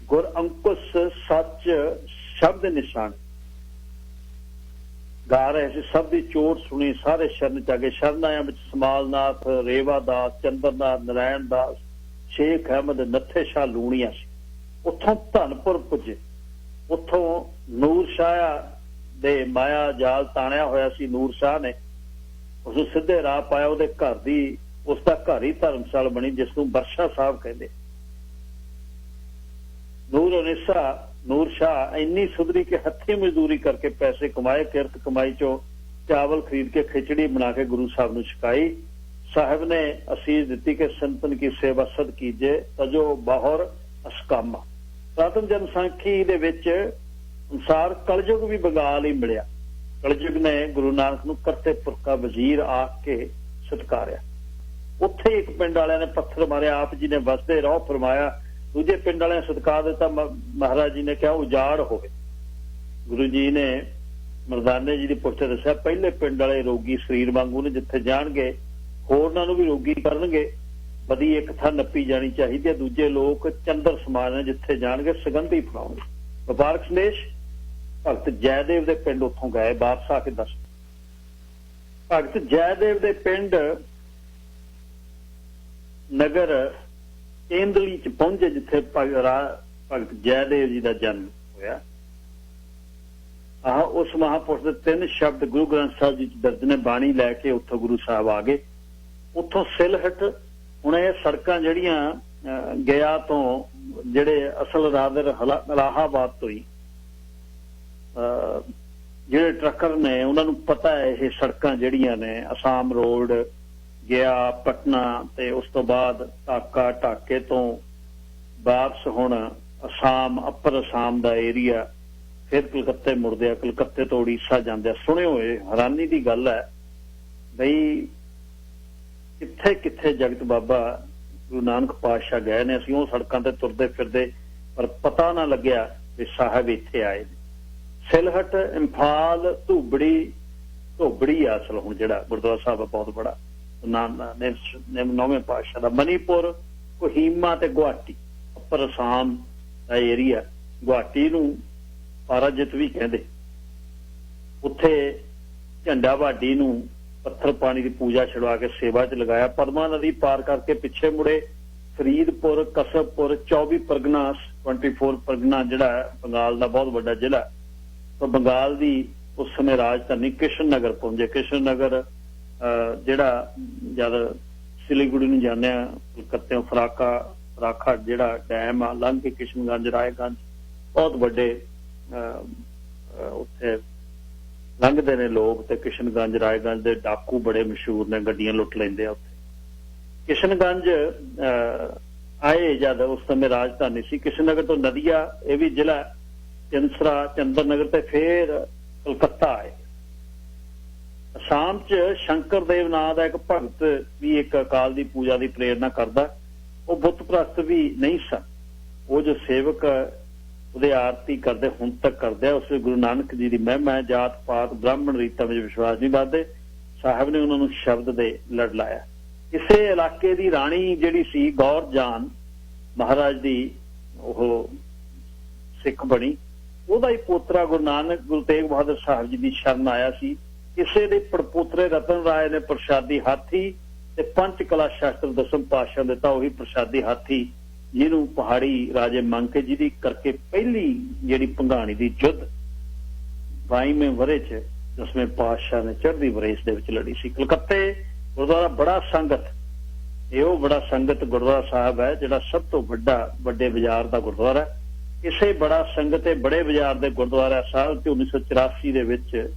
ਗੁਰ ਅੰਕੁਸ਼ ਸੱਚ ਸ਼ਬਦ ਨਿਸ਼ਾਨ ਗਾ ਰਹੇ ਸੀ। ਸਭ ਦੀ ਚੋਟ ਸੁਣੀ, ਸਾਰੇ ਸ਼ਰਨ ਚ ਆ ਗਏ। ਸ਼ਰਨ ਆਇਆਂ ਵਿੱਚ ਸਮਾਲਨਾਥ, ਰੇਵਾਦਾਸ, ਚੰਦਰਨਾਥ, ਨਰਾਇਣ ਦਾਸ, ਸ਼ੇਖ ਅਹਿਮਦ, ਨੱਥੇ ਸ਼ਾਹ ਲੂਣੀਆਂ ਸੀ। ਉੱਥੋਂ ਧਨਪੁਰ ਪੁੱਜੇ। ਉੱਥੋਂ ਨੂਰ ਸ਼ਾਹ ਦੇ ਮਾਇਆ ਜਾਲ ਤਾਣਿਆ ਹੋਇਆ ਸੀ। ਨੂਰ ਸ਼ਾਹ ਨੇ ਉਸਨੂੰ ਸਿੱਧੇ ਰਾਹ ਪਾਇਆ। ਉਹਦੇ ਘਰ ਦੀ, ਉਸ ਦਾ ਘਰ ਹੀ ਧਰਮਸ਼ਾਲਾ ਬਣੀ, ਜਿਸ ਨੂੰ ਬਰਸ਼ਾ ਸਾਹਿਬ ਕਹਿੰਦੇ। ਨੂਰ ਸ਼ਾਹ ਇੰਨੀ ਸੁਧਰੀ ਕਿ ਹੱਥੀਂ ਮਜ਼ਦੂਰੀ ਕਰਕੇ ਪੈਸੇ ਕਮਾਏ। ਕਿਰਤ ਕਮਾਈ ਚੋਂ ਚਾਵਲ ਖਰੀਦ ਕੇ ਖਿਚੜੀ ਬਣਾ ਕੇ ਗੁਰੂ ਸਾਹਿਬ ਨੂੰ ਛਕਾਈ। ਸਾਹਿਬ ਨੇ ਅਸੀਸ ਦਿੱਤੀ ਕਿ ਸੰਤਨ ਕੀ ਸੇਵਾ ਸਦ ਕੀਜੇ ਤਜੋ ਬਾਹਰ ਅਸਕਾਮਾ। ਪ੍ਰਾਤਨ ਜਨਸਾਂਖੀ ਦੇ ਵਿੱਚ ਅਨੁਸਾਰ ਕਲਯੁਗ ਵੀ ਬੰਗਾਲ ਹੀ ਮਿਲਿਆ। ਕਲਯੁਗ ਨੇ ਗੁਰੂ ਨਾਨਕ ਨੂੰ ਕਰਤੇ ਪੁਰਖਾ ਵਜ਼ੀਰ ਆਖ ਕੇ ਸਤਕਾਰਿਆ। ਉੱਥੇ ਇੱਕ ਪਿੰਡ ਵਾਲਿਆਂ ਨੇ ਪੱਥਰ ਮਾਰਿਆ, ਆਪ ਜੀ ਨੇ ਵਸਦੇ ਰਹੋ ਫਰਮਾਇਆ। ਦੂਜੇ ਪਿੰਡ ਵਾਲਿਆਂ ਨੇ ਸਤਿਕਾਰ ਦਿੱਤਾ। ਮਹਾਰਾਜ ਜੀ ਨੇ ਕਿਹਾ ਉਜਾੜ ਹੋਵੇ। ਗੁਰੂ ਜੀ ਨੇ ਮਰਦਾਨੇ ਜੀ ਦੀ ਪੁੱਛ ਦੱਸਿਆ, ਪਹਿਲੇ ਪਿੰਡ ਵਾਲੇ ਰੋਗੀ ਸਰੀਰ ਵਾਂਗੂ ਨੇ, ਜਿੱਥੇ ਜਾਣਗੇ ਹੋਰਨਾਂ ਨੂੰ ਵੀ ਰੋਗੀ ਕਰਨਗੇ। ਬਦੀ ਇੱਕ ਥਾਂ ਨੱਪੀ ਜਾਣੀ ਚਾਹੀਦੀ ਹੈ। ਦੂਜੇ ਲੋਕ ਚੰਦਰ ਸਮਾਨ ਨੇ, ਜਿੱਥੇ ਜਾਣਗੇ ਸੁਗੰਧੀ ਫਲਾਉਣਗੇ। ਵਪਾਰਕ ਸੰਦੇਸ਼ ਭਗਤ ਜੈਦੇਵ ਦੇ ਪਿੰਡ ਉੱਥੋਂ ਗਏ, ਵਾਪਸ ਆ ਕੇ ਦੱਸ। ਭਗਤ ਜੈਦੇਵ ਦੇ ਪਿੰਡ ਨਗਰ ਕੇਂਦਲੀ ਚ ਪਹੁੰਚੇ, ਜਿੱਥੇ ਭਗਤ ਜੈਦੇਵ ਜੀ ਦਾ ਜਨਮ ਹੋਇਆ। ਉਸ ਮਹਾਂਪੁਰਸ਼ ਦੇ 3 ਸ਼ਬਦ ਗੁਰੂ ਗ੍ਰੰਥ ਸਾਹਿਬ ਜੀ ਚ ਦਰਜ ਨੇ। ਬਾਣੀ ਲੈ ਕੇ ਉੱਥੋਂ ਗੁਰੂ ਸਾਹਿਬ ਆ ਗਏ। ਉੱਥੋਂ ਸਿਲਹਟ, ਹੁਣ ਇਹ ਸੜਕਾਂ ਜਿਹੜੀਆਂ ਗਿਆ ਤੋਂ ਜਿਹੜੇ ਅਸਲ ਰਾਦਰ ਇਲਾਹਾਬਾਦ ਤੋਂ ਹੀ ਜਿਹੜੇ ਟਰੱਕਰ ਨੇ ਉਹਨਾਂ ਨੂੰ ਪਤਾ ਹੈ ਇਹ ਸੜਕਾਂ ਜਿਹੜੀਆਂ ਨੇ ਅਸਾਮ ਰੋਡ ਗਿਆ, ਪਟਨਾ, ਤੇ ਉਸ ਤੋਂ ਬਾਅਦ ਢਾਕਾ, ਢਾਕੇ ਤੋਂ ਵਾਪਸ ਹੁਣ ਅਸਾਮ, ਅੱਪਰ ਅਸਾਮ ਦਾ ਏਰੀਆ, ਫਿਰ ਕਲਕੱਤੇ ਮੁੜਦੇ ਆ, ਕਲਕੱਤੇ ਤੋਂ ਉੜੀਸਾ ਜਾਂਦੇ ਆ। ਸੁਣੇ ਹੋਏ ਹੈਰਾਨੀ ਦੀ ਗੱਲ ਹੈ ਬਈ ਕਿੱਥੇ ਕਿੱਥੇ ਜਗਤ ਬਾਬਾ ਗੁਰੂ ਨਾਨਕ ਪਾਤਸ਼ਾਹ ਗਏ ਨੇ। ਅਸੀਂ ਉਹ ਸੜਕਾਂ ਤੇ ਤੁਰਦੇ ਫਿਰਦੇ ਪਰ ਪਤਾ ਨਾ ਲੱਗਿਆ ਵੀ ਸਾਹਿਬ ਇੱਥੇ ਆਏ ਨੇ। ਸਿਲਹਟ, ਇੰਫਾਲ, ਧੋਬੜੀ ਆ ਅਸਲ ਹੁਣ ਜਿਹੜਾ ਗੁਰਦੁਆਰਾ ਸਾਹਿਬ ਬਹੁਤ ਬੜਾ 9ਵੇਂ ਪਾਤਸ਼ਾਹ ਦਾ। ਮਨੀਪੁਰ, ਕੋਹੀਮਾ ਤੇ ਗੁਹਾਟੀ, ਉੱਪਰ ਅਸਾਮ ਦਾ ਏਰੀਆ। ਗੁਹਾਟੀ ਨੂੰ ਪਾਰਾਜਿਤ ਵੀ ਕਹਿੰਦੇ। ਉੱਥੇ ਝੰਡਾ ਵਾਡੀ ਨੂੰ ਪੱਥਰ ਪਾਣੀ ਦੀ ਪੂਜਾ ਛੁਡਵਾ ਕੇ ਸੇਵਾ 'ਚ ਲਗਾਇਆ। ਪਦਮਾ ਨਦੀ ਪਾਰ ਕਰਕੇ ਪਿੱਛੇ ਮੁੜੇ। ਫਰੀਦਪੁਰ, ਕਸਬਪੁਰ, 24 ਪਰਗਨਾ, 24 ਪਰਗਨਾ ਜਿਹੜਾ ਬੰਗਾਲ ਦਾ ਬਹੁਤ ਵੱਡਾ ਜ਼ਿਲ੍ਹਾ। ਤਾਂ ਬੰਗਾਲ ਦੀ ਉਸ ਸਮੇਂ ਰਾਜਧਾਨੀ ਕ੍ਰਿਸ਼ਨ ਨਗਰ ਪਹੁੰਚੇ। ਕ੍ਰਿਸ਼ਨ ਨਗਰ ਜਿਹੜਾ ਜਦ ਸਿਲੀਗੁੜੀ ਨੂੰ ਜਾਂਦੇ ਆ ਕਲਕੱਤੇੋਂ ਫਰਾਖਾ ਜਿਹੜਾ ਡੈਮ ਆ ਲੰਘ ਕੇ ਕਿਸ਼ਨਗੰਜ, ਰਾਏਗੰਜ, ਬਹੁਤ ਵੱਡੇ ਉੱਥੇ ਲੰਘਦੇ ਨੇ ਲੋਕ। ਤੇ ਕਿਸ਼ਨਗੰਜ, ਰਾਏਗੰਜ ਦੇ ਡਾਕੂ ਬੜੇ ਮਸ਼ਹੂਰ ਨੇ, ਗੱਡੀਆਂ ਲੁੱਟ ਲੈਂਦੇ ਆ ਉੱਥੇ। ਕਿਸ਼ਨਗੰਜ ਆਏ ਜਦ ਉਸ ਸਮੇਂ ਰਾਜਧਾਨੀ ਸੀ। ਕਿਸ਼ਨਗਰ ਤੋਂ ਨਦੀਆ, ਇਹ ਵੀ ਜ਼ਿਲ੍ਹਾ, ਚੰਸਰਾ, ਚੰਦਰਨਗਰ, ਤੇ ਫੇਰ ਕਲਕੱਤਾ ਆਏ। ਅਸਾਮ 'ਚ ਸ਼ੰਕਰ ਦੇਵ ਨਾਂ ਦਾ ਇੱਕ ਭਗਤ ਵੀ ਇੱਕ ਅਕਾਲ ਦੀ ਪੂਜਾ ਦੀ ਪ੍ਰੇਰਨਾ ਕਰਦਾ। ਉਹ ਬੁੱਤ ਪ੍ਰਸਤ ਵੀ ਨਹੀਂ ਸਨ। ਉਹ ਜੋ ਸੇਵਕ ਉਹਦੇ ਆਰਤੀ ਕਰਦੇ ਹੁਣ ਤੱਕ ਕਰਦੇ ਆ। ਉਸ ਗੁਰੂ ਨਾਨਕ ਜੀ ਦੀ ਮਹਿਮਾ ਹੈ। ਜਾਤ ਪਾਤ ਬ੍ਰਾਹਮਣ ਰੀਤਾਂ ਵਿੱਚ ਵਿਸ਼ਵਾਸ ਨਹੀਂ ਕਰਦੇ। ਸਾਹਿਬ ਨੇ ਉਹਨਾਂ ਨੂੰ ਸ਼ਬਦ ਦੇ ਲੜ ਲਾਇਆ। ਇਸੇ ਇਲਾਕੇ ਦੀ ਰਾਣੀ ਜਿਹੜੀ ਸੀ ਗੌਰ ਜਾਨ ਮਹਾਰਾਜ ਦੀ, ਉਹ ਸਿੱਖ ਬਣੀ। ਉਹਦਾ ਹੀ ਪੋਤਰਾ ਗੁਰੂ ਨਾਨਕ ਗੁਰੂ ਤੇਗ ਬਹਾਦਰ ਸਾਹਿਬ ਜੀ ਦੀ ਸ਼ਰਨ ਆਇਆ ਸੀ। ਕਿਸੇ ਦੇ ਪੜਪੋਤਰੇ ਰਤਨ ਰਾਏ ਨੇ ਪ੍ਰਸ਼ਾਦੀ ਹਾਥੀ ਤੇ ਪੰਜ ਕਲਾ ਸ਼ਾਸਤਰ ਦਸਮ ਪਾਤਸ਼ਾਹ ਦਿੱਤਾ। ਉਹੀ ਪ੍ਰਸ਼ਾਦੀ ਹਾਥੀ ਜਿਹਨੂੰ ਪਹਾੜੀ ਰਾਜੇ ਮੰਗ ਕੇ, ਜਿਹਦੀ ਕਰਕੇ ਪਹਿਲੀ ਜਿਹੜੀ ਭੰਗਾਣੀ ਦੀ ਯੁੱਧ 22ਵੇਂ ਵਰੇ 'ਚ 10ਵੇਂ ਪਾਤਸ਼ਾਹ ਨੇ ਚੜ੍ਹਦੀ ਵਰੇਸ ਦੇ ਵਿੱਚ ਲੜੀ ਸੀ। ਕਲਕੱਤੇ ਗੁਰਦੁਆਰਾ ਬੜਾ ਸੰਗਤ, ਇਹ ਉਹ ਬੜਾ ਸੰਗਤ ਗੁਰਦੁਆਰਾ ਸਾਹਿਬ ਹੈ ਜਿਹੜਾ ਸਭ ਤੋਂ ਵੱਡੇ ਬਾਜ਼ਾਰ ਦਾ ਗੁਰਦੁਆਰਾ ਹੈ। ਇਸੇ ਬੜਾ ਸੰਗਤ ਤੇ ਬੜੇ ਬਾਜ਼ਾਰ ਦੇ ਗੁਰਦੁਆਰਾ ਸਾਹਿਬ ਤੇ 1984 ਦੇ ਵਿੱਚ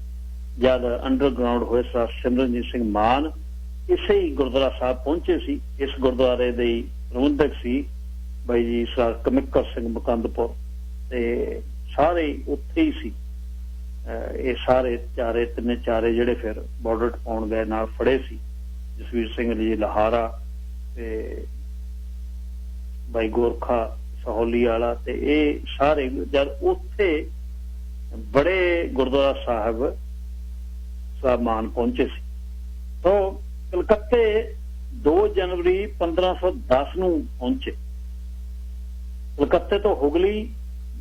ਜਦ ਅੰਡਰਗਰਾਉਂਡ ਹੋਏ ਸਰ ਸਿਮਰਨਜੀਤ ਸਿੰਘ ਮਾਨ ਇਸੇ ਹੀ ਗੁਰਦੁਆਰਾ ਸਾਹਿਬ ਪਹੁੰਚੇ ਸੀ। ਇਸ ਗੁਰਦੁਆਰੇ ਦੇ ਪ੍ਰਬੰਧਕ ਸੀ ਬਾਈ ਜੀ ਸਰ ਕਮਿੱਕਰ ਸਿੰਘ ਮੁਕੰਦਪੁਰ, ਤੇ ਸਾਰੇ ਉੱਥੇ ਹੀ ਸੀ। ਇਹ ਸਾਰੇ ਤਿੰਨੇ ਚਾਰੇ ਜਿਹੜੇ ਫਿਰ ਬਾਰਡਰ ਪਾਉਣ ਗਏ ਨਾਲ ਫੜੇ ਸੀ, ਜਸਵੀਰ ਸਿੰਘ ਜੀ ਲਹਾਰਾ ਤੇ ਬਾਈ ਗੋਰਖਾ ਸਹੌਲੀ ਵਾਲਾ, ਤੇ ਇਹ ਸਾਰੇ ਜਦ ਉੱਥੇ ਬੜੇ ਗੁਰਦੁਆਰਾ ਸਾਹਿਬ ਮਾਨ ਪਹੁੰਚੇ ਸੀ। ਤਾਂ ਕਲਕੱਤੇ 2 ਜਨਵਰੀ 1510 ਨੂੰ ਪਹੁੰਚੇ। ਕਲਕੱਤੇ ਤੋਂ ਹੁਗਲੀ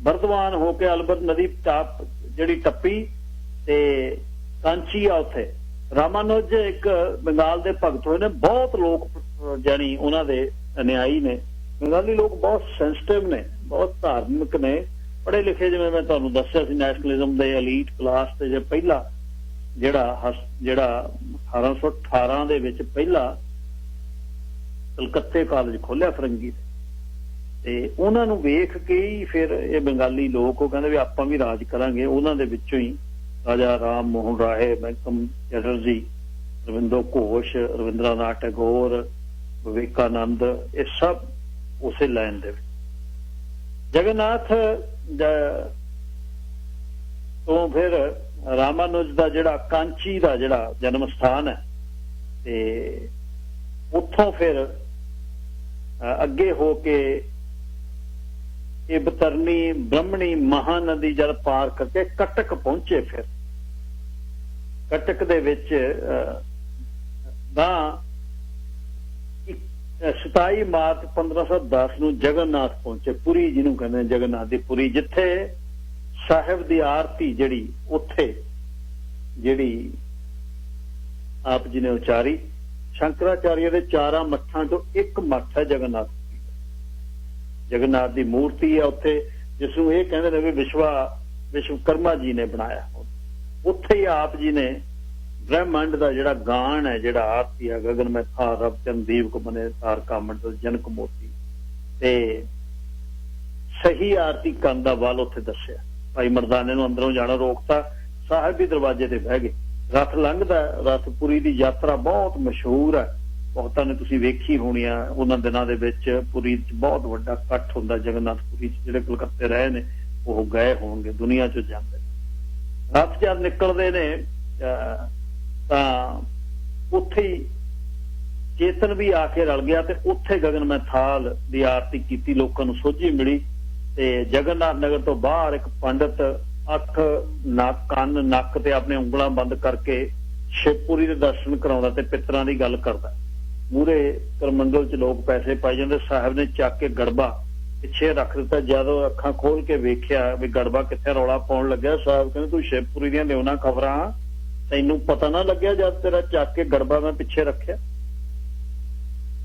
ਬਰਦਵਾਨ ਹੋ ਕੇ ਅਲਬਰਟ ਨਦੀ ਜਿਹੜੀ ਟੱਪੀ ਤੇ ਕਾਂਚੀ ਆ, ਉੱਥੇ ਰਾਮਾਨੁਜ ਇੱਕ ਬੰਗਾਲ ਦੇ ਭਗਤ ਹੋਏ ਨੇ। ਬਹੁਤ ਲੋਕ ਜਾਨੀ ਉਹਨਾਂ ਦੇ ਅਨਿਆਈ ਨੇ। ਬੰਗਾਲੀ ਲੋਕ ਬਹੁਤ ਸੈਂਸਿਟਿਵ ਨੇ, ਬਹੁਤ ਧਾਰਮਿਕ ਨੇ, ਪੜ੍ਹੇ ਲਿਖੇ। ਜਿਵੇਂ ਮੈਂ ਤੁਹਾਨੂੰ ਦੱਸਿਆ ਸੀ ਨੈਸ਼ਨਲਿਜ਼ਮ ਦੇ ਐਲੀਟ ਕਲਾਸ ਤੇ ਜੇ ਪਹਿਲਾ ਜਿਹੜਾ 1818 ਦੇ ਵਿੱਚ ਪਹਿਲਾ ਕਲਕੱਤੇ ਕਾਲਜ ਖੋਲਿਆ ਫਰੰਗੀ ਤੇ ਉਹਨਾਂ ਨੂੰ ਵੇਖ ਕੇ ਹੀ ਫਿਰ ਇਹ ਬੰਗਾਲੀ ਲੋਕ ਉਹ ਕਹਿੰਦੇ ਵੀ ਆਪਾਂ ਵੀ ਰਾਜ ਕਰਾਂਗੇ। ਉਹਨਾਂ ਦੇ ਵਿੱਚੋਂ ਹੀ ਰਾਜਾ ਰਾਮ ਮੋਹਨ ਰਾਏ, ਬੈਂਕਮ ਚੈਟਰਜੀ, ਰਵਿੰਦਰ ਘੋਸ਼, ਰਵਿੰਦਰਨਾਥ ਟੈਗੋਰ, ਵਿਵੇਕਾਨੰਦ, ਇਹ ਸਭ ਉਸੇ ਲਾਈਨ ਦੇ ਵਿੱਚ। ਜਗਨਨਾਥ ਤੋਂ ਫਿਰ ਰਾਮਾਨੁਜ ਦਾ ਜਿਹੜਾ ਕਾਂਚੀ ਦਾ ਜਿਹੜਾ ਜਨਮ ਸਥਾਨ ਹੈ, ਤੇ ਉੱਥੋਂ ਫਿਰ ਅੱਗੇ ਹੋ ਕੇ ਇਹ ਬਤਰਨੀ ਬ੍ਰਹਮਣੀ ਮਹਾਨਦੀ ਜਦ ਪਾਰ ਕਰਕੇ ਕਟਕ ਪਹੁੰਚੇ। ਫਿਰ ਕਟਕ ਦੇ ਵਿੱਚ 27 ਮਾਰਚ 1510 ਨੂੰ ਜਗਨਨਾਥ ਪਹੁੰਚੇ। ਪੁਰੀ ਜਿਹਨੂੰ ਕਹਿੰਦੇ ਜਗਨਨਾਥ ਦੀ ਪੁਰੀ, ਜਿੱਥੇ ਸਾਹਿਬ ਦੀ ਆਰਤੀ ਜਿਹੜੀ ਉੱਥੇ ਜਿਹੜੀ ਆਪ ਜੀ ਨੇ ਉਚਾਰੀ। ਸ਼ੰਕਰਾਚਾਰੀਆ ਦੇ 4 ਮੱਠਾਂ ਤੋਂ ਇੱਕ ਮੱਠ ਹੈ ਜਗਨਨਾਥ ਦੀ ਮੂਰਤੀ ਹੈ ਉੱਥੇ, ਜਿਸ ਨੂੰ ਇਹ ਕਹਿੰਦੇ ਨੇ ਵੀ ਵਿਸ਼ਵਕਰਮਾ ਜੀ ਨੇ ਬਣਾਇਆ। ਉੱਥੇ ਹੀ ਆਪ ਜੀ ਨੇ ਬ੍ਰਹਮੰਡ ਦਾ ਜਿਹੜਾ ਗਾਨ ਹੈ, ਜਿਹੜਾ ਆਰਤੀ ਹੈ, ਗਗਨ ਮੈਂ ਥਾ ਰਬ ਚੰਦੀਪ ਕੋ ਬਨੇ ਤਾਰਕਾ ਮੰਡਲ ਜਨਕ ਮੋਤੀ, ਤੇ ਸਹੀ ਆਰਤੀ ਕਰਨ ਦਾ ਵੱਲ ਉੱਥੇ ਦੱਸਿਆ। ਭਾਈ ਮਰਦਾਨੇ ਨੂੰ ਅੰਦਰੋਂ ਜਾਣਾ ਰੋਕਤਾ। ਸਾਹਿਬ ਵੀ ਦਰਵਾਜ਼ੇ ਤੇ ਬਹਿ ਗਏ। ਰਥ ਲੰਘਦਾ, ਰਥਪੁਰੀ ਦੀ ਯਾਤਰਾ ਬਹੁਤ ਮਸ਼ਹੂਰ ਹੈ, ਬਹੁਤਾਂ ਨੇ ਤੁਸੀਂ ਵੇਖੀ ਹੋਣੀ ਆ। ਉਹਨਾਂ ਦਿਨਾਂ ਦੇ ਵਿੱਚ ਪੁਰੀ 'ਚ ਬਹੁਤ ਵੱਡਾ ਇਕੱਠ ਹੁੰਦਾ। ਜਗਨਨਾਥਪੁਰੀ 'ਚ ਜਿਹੜੇ ਕਲਕੱਤੇ ਰਹੇ ਨੇ ਉਹ ਗਏ ਹੋਣਗੇ, ਦੁਨੀਆ 'ਚ ਜਾਂਦੇ। ਰਥ ਜਦ ਨਿਕਲਦੇ ਨੇ ਤਾਂ ਉੱਥੇ ਹੀ ਚੇਤਨ ਵੀ ਆ ਕੇ ਰਲ ਗਿਆ, ਤੇ ਉੱਥੇ ਗਗਨ ਮੈਂ ਥਾਲ ਦੀ ਆਰਤੀ ਕੀਤੀ। ਲੋਕਾਂ ਨੂੰ ਸੋਝੀ ਮਿਲੀ, ਤੇ ਜਗਨਨਾਥ ਨਗਰ ਤੋਂ ਬਾਹਰ ਇੱਕ ਪੰਡਤ ਅੱਖ ਕੰਨ ਨੱਕ ਤੇ ਆਪਣੇ ਉਂਗਲਾਂ ਬੰਦ ਕਰਕੇ ਸ਼ਿਵਪੁਰੀ ਦੇ ਦਰਸ਼ਨ ਕਰਾਉਂਦਾ ਤੇ ਪਿੱਤਰਾਂ ਦੀ ਗੱਲ ਕਰਦਾ। ਮੂਹਰੇ ਕਰਮੰਡਲ 'ਚ ਲੋਕ ਪੈਸੇ ਪਾਈ ਜਾਂਦੇ। ਸਾਹਿਬ ਨੇ ਚੱਕ ਕੇ ਗੜਬਾ ਪਿੱਛੇ ਰੱਖ ਦਿੱਤਾ। ਜਦੋਂ ਅੱਖਾਂ ਖੋਲ ਕੇ ਵੇਖਿਆ ਵੀ ਗੜਬਾ ਕਿੱਥੇ, ਰੌਲਾ ਪਾਉਣ ਲੱਗਿਆ। ਸਾਹਿਬ ਕਹਿੰਦੇ ਤੂੰ ਸ਼ਿਵਪੁਰੀ ਦੀਆਂ ਲਿਆਉਣਾ ਖਬਰਾਂ, ਤੈਨੂੰ ਪਤਾ ਨਾ ਲੱਗਿਆ ਜਦ ਤੇਰਾ ਚੱਕ ਕੇ ਗੜਬਾ ਮੈਂ ਪਿੱਛੇ ਰੱਖਿਆ।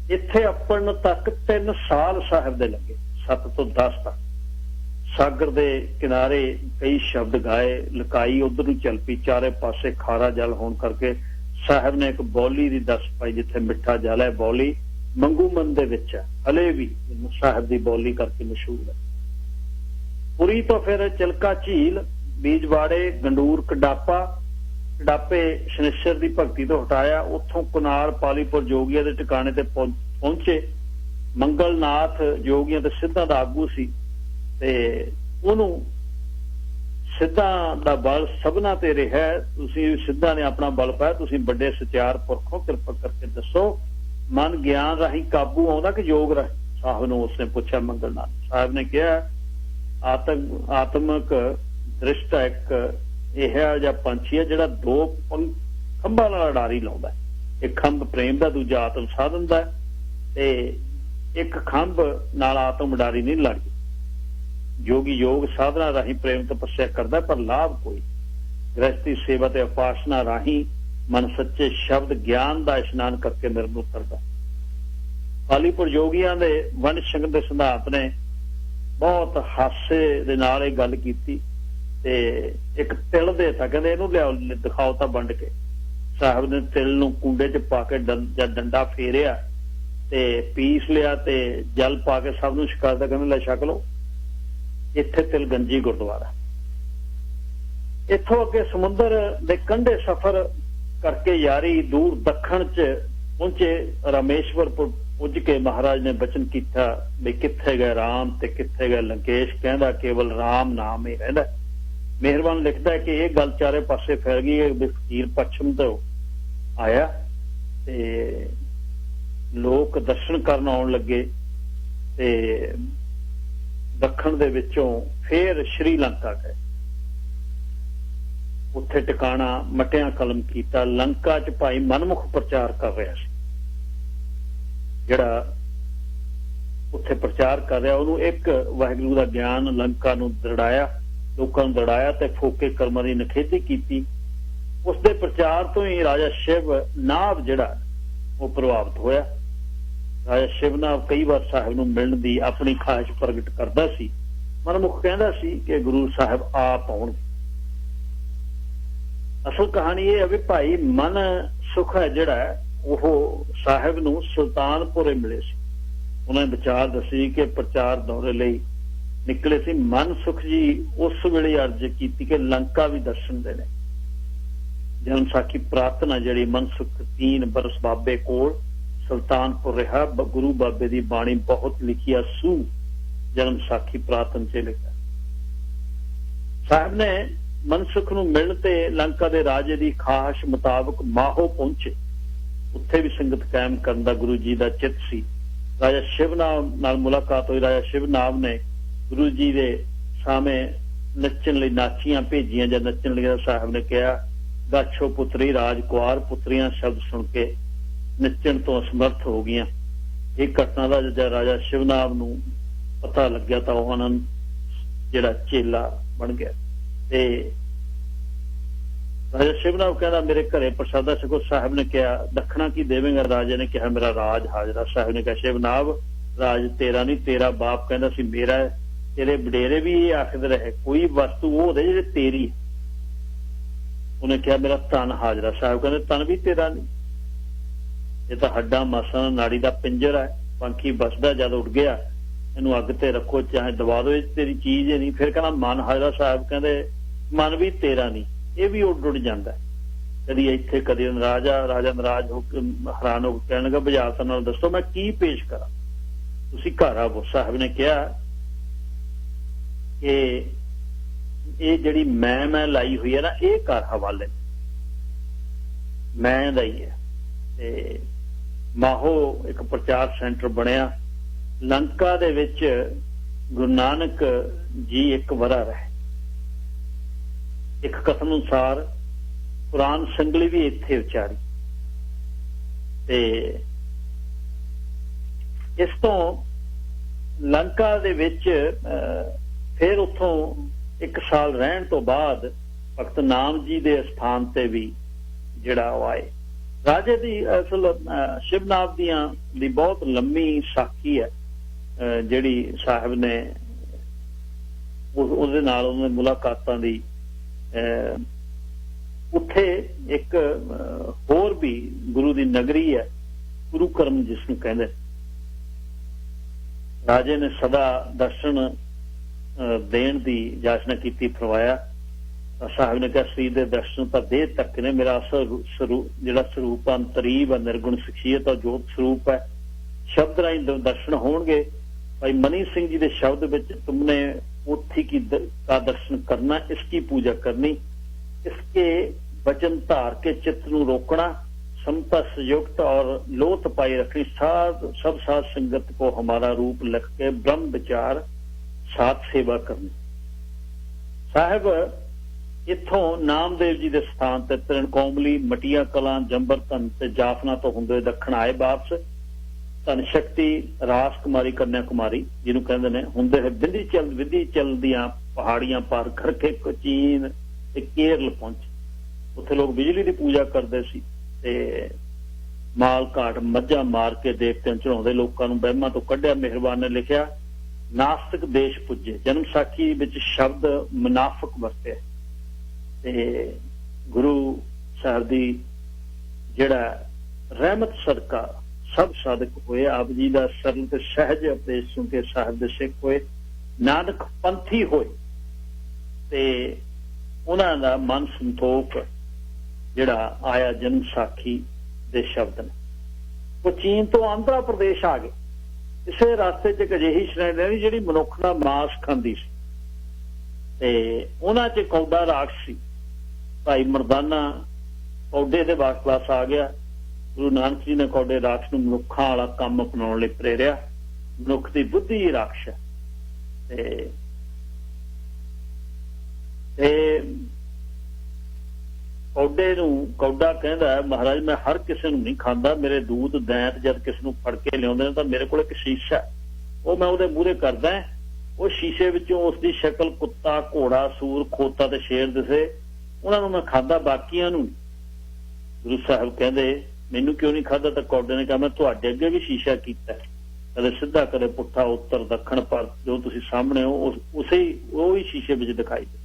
ਇੱਥੇ ਆਪਣ ਤੱਕ 3 ਸਾਲ ਸਾਹਿਬ ਦੇ ਲੱਗੇ, 7 ਤੋਂ 10 ਤੱਕ। ਸਾਗਰ ਦੇ ਕਿਨਾਰੇ ਕਈ ਸ਼ਬਦ ਗਾਏ, ਲਕਾਈ ਉਧਰ ਨੂੰ ਚੱਲ ਪਈ। ਚਾਰੇ ਪਾਸੇ ਖਾਰਾ ਜਲ ਹੋਣ ਕਰਕੇ ਸਾਹਿਬ ਨੇ ਇੱਕ ਬੌਲੀ ਦੀ ਦੱਸ ਪਾਈ, ਜਿੱਥੇ ਮਿੱਠਾ ਜਲ ਹੈ ਬੌਲੀ ਮੰਗੂਮਨ ਦੇ ਵਿੱਚ ਹੈ, ਹਲੇ ਵੀ ਸਾਹਿਬ ਦੀ ਬੌਲੀ ਕਰਕੇ ਮਸ਼ਹੂਰ ਹੈ। ਪੁਰੀ ਤੋਂ ਫਿਰ ਚਿਲਕਾ ਝੀਲ, ਬੀਜਵਾੜੇ, ਗੰਡੂਰ, ਕਡਾਪੇ ਸ਼ਨਿਸ਼ਰ ਦੀ ਭਗਤੀ ਤੋਂ ਹਟਾਇਆ। ਉੱਥੋਂ ਕੁਨਾਲ ਪਾਲੀਪੁਰ ਜੋਗੀਆਂ ਦੇ ਟਿਕਾਣੇ ਤੇ ਪਹੁੰਚੇ। ਮੰਗਲਨਾਥ ਜੋਗੀਆਂ ਤੇ ਸਿੱਧਾਂ ਦਾ ਆਗੂ ਸੀ, ਤੇ ਉਹਨੂੰ ਸਿੱਧਾਂ ਦਾ ਬਲ ਸਭਨਾ ਤੇ ਰਿਹਾ। ਤੁਸੀਂ ਸਿੱਧਾਂ ਨੇ ਆਪਣਾ ਬਲ ਪਾਇਆ, ਤੁਸੀਂ ਵੱਡੇ ਸਚਿਆਰ ਪੁਰਖੋਂ, ਕਿਰਪਾ ਕਰਕੇ ਦੱਸੋ ਮਨ ਗਿਆਨ ਰਾਹੀਂ ਕਾਬੂ ਆਉਂਦਾ ਕਿ ਯੋਗ ਰਾਹੀਂ? ਸਾਹਿਬ ਨੂੰ ਉਸਨੇ ਪੁੱਛਿਆ ਮੰਗਲ ਨਾਥ ਸਾਹਿਬ ਨੇ ਕਿਹਾ ਆਤਮਿਕ ਦ੍ਰਿਸ਼ਟਾ ਇੱਕ ਇਹੋ ਜਿਹਾ ਪੰਛੀ ਹੈ ਜਿਹੜਾ ਦੋ ਖੰਭਾਂ ਨਾਲ ਉਡਾਰੀ ਲਾਉਂਦਾ। ਇੱਕ ਖੰਭ ਪ੍ਰੇਮ ਦਾ, ਦੂਜਾ ਆਤਮ ਸਾਧਨ ਦਾ, ਤੇ ਇੱਕ ਖੰਭ ਨਾਲ ਆਤਮ ਉਡਾਰੀ ਨਹੀਂ ਲੜਦੀ। ਯੋਗੀ ਯੋਗ ਸਾਧਨਾ ਰਾਹੀਂ ਪ੍ਰੇਮ ਤਪੱਸਿਆ ਕਰਦਾ, ਪਰ ਲਾਭ ਕੋਈ। ਗ੍ਰਸਤੀ ਸੇਵਾ ਤੇ ਉਪਾਸਨਾ ਰਾਹੀਂ ਮਨ ਸੱਚੇ ਸ਼ਬਦ ਗਿਆਨ ਦਾ ਇਸ਼ਨਾਨ ਕਰਕੇ ਨਿਰਮਲ ਕਰਦਾ। ਪਾਲੀਪੁਰ ਯੋਗੀਆਂ ਦੇ ਵੰਡ ਛਕਣ ਦੇ ਸਿਧਾਂਤ ਨੇ ਬਹੁਤ ਹਾਸੇ ਦੇ ਨਾਲ ਇਹ ਗੱਲ ਕੀਤੀ ਤੇ ਇੱਕ ਤਿਲ ਦੇ ਤਾ, ਕਹਿੰਦੇ ਇਹਨੂੰ ਲਿਆਓ ਦਿਖਾਓ ਤਾਂ ਵੰਡ ਕੇ। ਸਾਹਿਬ ਨੇ ਤਿਲ ਨੂੰ ਕੂਡੇ 'ਚ ਪਾ ਕੇ ਡੰਡਾ ਫੇਰਿਆ ਤੇ ਪੀਸ ਲਿਆ ਤੇ ਜਲ ਪਾ ਕੇ ਸਭ ਨੂੰ ਛਕਾਤਾ, ਕਹਿੰਦੇ ਲੈ ਛਕ ਲਓ। ਇੱਥੇ ਤਿਲ ਗੰਜੀ ਗੁਰਦੁਆਰਾ। ਇੱਥੋਂ ਅੱਗੇ ਸਮੁੰਦਰ ਦੇ ਕੰਢੇ ਸਫ਼ਰ ਕਰਕੇ ਯਾਰੀ ਦੂਰ ਦੱਖਣ 'ਚ ਪਹੁੰਚੇ। ਰਾਮੇਸ਼ਵਰਪੁਰ ਪੁੱਜ ਕੇ ਮਹਾਰਾਜ ਨੇ ਬਚਨ ਕੀਤਾ ਵੀ ਕਿੱਥੇ ਗਏ ਰਾਮ ਤੇ ਕਿੱਥੇ ਗਏ ਲੰਕੇਸ਼, ਕਹਿੰਦਾ ਕੇਵਲ ਰਾਮ ਨਾਮ ਹੀ ਰਹਿੰਦਾ। ਮਿਹਰਬਾਨ ਲਿਖਦਾ ਕਿ ਇਹ ਗੱਲ ਚਾਰੇ ਪਾਸੇ ਫੈਲ ਗਈ। ਫਕੀਰ ਪੱਛਮ ਤੋਂ ਆਇਆ ਤੇ ਲੋਕ ਦਰਸ਼ਨ ਕਰਨ ਆਉਣ ਲੱਗੇ ਤੇ ਦੱਖਣ ਦੇ ਵਿੱਚੋਂ ਫੇਰ ਸ਼੍ਰੀਲੰਕਾ ਗਏ। ਉੱਥੇ ਟਿਕਾਣਾ ਮਟਿਆਂ ਕਲਮ ਕੀਤਾ। ਲੰਕਾ 'ਚ ਭਾਈ ਮਨਮੁਖ ਪ੍ਰਚਾਰ ਕਰ ਰਿਹਾ ਸੀ। ਜਿਹੜਾ ਉੱਥੇ ਪ੍ਰਚਾਰ ਕਰ ਰਿਹਾ ਉਹਨੂੰ ਇੱਕ ਵਾਹਿਗੁਰੂ ਦਾ ਗਿਆਨ ਲੰਕਾ ਨੂੰ ਦ੍ਰਿੜਾਇਆ, ਲੋਕਾਂ ਨੂੰ ਦ੍ਰਿੜਾਇਆ ਤੇ ਫੋਕੇ ਕਰਮਾਂ ਦੀ ਨਿਖੇਧੀ ਕੀਤੀ। ਉਸਦੇ ਪ੍ਰਚਾਰ ਤੋਂ ਹੀ ਰਾਜਾ ਸ਼ਿਵ ਨਾਭ ਜਿਹੜਾ ਉਹ ਪ੍ਰਭਾਵਿਤ ਹੋਇਆ। ਰਾਜਾ ਸ਼ਿਵ ਨਾਭ ਕਈ ਵਾਰ ਸਾਹਿਬ ਨੂੰ ਮਿਲਣ ਦੀ ਆਪਣੀ ਖਾਹਿਸ਼ ਪ੍ਰਗਟ ਕਰਦਾ ਸੀ। ਮਨਮੁਖ ਕਹਿੰਦਾ ਸੀ ਕਿ ਗੁਰੂ ਸਾਹਿਬ ਆਪ ਆਉਣਗੇ। ਅਸਲ ਕਹਾਣੀ ਇਹ ਹੈ ਵੀ ਭਾਈ ਮਨ ਸੁਖ ਹੈ ਜਿਹੜਾ ਉਹ ਸਾਹਿਬ ਨੂੰ ਸੁਲਤਾਨਪੁਰੇ ਮਿਲੇ ਸੀ। ਉਹਨਾਂ ਨੇ ਵਿਚਾਰ ਦੱਸੀ ਕਿ ਪ੍ਰਚਾਰ ਦੌਰੇ ਲਈ ਨਿਕਲੇ ਸੀ। ਮਨ ਸੁਖ ਜੀ ਉਸ ਵੇਲੇ ਅਰਜ਼ ਕੀਤੀ ਕਿ ਲੰਕਾ ਵੀ ਦਰਸ਼ਨ ਦੇ ਨੇ। ਜਨਮ ਸਾਖੀ ਪ੍ਰਾਰਥਨਾ ਜਿਹੜੀ ਮਨ ਸੁਖ 3 ਬਰਸ ਬਾਬੇ ਕੋਲ ਸੁਲਤਾਨਪੁਰ ਰਿਹਾ। ਗੁਰੂ ਬਾਬੇ ਦੀ ਬਾਣੀ ਬਹੁਤ ਲਿਖੀ ਆ ਸੂ ਜਨਮ ਸਾਖੀ ਪ੍ਰਾਰਥਨਾ 'ਚ ਲਿਖਿਆ। ਸਾਹਿਬ ਨੇ ਮਨਸੁਖ ਨੂੰ ਮਿਲਣ ਤੇ ਲੰਕਾ ਦੇ ਰਾਜੇ ਦੀ ਖਾਹਿਸ਼ ਮੁਤਾਬਕ ਮਾਹੋ ਪਹੁੰਚੇ। ਉੱਥੇ ਵੀ ਸੰਗਤ ਕਾਇਮ ਕਰਨ ਦਾ ਗੁਰੂ ਜੀ ਦਾ ਚਿੱਤ ਸੀ। ਰਾਜਾ ਸ਼ਿਵਨਾਮ ਨਾਲ ਮੁਲਾਕਾਤ ਹੋਈ। ਰਾਜਾ ਸ਼ਿਵਨਾਮ ਨੇ ਗੁਰੂ ਜੀ ਦੇ ਸਾਹਮਣੇ ਨੱਚਣ ਲਈ ਨਾਚੀਆਂ ਭੇਜੀਆਂ। ਜਾਂ ਨੱਚਣ ਲਈ ਸਾਹਿਬ ਨੇ ਕਿਹਾ ਗਾਛੋ ਪੁੱਤਰੀ ਰਾਜ ਕੁਆਰ, ਪੁੱਤਰੀਆਂ ਸ਼ਬਦ ਸੁਣ ਕੇ ਨੱਚਣ ਤੋਂ ਅਸਮਰਥ ਹੋ ਗਈਆਂ। ਇਹ ਘਟਨਾ ਦਾ ਜਦ ਰਾਜਾ ਸ਼ਿਵਨਾਮ ਨੂੰ ਪਤਾ ਲੱਗਿਆ ਤਾਂ ਉਹ ਆਨੰਦ ਜਿਹੜਾ ਚੇਲਾ ਬਣ ਗਿਆ। ਤੇ ਰਾਜਾ ਸ਼ਿਵਨਾਮ ਕਹਿੰਦਾ ਮੇਰੇ ਘਰੇ ਪ੍ਰਸ਼ਾਦਾ ਛਕੋ। ਸਾਹਿਬ ਨੇ ਕਿਹਾ ਦੱਖਣਾ ਕੀ ਦੇਵੇਂਗਾ? ਰਾਜੇ ਨੇ ਕਿਹਾ ਮੇਰਾ ਰਾਜ ਹਾਜ਼ਰਾ। ਸਾਹਿਬ ਨੇ ਕਿਹਾ ਸ਼ਿਵਨਾਮ ਰਾਜ ਤੇਰਾ ਨਹੀਂ, ਤੇਰਾ ਬਾਪ ਕਹਿੰਦਾ ਸੀ ਮੇਰਾ ਹੈ। ਤੇਰੇ ਵਡੇਰੇ ਵੀ ਇਹ ਆਖਦੇ ਰਹੇ ਕੋਈ ਵਸਤੂ ਉਹ ਦੇ ਜਿਹੜੇ ਤੇਰੀ। ਉਹਨੇ ਕਿਹਾ ਮੇਰਾ ਤਨ ਹਾਜ਼ਰਾ। ਸਾਹਿਬ ਕਹਿੰਦੇ ਤਨ ਵੀ ਤੇਰਾ ਨਹੀਂ, ਇਹ ਤਾਂ ਹੱਡਾਂ ਮਾਸਾਂ ਨਾੜੀ ਦਾ ਪਿੰਜਰ ਹੈ। ਪੰਖੀ ਬਸਦਾ ਜਦ ਉੱਡ ਗਿਆ ਇਹਨੂੰ ਅੱਗ ਤੇ ਰੱਖੋ ਚਾਹੇ ਦਬਾ ਦਿਓ, ਤੇਰੀ ਚੀਜ਼ ਹੀ ਨਹੀਂ। ਫਿਰ ਕਹਿੰਦਾ ਮਨ ਹਾਜ਼ਰਾ। ਸਾਹਿਬ ਕਹਿੰਦੇ ਮਨ ਵੀ ਤੇਰਾ ਨਹੀਂ, ਇਹ ਵੀ ਉੱਡ ਜਾਂਦਾ। ਕਦੀ ਇੱਥੇ ਕਦੀ ਰਾਜਾ ਨਾਰਾਜ਼ ਹੋ ਕੇ ਹੈਰਾਨ ਹੋ ਕੇ ਕਹਿਣ ਲੱਗਾ ਬੁਝਾਰਤ ਨਾਲ ਦੱਸੋ ਮੈਂ ਕੀ ਪੇਸ਼ ਕਰਾਂ, ਤੁਸੀਂ ਘਰ ਆਵੋ। ਸਾਹਿਬ ਨੇ ਕਿਹਾ ਕਿ ਇਹ ਜਿਹੜੀ ਮੈਂ ਲਾਈ ਹੋਈ ਹੈ ਨਾ ਇਹ ਘਰ ਹਵਾਲੇ ਮੈਂ ਦਾ ਹੀ ਹੈ। ਤੇ ਮਾਹੋ ਇੱਕ ਪ੍ਰਚਾਰ ਸੈਂਟਰ ਬਣਿਆ। ਲੰਕਾ ਦੇ ਵਿੱਚ ਗੁਰੂ ਨਾਨਕ ਜੀ 1 ਵਰ੍ਹਾ ਰਹੇ। ਇੱਕ ਕਥਨ ਅਨੁਸਾਰ ਕੁਰਾਨ ਸੰਗਲੀ ਵੀ ਇੱਥੇ ਉਚਾਰੀ। ਤੇ ਇਸ ਤੋਂ ਲੰਕਾ ਦੇ ਵਿੱਚ ਫਿਰ ਉੱਥੋਂ 1 ਸਾਲ ਰਹਿਣ ਤੋਂ ਬਾਅਦ ਭਗਤ ਨਾਮ ਜੀ ਦੇ ਸਥਾਨ ਤੇ ਵੀ ਜਿਹੜਾ ਉਹ ਆਏ। ਰਾਜੇ ਦੀ ਅਸਲ ਸ਼ਿਵਨਾਥ ਦੀ ਬਹੁਤ ਲੰਮੀ ਸਾਖੀ ਹੈ ਜਿਹੜੀ ਸਾਹਿਬ ਨੇ ਉਹਦੇ ਨਾਲ ਉਹਨਾਂ ਮੁਲਾਕਾਤਾਂ ਦੀ। ਉੱਥੇ ਇੱਕ ਹੋਰ ਵੀ ਗੁਰੂ ਦੀ ਨਗਰੀ ਹੈ ਗੁਰੂ ਕਰਮ ਜਿਸ ਨੂੰ ਕਹਿੰਦੇ। ਰਾਜੇ ਨੇ ਸਦਾ ਦਰਸ਼ਨ ਦੇਣ ਦੀ ਜਾਚਨਾ ਕੀਤੀ, ਫਰਮਾਇਆ। ਸਾਹਿਬ ਨੇ ਕਿਹਾ ਸਰੀਰ ਦੇ ਦਰਸ਼ਨ ਤਾਂ ਦੇਹ ਤੱਕ ਨੇ, ਮੇਰਾ ਅਸਲ ਸਰੂਪ ਜਿਹੜਾ ਸਰੂਪ ਅੰਤਰੀਵ ਹੈ ਨਿਰਗੁਣ ਸ਼ਖਸੀਅਤ ਔਰ ਜੋਤ ਸਰੂਪ ਹੈ। ਸ਼ਬਦ ਰਾਹੀਂ ਦਰਸ਼ਨ ਹੋਣਗੇ। ਭਾਈ ਮਨੀ ਸਿੰਘ ਜੀ ਦੇ ਸ਼ਬਦ ਵਿੱਚ ਤੁਮਨੇ पोथी की का दर्शन करना, इसकी पूजा करनी, इसके वचन धार के चित्त नूं रोकना, समता संयुक्त और लोथ पाई रखनी, सब साथ संगत को हमारा रूप लिख के ब्रह्म विचार साथ सेवा करनी। साहब इत्थों नामदेव जी के स्थान ते त्रिनकोमली, मटिया कलां, जंबर धन ते जाफना तो हुंदे दक्षिण आए वापस धन शक्ति, रास कुमारी, कन्या कुमारी जिन्हों कहते हैं हुंदे विंध्याचल दियां पहाड़ियां पार करके कोचीन ते केरल पहुंचे। उत्थे लोग बिजली की पूजा करते सी ते माल घाट मझां मार के देवतियां चढ़ाउंदे, लोकां नूं वहमां तो कढिया। मेहरबान ने लिखिया नास्तिक देश पुजे, जन्म साखी विच शब्द मुनाफिक वरतिया ते गुरु साहब दी जिहड़ा रहमत सदका सब साधक होए। आप जी का सरल ते सहज उपदेश सुन के साहब दे सिख होए, नानक पंथी होए ते उन्हां दा मन संतोख जिहड़ा आया जन्म साखी दे शब्द ने। वो चीन तो आंध्रा प्रदेश आ गए। इसे रास्ते च एक अजिही श्रेणी रही जिहड़ी मनुख दा मांस खांदी सी ते उन्हां च कौडा राक्ष सी। भाई मरदाना कौडे दे वास आ गया। गुरु नानक जी ने कौडे राक्ष नूं मनुखां वाला काम अपनाउण लई प्रेरिया। मनुख दी बुद्धि ही राक्ष है ते कौडे नूं कौडा कहंदा महाराज मैं हर किसी नूं नहीं खांदा, मेरे दूध दैंत जद किसी नूं फड़ के लिआउंदे ने तां मेरे कोल एक शीशा वो मैं ਉਹਦੇ ਮੂਹਰੇ ਕਰਦਾ। ਉਹ ਸ਼ੀਸ਼ੇ ਵਿੱਚੋਂ ਉਸ ਦੀ ਸ਼ਕਲ ਕੁੱਤਾ, ਘੋੜਾ, ਸੂਰ, ਖੋਤਾ ਤੇ ਸ਼ੇਰ ਦਿਸੇ, ਉਹਨਾਂ ਨੂੰ ਮੈਂ ਖਾਂਦਾ, ਬਾਕੀਆਂ ਨੂੰ। ਗੁਰੂ ਸਾਹਿਬ ਕਹਿੰਦੇ ਮੈਨੂੰ ਕਿਉਂ ਨਹੀਂ ਖਾਦਾ? ਤਾਂ ਕੌਡੇ ਨੇ ਕਿਹਾ ਮੈਂ ਤੁਹਾਡੇ ਅੱਗੇ ਵੀ ਸ਼ੀਸ਼ਾ ਕੀਤਾ, ਕਦੇ ਸਿੱਧਾ ਕਦੇ ਪੁੱਠਾ, ਉੱਤਰ ਦੱਖਣ, ਪਰ ਜੋ ਤੁਸੀਂ ਸਾਹਮਣੇ ਹੋ ਉਸੇ ਉਹ ਹੀ ਸ਼ੀਸ਼ੇ ਵਿੱਚ ਦਿਖਾਈ ਦੇ।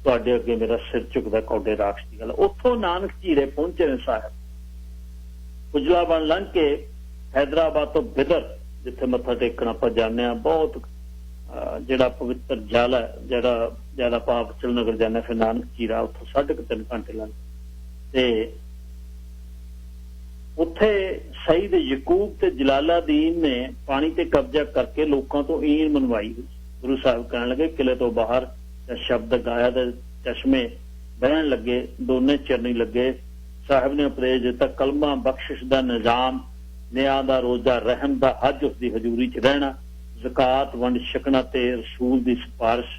ਤੁਹਾਡੇ ਅੱਗੇ ਮੇਰਾ ਸਿਰ ਝੁਕਦਾ ਕੌਡੇ ਰਾਖਸ਼ ਦੀ ਗੱਲ। ਉੱਥੋਂ ਨਾਨਕ ਝੀਰੇ ਪਹੁੰਚੇ ਨੇ ਸਾਹਿਬ। ਕੁਜਲਾ ਬਣ ਲੰਘ ਕੇ हैदराबाद तो बिदर जिथे मत्था टेकण आपां जाने आ, बहुत ਜਿਹੜਾ पवित्र जल है, जरा आप श्रीनगर जाने फिर नानक चीरा, उत्थों 3.5 घंटे लग ते उत्थे सईद यकूब ते जलालादीन ने पानी ते कब्जा करके लोगों तो ईन मनवाई हुई। गुरु साहब कहने लगे किले तो बाहर शब्द गाया ते चश्मे बहन लगे, दोने चिर नहीं लगे। साहब ने उपदेश दिता कलमा, बख्शिश दा निजाम, निया दा रोजा, रहम दा हज, उसकी हजूरी च रहना, ज़कात वंड छकना ते रसूल दी सिफारिश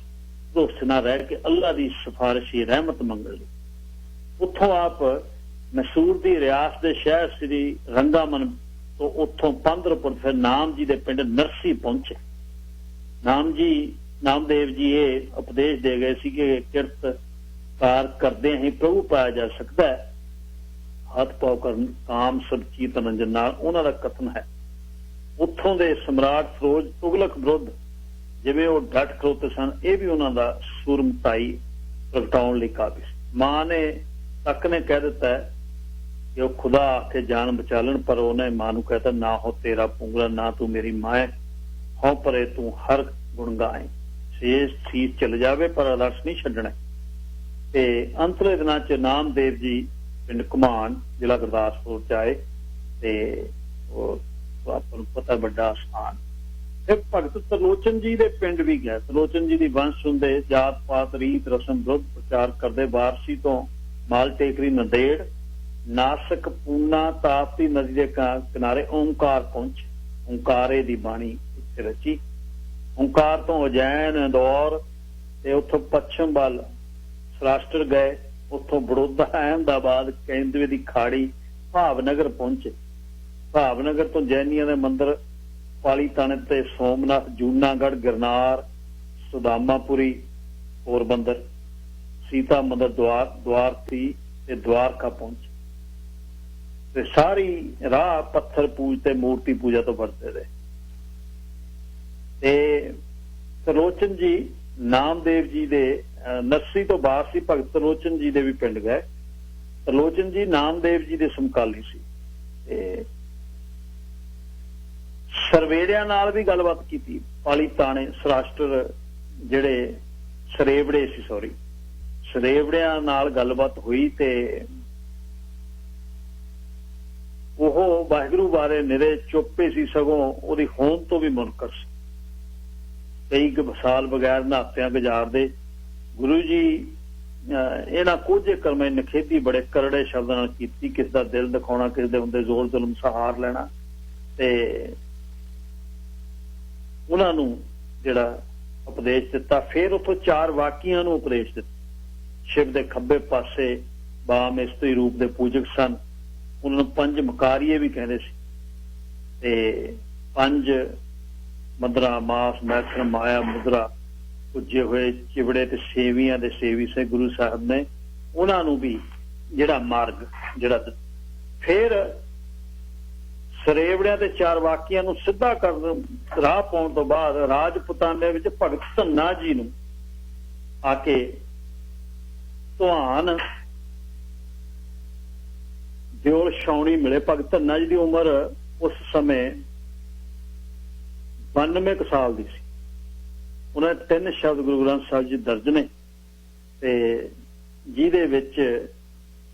भरोसे ना रह के अल्लाह दी सिफारिश ही रहमत मंगल ली। उत्थों आप मैसूर दी रियासत दे शहर श्री रंगामन तो उत्थों 15 फुट फिर नाम जी दे पिंड नरसी पहुंचे। नामदेव जी ये उपदेश दे गए सी कि किरत कार करदे ही प्रभु पाया जा सकता है। हथ पाओ कर काम सब चीत रंजन नाल उन्हां दा कथन है। उत्थों दे सम्राट फिरोज तुगलक विरुद्ध जिवें वो डट खड़ोते सन, ये भी उन्हां दा सूरमताई प्रगटाउण लई काबिल। मां ने तक ने कह दिता है कि वह खुदा आके जान बचा लेन, पर उन्हें मां नूं कहता ना हो तेरा पुंगला, ना तू मेरी मां है, हों परे तू हर गुण गाए, शेष ठीक चल जावे पर आदर्श नहीं छड्डना। ते अंतले दिनां च नामदेव जी पिंड घुमान जिला गुरदासपुर च आए ते आपको पता बड़ा स्थान। फिर भगत त्रिलोचन जी दे पिंड भी गए। त्रिलोचन जी दी वंश सुनते, जात पात रीत रस्म विरुद्ध प्रचार करते, वारसी तो माल टेकरी नंदेड़, नासक पूना ताप्ती नदी के किनारे ओंकार पहुंचे। ओंकारे दी बाणी उत्थे रची। ओंकार तो उजैन, इंदौर ते उत्थों पश्चिम वाल सौराष्ट्र गए। उत्थों बड़ौदा, अहमदाबाद, केंद्रे दी खाड़ी, भावनगर पहुंचे। भावनगर तो जैनिया के मंदिर पाली ताने ते सोमनाथ, जूनागढ़, गिरनार, सुदामापुरी, पोरबंदर, सीता मंदिर, द्वारती ते द्वारका पहुंचे। ते सारी राह पत्थर पूजते, मूर्ति पूजा तो बढ़ते रहे। त्रिलोचन जी नामदेव जी दे नरसी तो वारसी भगत त्रिलोचन जी दे भी पिंड गए। त्रिलोचन जी नामदेव जी दे समकाली सी। सरवेड़िया नाल भी गलबात की, पाली ताने सौराष्ट्र जिहड़े सरेवड़े सी, सरेवड़िया नाल गलबात हुई ते ओह वाहिगुरू बारे निरे चुप्पे सी, सगों ओहदी होंद तो भी मुनकर सी। कई साल बगैर नहातियां गुजारदे। गुरु जी ਇਹਨਾਂ ਕੋਝੇ ਕਰਮੇ ਨਖੇਦੀ ਬੜੇ ਕਰੜੇ ਸ਼ਬਦਾਂ ਨਾਲ ਕੀਤੀ, ਕਿਸ ਦਾ ਦਿਲ ਦਿਖਾਉਣਾ, ਕਿਸ ਦੇ ਹੁੰਦੇ ਜ਼ੋਰ ਜ਼ੁਲਮ ਸਹਾਰ ਲੈਣਾ, ਤੇ ਉਹਨਾਂ ਨੂੰ ਜਿਹੜਾ ਉਪਦੇਸ਼ ਦਿੱਤਾ। ਫਿਰ ਉੱਥੋਂ 4 ਵਾਕੀਆਂ ਨੂੰ ਉਪਦੇਸ਼ ਦਿੱਤਾ। ਸ਼ਿਵ ਦੇ ਖੱਬੇ ਪਾਸੇ ਬਾਮ ਇਸਤਰੀ ਰੂਪ ਦੇ ਪੂਜਕ ਸਨ, ਉਹਨਾਂ ਨੂੰ 5 ਮਕਾਰੀਏ ਵੀ ਕਹਿੰਦੇ ਸੀ, ਤੇ 5 ਮਦਰਾ ਮਾਸ ਮੈਥਰ ਮਾਇਆ ਮੁਦਰਾ ਪੁੱਜੇ ਹੋਏ ਚਿਵੜੇ ਤੇ ਸੇਵੀਆਂ ਦੇ ਸੇਵੀ ਸੇ ਗੁਰੂ ਸਾਹਿਬ ਨੇ ਉਹਨਾਂ ਨੂੰ ਵੀ ਜਿਹੜਾ ਮਾਰਗ ਜਿਹੜਾ। ਫਿਰ ਸਰੇਵੜਿਆਂ ਤੇ 4 ਵਾਕੀਆਂ ਨੂੰ ਸਿੱਧਾ ਕਰਨ ਰਾਹ ਪਾਉਣ ਤੋਂ ਬਾਅਦ ਰਾਜਪੁਤਾਨੇ ਵਿੱਚ ਭਗਤ ਧੰਨਾ ਜੀ ਨੂੰ ਆ ਕੇ ਧਵਾਨ ਦਿਓਲ ਛਾਉਣੀ ਮਿਲੇ। ਭਗਤ ਧੰਨਾ ਜੀ ਦੀ ਉਮਰ ਉਸ ਸਮੇਂ 92 ਕੁ ਸਾਲ ਦੀ ਸੀ। ਉਹਨਾਂ ਦੇ 3 ਸ਼ਬਦ ਗੁਰੂ ਗ੍ਰੰਥ ਸਾਹਿਬ ਜੀ ਦਰਜ ਨੇ, ਤੇ ਜਿਹਦੇ ਵਿੱਚ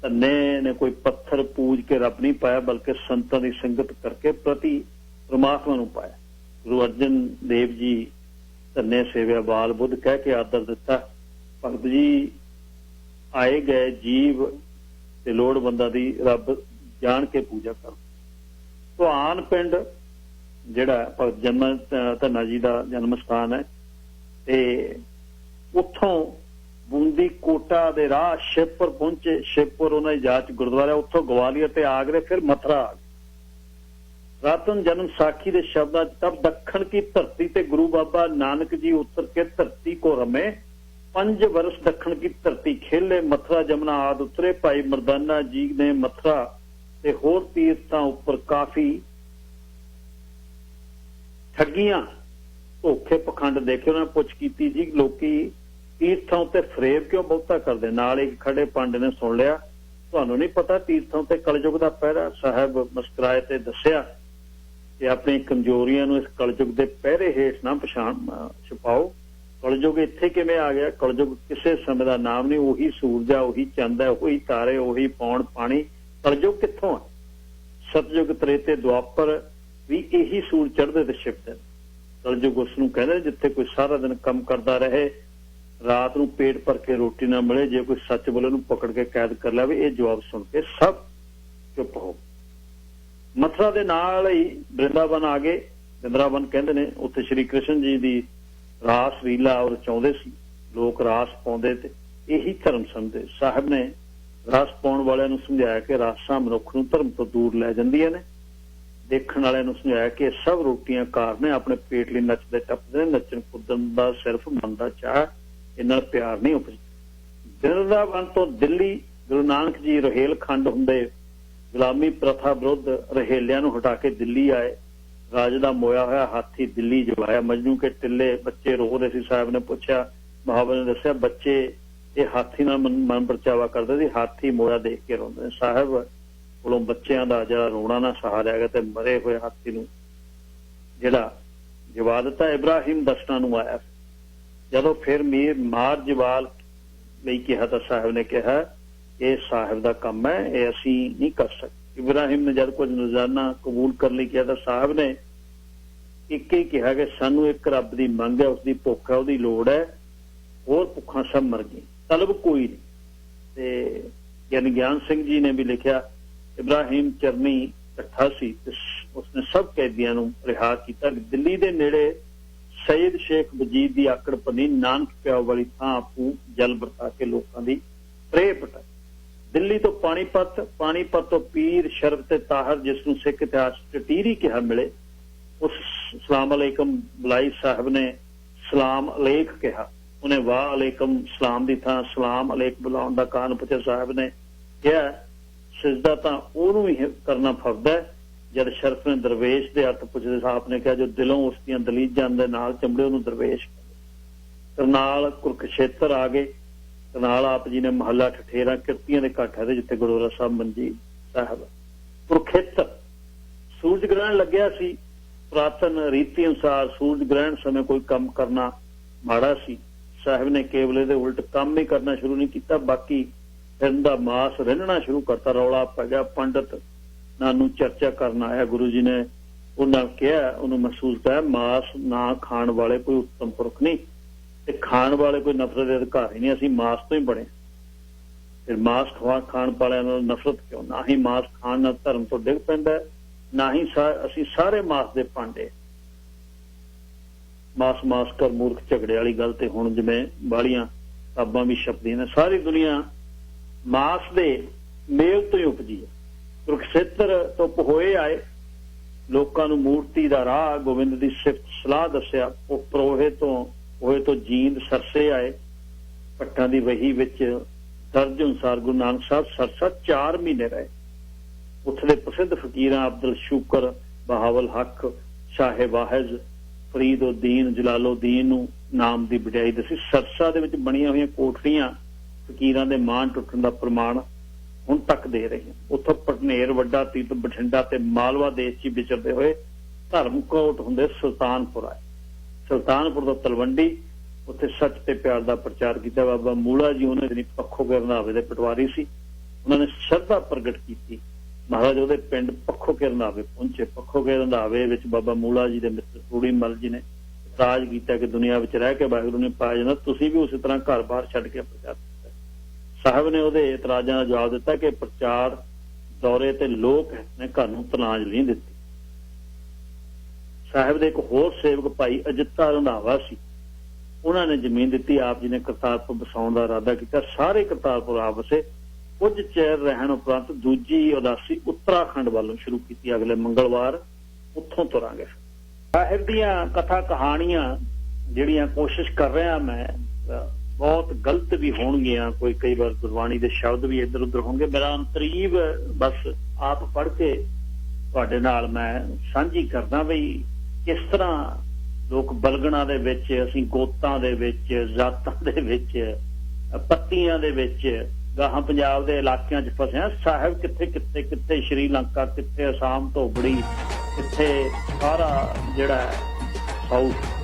ਧੰਨੇ ਨੇ ਕੋਈ ਪੱਥਰ ਪੂਜ ਕੇ ਰੱਬ ਨਹੀਂ ਪਾਇਆ, ਬਲਕਿ ਸੰਤਾਂ ਦੀ ਸੰਗਤ ਕਰਕੇ ਪ੍ਰਤੀ ਪਰਮਾਤਮਾ ਨੂੰ ਪਾਇਆ। ਗੁਰੂ ਅਰਜਨ ਦੇਵ ਜੀ ਧੰਨੇ ਸੇਵਿਆ ਬਾਲ ਬੁੱਧ ਕਹਿ ਕੇ ਆਦਰ ਦਿੱਤਾ। ਭਗਤ ਜੀ ਆਏ ਗਏ ਜੀਵ ਤੇ ਲੋੜਵੰਦਾਂ ਦੀ ਰੱਬ ਜਾਣ ਕੇ ਪੂਜਾ ਕਰ। ਧਵਾਨ ਪਿੰਡ ਜਿਹੜਾ ਭਗਤ ਜਨਮ ਧੰਨਾ ਜੀ ਦਾ ਜਨਮ ਸਥਾਨ ਹੈ, ਤੇ ਉੱਥੋਂ ਬੂੰਦੀ ਕੋਟਾ ਦੇ ਰਾਹ ਸ਼ਿਵਪੁਰ ਪਹੁੰਚੇ। ਸ਼ਿਵਪੁਰ ਉਹਨਾਂ ਦੀ ਜਾਤ ਗੁਰਦੁਆਰਾ, ਉੱਥੋਂ ਗਵਾਲੀਅਰ ਤੇ ਆਗਰੇ, ਫਿਰ ਮਥੁਰਾ ਆ ਗਏ। ਰਾਤਨ ਜਨਮ ਸਾਖੀ ਦੇ ਸ਼ਬਦਾਂ ਤਬ ਦੱਖਣ ਕੀ ਧਰਤੀ ਤੇ ਗੁਰੂ ਬਾਬਾ ਨਾਨਕ ਜੀ ਉਤਰ ਕੇ ਧਰਤੀ ਕੋ ਰਮੇ, 5 ਵਰਸ ਦੱਖਣ ਕੀ ਧਰਤੀ ਖੇਲੇ, ਮਥੁਰਾ ਜਮਨਾ ਆਦ ਉਤਰੇ। ਭਾਈ ਮਰਦਾਨਾ ਜੀ ਨੇ ਮਥੁਰਾ ਤੇ ਹੋਰ ਤੀਰਥਾਂ ਉੱਪਰ ਕਾਫੀ ਠੱਗੀਆਂ ਧੋਖੇ ਪਖੰਡ ਦੇਖੇ। ਉਹਨਾਂ ਨੇ ਪੁੱਛ ਕੀਤੀ, ਜੀ ਲੋਕੀ ਤੀਰਥਾਂ ਉੱਤੇ ਫਰੇਬ ਕਿਉਂ ਬਹੁਤਾ ਕਰਦੇ? ਨਾਲ ਇੱਕ ਖੜੇ ਪੰਡ ਨੇ ਸੁਣ ਲਿਆ, ਤੁਹਾਨੂੰ ਨਹੀਂ ਪਤਾ ਤੀਰਥਾਂ ਉੱਤੇ ਕਲਯੁਗ ਦਾ ਪਹਿਰਾ? ਸਾਹਿਬ ਮੁਸਕਰਾਏ ਤੇ ਦੱਸਿਆ ਕਿ ਆਪਣੀ ਕਮਜ਼ੋਰੀਆਂ ਨੂੰ ਇਸ ਕਲਯੁਗ ਦੇ ਪਹਿਰੇ ਹੇਠ ਨਾ ਛੁਪਾਓ। ਕਲਯੁਗ ਇੱਥੇ ਕਿਵੇਂ ਆ ਗਿਆ? ਕਲਯੁਗ ਕਿਸੇ ਸਮੇਂ ਦਾ ਨਾਮ ਨਹੀਂ, ਉਹੀ ਸੂਰਜ ਆ, ਉਹੀ ਚੰਦ ਹੈ, ਉਹੀ ਤਾਰੇ, ਉਹੀ ਪੌਣ ਪਾਣੀ। ਕਲਯੁਗ ਕਿੱਥੋਂ ਆ? ਸਤਯੁਗ ਤ੍ਰੇਤੇ ਦੁਆਪਰ ਵੀ ਇਹੀ ਸੂਰਜ ਚੜ੍ਹਦੇ ਤੇ ਛਿਪਦੇ। ਕਲਯੁਗ ਉਸ ਨੂੰ ਕਹਿੰਦੇ ਜਿੱਥੇ ਕੋਈ ਸਾਰਾ ਦਿਨ ਕੰਮ ਕਰਦਾ ਰਹੇ, ਰਾਤ ਨੂੰ ਪੇਟ ਭਰ ਕੇ ਰੋਟੀ ਨਾ ਮਿਲੇ, ਜੇ ਕੋਈ ਸੱਚ ਬੋਲੇ ਨੂੰ ਪਕੜ ਕੇ ਕੈਦ ਕਰ ਲਿਆਵੇ। ਇਹ ਜਵਾਬ ਸੁਣ ਕੇ ਸਭ ਚੁੱਪ ਹੋ। ਮਥੁਰਾ ਦੇ ਨਾਲ ਹੀ ਬ੍ਰਿੰਦਾਵਨ ਆ ਗਏ। ਬ੍ਰਿੰਦਾਵਨ ਕਹਿੰਦੇ ਨੇ ਉੱਥੇ ਸ਼੍ਰੀ ਕ੍ਰਿਸ਼ਨ ਜੀ ਦੀ ਰਾਸ ਲੀਲਾ ਰਚਾਉਂਦੇ ਸੀ, ਲੋਕ ਰਾਸ ਪਾਉਂਦੇ ਤੇ ਇਹੀ ਧਰਮ ਸਮਝਦੇ। ਸਾਹਿਬ ਨੇ ਰਾਸ ਪਾਉਣ ਵਾਲਿਆਂ ਨੂੰ ਸਮਝਾਇਆ ਕਿ ਰਾਸਾਂ ਮਨੁੱਖ ਨੂੰ ਧਰਮ ਤੋਂ ਦੂਰ ਲੈ ਜਾਂਦੀਆਂ ਨੇ। ਦੇਖਣ ਵਾਲਿਆਂ ਨੂੰ ਸਮਝਾਇਆ ਕਿ ਸਭ ਰੋਟੀਆਂ ਕਾਰ ਨੇ, ਆਪਣੇ ਪੇਟ ਲਈ ਨੱਚਦੇ ਟੱਪਦੇ ਨੇ, ਨੱਚਣ ਕੁੱਦਣ ਦਾ ਸਿਰਫ ਮਨ ਦਾ ਚਾਹ, ਇਹ ਨਾਲ ਪਿਆਰ ਨਹੀਂ ਉਪਜਦਾ। ਬ੍ਰਿੰਦਾਵਨ ਤੋਂ ਦਿੱਲੀ ਗੁਰੂ ਨਾਨਕ ਜੀ ਰਹਿਲ ਖੰਡ ਹੁੰਦੇ ਗੁਲਾਮੀ ਪ੍ਰਥਾ ਵਿਰੁੱਧ ਰਹਿਲਿਆਂ ਨੂੰ ਹਟਾ ਕੇ ਦਿੱਲੀ ਆਏ। ਰਾਜ ਦਾ ਮੋਇਆ ਹੋਇਆ ਹਾਥੀ ਦਿੱਲੀ ਜਵਾਇਆ। ਮਜਨੂ ਕੇ ਟਿੱਲੇ ਬੱਚੇ ਰੋ ਰਹੇ ਸੀ। ਸਾਹਿਬ ਨੇ ਪੁੱਛਿਆ, ਮਹਾਵਰ ਨੇ ਦੱਸਿਆ, ਬੱਚੇ ਇਹ ਹਾਥੀ ਨਾਲ ਮਨ ਪਰਚਾਵਾ ਕਰਦੇ ਸੀ, ਹਾਥੀ ਮੋਇਆ ਦੇਖ ਕੇ ਰੋਂਦੇ ਨੇ। ਸਾਹਿਬ ਕੋਲੋਂ ਬੱਚਿਆਂ ਦਾ ਜਿਹੜਾ ਰੋਣਾ ਨਾ ਸਹਾਰਿਆ ਗਿਆ ਤੇ ਮਰੇ ਹੋਏ ਹਾਥੀ ਨੂੰ ਜਿਹੜਾ ਜਵਾ ਦਿੱਤਾ। ਇਬਰਾਹਿਮ ਦਸਤਾਂ ਨੂੰ ਆਇਆ। ਜਦੋਂ ਫਿਰ ਮੀਰ ਮਾਰ ਜਵਾਲ ਲਈ ਕਿਹਾ ਤਾਂ ਸਾਹਿਬ ਨੇ ਕਿਹਾ, ਇਹ ਸਾਹਿਬ ਦਾ ਕੰਮ ਹੈ, ਇਹ ਅਸੀਂ ਨਹੀਂ ਕਰ ਸਕਦੇ। ਇਬਰਾਹਿਮ ਨੇ ਜਦ ਕੁਝ ਨਜ਼ਾਨਾ ਕਬੂਲ ਕਰਨ ਲਈ ਕਿਹਾ ਤਾਂ ਸਾਹਿਬ ਨੇ ਇੱਕ ਹੀ ਕਿਹਾ ਕਿ ਸਾਨੂੰ ਇੱਕ ਰੱਬ ਦੀ ਮੰਗ ਹੈ, ਉਸਦੀ ਭੁੱਖ ਹੈ, ਉਹਦੀ ਲੋੜ ਹੈ, ਹੋਰ ਭੁੱਖਾਂ ਸਭ ਮਰ ਗਈ, ਤਲਬ ਕੋਈ ਨਹੀਂ। ਤੇ ਗਿਆਨੀ ਗਿਆਨ ਸਿੰਘ ਜੀ ਨੇ ਵੀ ਲਿਖਿਆ, ਇਬਰਾਹਿਮ ਚਰਨੀ ਇਕੱਠਾ ਸੀ ਤੇ ਉਸਨੇ ਸਭ ਕੈਦੀਆਂ ਨੂੰ ਰਿਹਾ ਕੀਤਾ। ਦਿੱਲੀ ਦੇ ਨੇੜੇ ਸੈਦ ਸ਼ੇਖ ਵਜੀਦ ਦੀ ਆਕੜ ਪੰਨੀ, ਨਾਨਕ ਪਿਆਉ ਵਾਲੀ ਥਾਂ ਆਪੂ ਜਲ ਵਰਤਾ ਕੇ ਲੋਕਾਂ ਦੀ ਪ੍ਰੇਹ ਪਟਾਈ। ਦਿੱਲੀ ਤੋਂ ਪਾਣੀਪਤ ਤੋਂ ਪੀਰ ਸ਼ਰਫ ਤੇ ਤਾਹਰ, ਜਿਸ ਨੂੰ ਸਿੱਖ ਇਤਿਹਾਸ ਟਟੀਰੀ ਕਿਹਾ ਮਿਲੇ, ਉਸ ਸਲਾਮ ਅਲੈਕਮ ਬੁਲਾਈ। ਸਾਹਿਬ ਨੇ ਸਲਾਮ ਅਲੇਖ ਕਿਹਾ, ਉਹਨੇ ਵਾਹ ਅਲੈਕਮ ਸਲਾਮ ਦੀ ਥਾਂ ਸਲਾਮ ਅਲੇਕ ਬੁਲਾਉਣ ਦਾ ਕਾਰਨ ਪੁੱਛਿਆ। ਸਾਹਿਬ ਨੇ ਕਿਹਾ, ਸਿਜਦਾ ਤਾਂ ਉਹਨੂੰ ਹੀ ਕਰਨਾ ਫਰਦਾ ਜਦ ਸ਼ਰਫ ਨੇ ਦਰਵੇਸ਼ ਦੇ ਅਰਥ ਪੁੱਛਦੇ। ਸਾਹਿਬ ਨੇ ਕਿਹਾ, ਜੋ ਦਿਲੋਂ ਉਸ ਦੀਆਂ ਦਲੀਜਾਂ ਦੇ ਨਾਲ ਚੰਬੜੇ ਉਹਨੂੰ ਦਰਵੇਸ਼। ਕਰਨਾਲ ਕੁਰਕਸ਼ੇਤਰ ਆ ਗਏ। ਕਰਨਾਲ ਆਪ ਜੀ ਨੇ ਮਹੱਲਾ ਠਠੇਰਾ ਕਿਰਤੀਆਂ ਦੇ ਘਾਟ ਹੈ ਜਿੱਥੇ ਗੁਰਦੁਆਰਾ ਸਾਹਿਬ ਮੰਜੀ ਸਾਹਿਬ। ਕੁਰਖੇਤਰ ਸੂਰਜ ਗ੍ਰਹਿਣ ਲੱਗਿਆ ਸੀ। ਪੁਰਾਤਨ ਰੀਤੀ ਅਨੁਸਾਰ ਸੂਰਜ ਗ੍ਰਹਿਣ ਸਮੇਂ ਕੋਈ ਕੰਮ ਕਰਨਾ ਮਾੜਾ ਸੀ। ਸਾਹਿਬ ਨੇ ਕੇਵਲ ਇਹਦੇ ਉਲਟ ਕੰਮ ਹੀ ਕਰਨਾ ਸ਼ੁਰੂ ਨਹੀਂ ਕੀਤਾ, ਬਾਕੀ ਦਿਨ ਦਾ ਮਾਸ ਰਿੰਨਣਾ ਸ਼ੁਰੂ ਕਰਤਾ। ਰੌਲਾ ਪੈ ਗਿਆ। ਪੰਡਤ ਨਾਨੂੰ ਚਰਚਾ ਕਰਨ ਆਇਆ। ਗੁਰੂ ਜੀ ਨੇ ਉਹਨਾਂ ਕਿਹਾ, ਉਹਨੂੰ ਮਹਿਸੂਸ ਕਰਾਇਆ, ਮਾਸ ਨਾ ਖਾਣ ਵਾਲੇ ਕੋਈ ਉੱਤਮ ਪੁਰਖ ਨਹੀਂ ਤੇ ਖਾਣ ਵਾਲੇ ਕੋਈ ਨਫ਼ਰਤ ਦੇ ਅਧਿਕਾਰੀ ਨਹੀਂ, ਅਸੀਂ ਮਾਸ ਤੋਂ ਹੀ ਬਣੇ। ਫਿਰ ਮਾਸ ਖਾਣ ਵਾਲਿਆਂ ਨਾਲ ਨਫ਼ਰਤ ਕਿਉਂ? ਨਾ ਹੀ ਮਾਸ ਖਾਣ ਨਾਲ ਧਰਮ ਤੋਂ ਡਿੱਗ ਪੈਂਦਾ, ਨਾ ਹੀ ਅਸੀਂ ਸਾਰੇ ਮਾਸ ਦੇ ਭਾਂਡੇ। ਮਾਸ ਕਰ ਮੂਰਖ ਝਗੜੇ ਵਾਲੀ ਗੱਲ ਤੇ ਹੁਣ ਜਿਵੇਂ ਬਾਹਲੀਆਂ ਕਿਤਾਬਾਂ ਵੀ ਛਪਦੀਆਂ ਨੇ। ਸਾਰੀ ਦੁਨੀਆ ਮਾਸ ਦੇ ਮੇਲ ਤੋਂ ਹੀ ਉਪਜੀ ਹੈ। ਕੁਰੂਕਸ਼ੇਤਰ ਤੋਂ ਹੋਏ ਆਏ, ਲੋਕਾਂ ਨੂੰ ਮੂਰਤੀ ਦਾ ਰਾਹ ਗੋਬਿੰਦ ਦੀ ਸਿਫਤ ਸਲਾਹ ਦੱਸਿਆ। ਉਹ ਪਰੋਹੇ ਤੋਂ ਜੀਂਦ ਸਰਸੇ ਆਏ। ਭੱਟਾਂ ਦੀ ਵਹੀ ਵਿੱਚ ਦਰਜ ਅਨੁਸਾਰ ਗੁਰੂ ਨਾਨਕ ਸਾਹਿਬ ਸਰਸਾ 4 ਮਹੀਨੇ ਰਹੇ। ਉੱਥੇ ਦੇ ਪ੍ਰਸਿੱਧ ਫਕੀਰਾਂ ਅਬਦੁਲ ਸ਼ੂਕਰ, ਬਹਾਵਲ ਹੱਕ, ਸ਼ਾਹੇ ਵਾਹਿਜ਼, ਫਰੀਦਉਦੀਨ, ਜਲਾਲਉਦੀਨ ਨੂੰ ਨਾਮ ਦੀ ਵਡਿਆਈ ਦੱਸੀ। ਸਰਸਾ ਦੇ ਵਿੱਚ ਬਣੀਆਂ ਹੋਈਆਂ ਕੋਠੜੀਆਂ ਫਕੀਰਾਂ ਦੇ ਮਾਣ ਟੁੱਟਣ ਦਾ ਪ੍ਰਮਾਣ ਹੁਣ ਤੱਕ ਦੇ ਰਹੇ ਹਨ। ਉੱਥੋਂ ਪਟਨੇਰ, ਵੱਡਾ ਤੀਰਥ, ਬਠਿੰਡਾ ਤੇ ਮਾਲਵਾ ਦੇਸ਼ 'ਚ ਵਿਚਰਦੇ ਹੋਏ ਧਰਮਕੋਟ ਹੁੰਦੇ ਸੁਲਤਾਨਪੁਰ ਆਏ। ਸੁਲਤਾਨਪੁਰ ਤੋਂ ਤਲਵੰਡੀ, ਉੱਥੇ ਸੱਚ ਤੇ ਪਿਆਰ ਦਾ ਪ੍ਰਚਾਰ ਕੀਤਾ। ਬਾਬਾ ਮੂਲਾ ਜੀ ਉਹਨਾਂ ਦੀ ਪੱਖੋ ਕੇ ਰੰਧਾਵੇ ਦੇ ਪਟਵਾਰੀ ਸੀ। ਉਹਨਾਂ ਨੇ ਸ਼ਰਧਾ ਪ੍ਰਗਟ ਕੀਤੀ। ਮਹਾਰਾਜ ਉਹਦੇ ਪਿੰਡ ਪੱਖੋ ਕੇ ਰੰਧਾਵੇ ਪਹੁੰਚੇ। ਪੱਖੋ ਕੇ ਰੰਧਾਵੇ ਵਿੱਚ ਬਾਬਾ ਮੂਲਾ ਜੀ ਦੇ ਮਿੱਤਰ ਤੂੜੀ ਮਲ ਜੀ ਨੇ ਰਾਜ ਕੀਤਾ ਕਿ ਦੁਨੀਆ ਵਿੱਚ ਰਹਿ ਕੇ ਵਾਹਿਗੁਰੂ ਨੇ ਪਾਇਆ ਜਾਂਦਾ, ਤੁਸੀਂ ਵੀ ਉਸੇ ਤਰ੍ਹਾਂ ਘਰ-ਬਾਰ ਛੱਡ ਕੇ ਪ੍ਰਚਾਰ ਕੀਤਾ। ਸਾਹਿਬ ਨੇ ਉਹਦੇ ਇਤਰਾਜ਼ਾਂ ਦਾ ਜਵਾਬ ਦਿੱਤਾ ਕਿ ਪ੍ਰਚਾਰ ਦੌਰੇ ਤੇ ਲੋਕ ਨੇ ਘਰ ਨੂੰ ਤਲਾਜ ਨਹੀਂ ਦਿੱਤੀ। ਸਾਹਿਬ ਦੇ ਇੱਕ ਹੋਰ ਸੇਵਕ ਭਾਈ ਅਜਿੱਤਾ ਰੰਧਾਵਾ ਸੀ। ਉਹਨਾਂ ਨੇ ਜ਼ਮੀਨ ਦਿੱਤੀ। ਆਪ ਜੀ ਨੇ ਕਰਤਾਰਪੁਰ ਵਸਾਉਣ ਦਾ ਇਰਾਦਾ ਕੀਤਾ। ਸਾਰੇ ਕਰਤਾਰਪੁਰ ਆਪ ਵਸੇ। ਕੁਝ ਚਿਰ ਰਹਿਣ ਉਪਰੰਤ ਦੂਜੀ ਉਦਾਸੀ ਉੱਤਰਾਖੰਡ ਵੱਲੋਂ ਸ਼ੁਰੂ ਕੀਤੀ। ਅਗਲੇ ਮੰਗਲਵਾਰ ਉੱਥੋਂ ਤੁਰਾਂਗੇ। ਸਾਹਿਬ ਦੀਆਂ ਕਥਾ ਕਹਾਣੀਆਂ ਜਿਹੜੀਆਂ ਕੋਸ਼ਿਸ਼ ਕਰ ਰਿਹਾ ਮੈਂ, ਬਹੁਤ ਗਲਤ ਵੀ ਹੋਣਗੀਆਂ, ਕਈ ਵਾਰ ਗੁਰਬਾਣੀ ਦੇ ਸ਼ਬਦ ਵੀ ਇੱਧਰ ਉੱਧਰ ਹੋਣਗੇ। ਮੇਰਾ ਅੰਤਰੀਵ ਬਸ ਆਪ ਪੜ੍ਹ ਕੇ ਤੁਹਾਡੇ ਨਾਲ ਮੈਂ ਸਾਂਝੀ ਕਰਦਾ ਵੀ ਕਿਸ ਤਰ੍ਹਾਂ ਲੋਕ ਬਲਗਣਾ ਦੇ ਵਿੱਚ, ਅਸੀਂ ਗੋਤਾਂ ਦੇ ਵਿੱਚ, ਜ਼ਾਤਾਂ ਦੇ ਵਿੱਚ, ਪੱਤੀਆਂ ਦੇ ਵਿੱਚ, ਗਾਹਾਂ ਪੰਜਾਬ ਦੇ ਇਲਾਕਿਆਂ 'ਚ ਫਸਿਆ। ਸਾਹਿਬ ਕਿੱਥੇ ਸ਼੍ਰੀਲੰਕਾ, ਕਿੱਥੇ ਅਸਾਮ ਧੋਬੜੀ, ਕਿੱਥੇ ਸਾਰਾ ਜਿਹੜਾ ਸਾਊਥ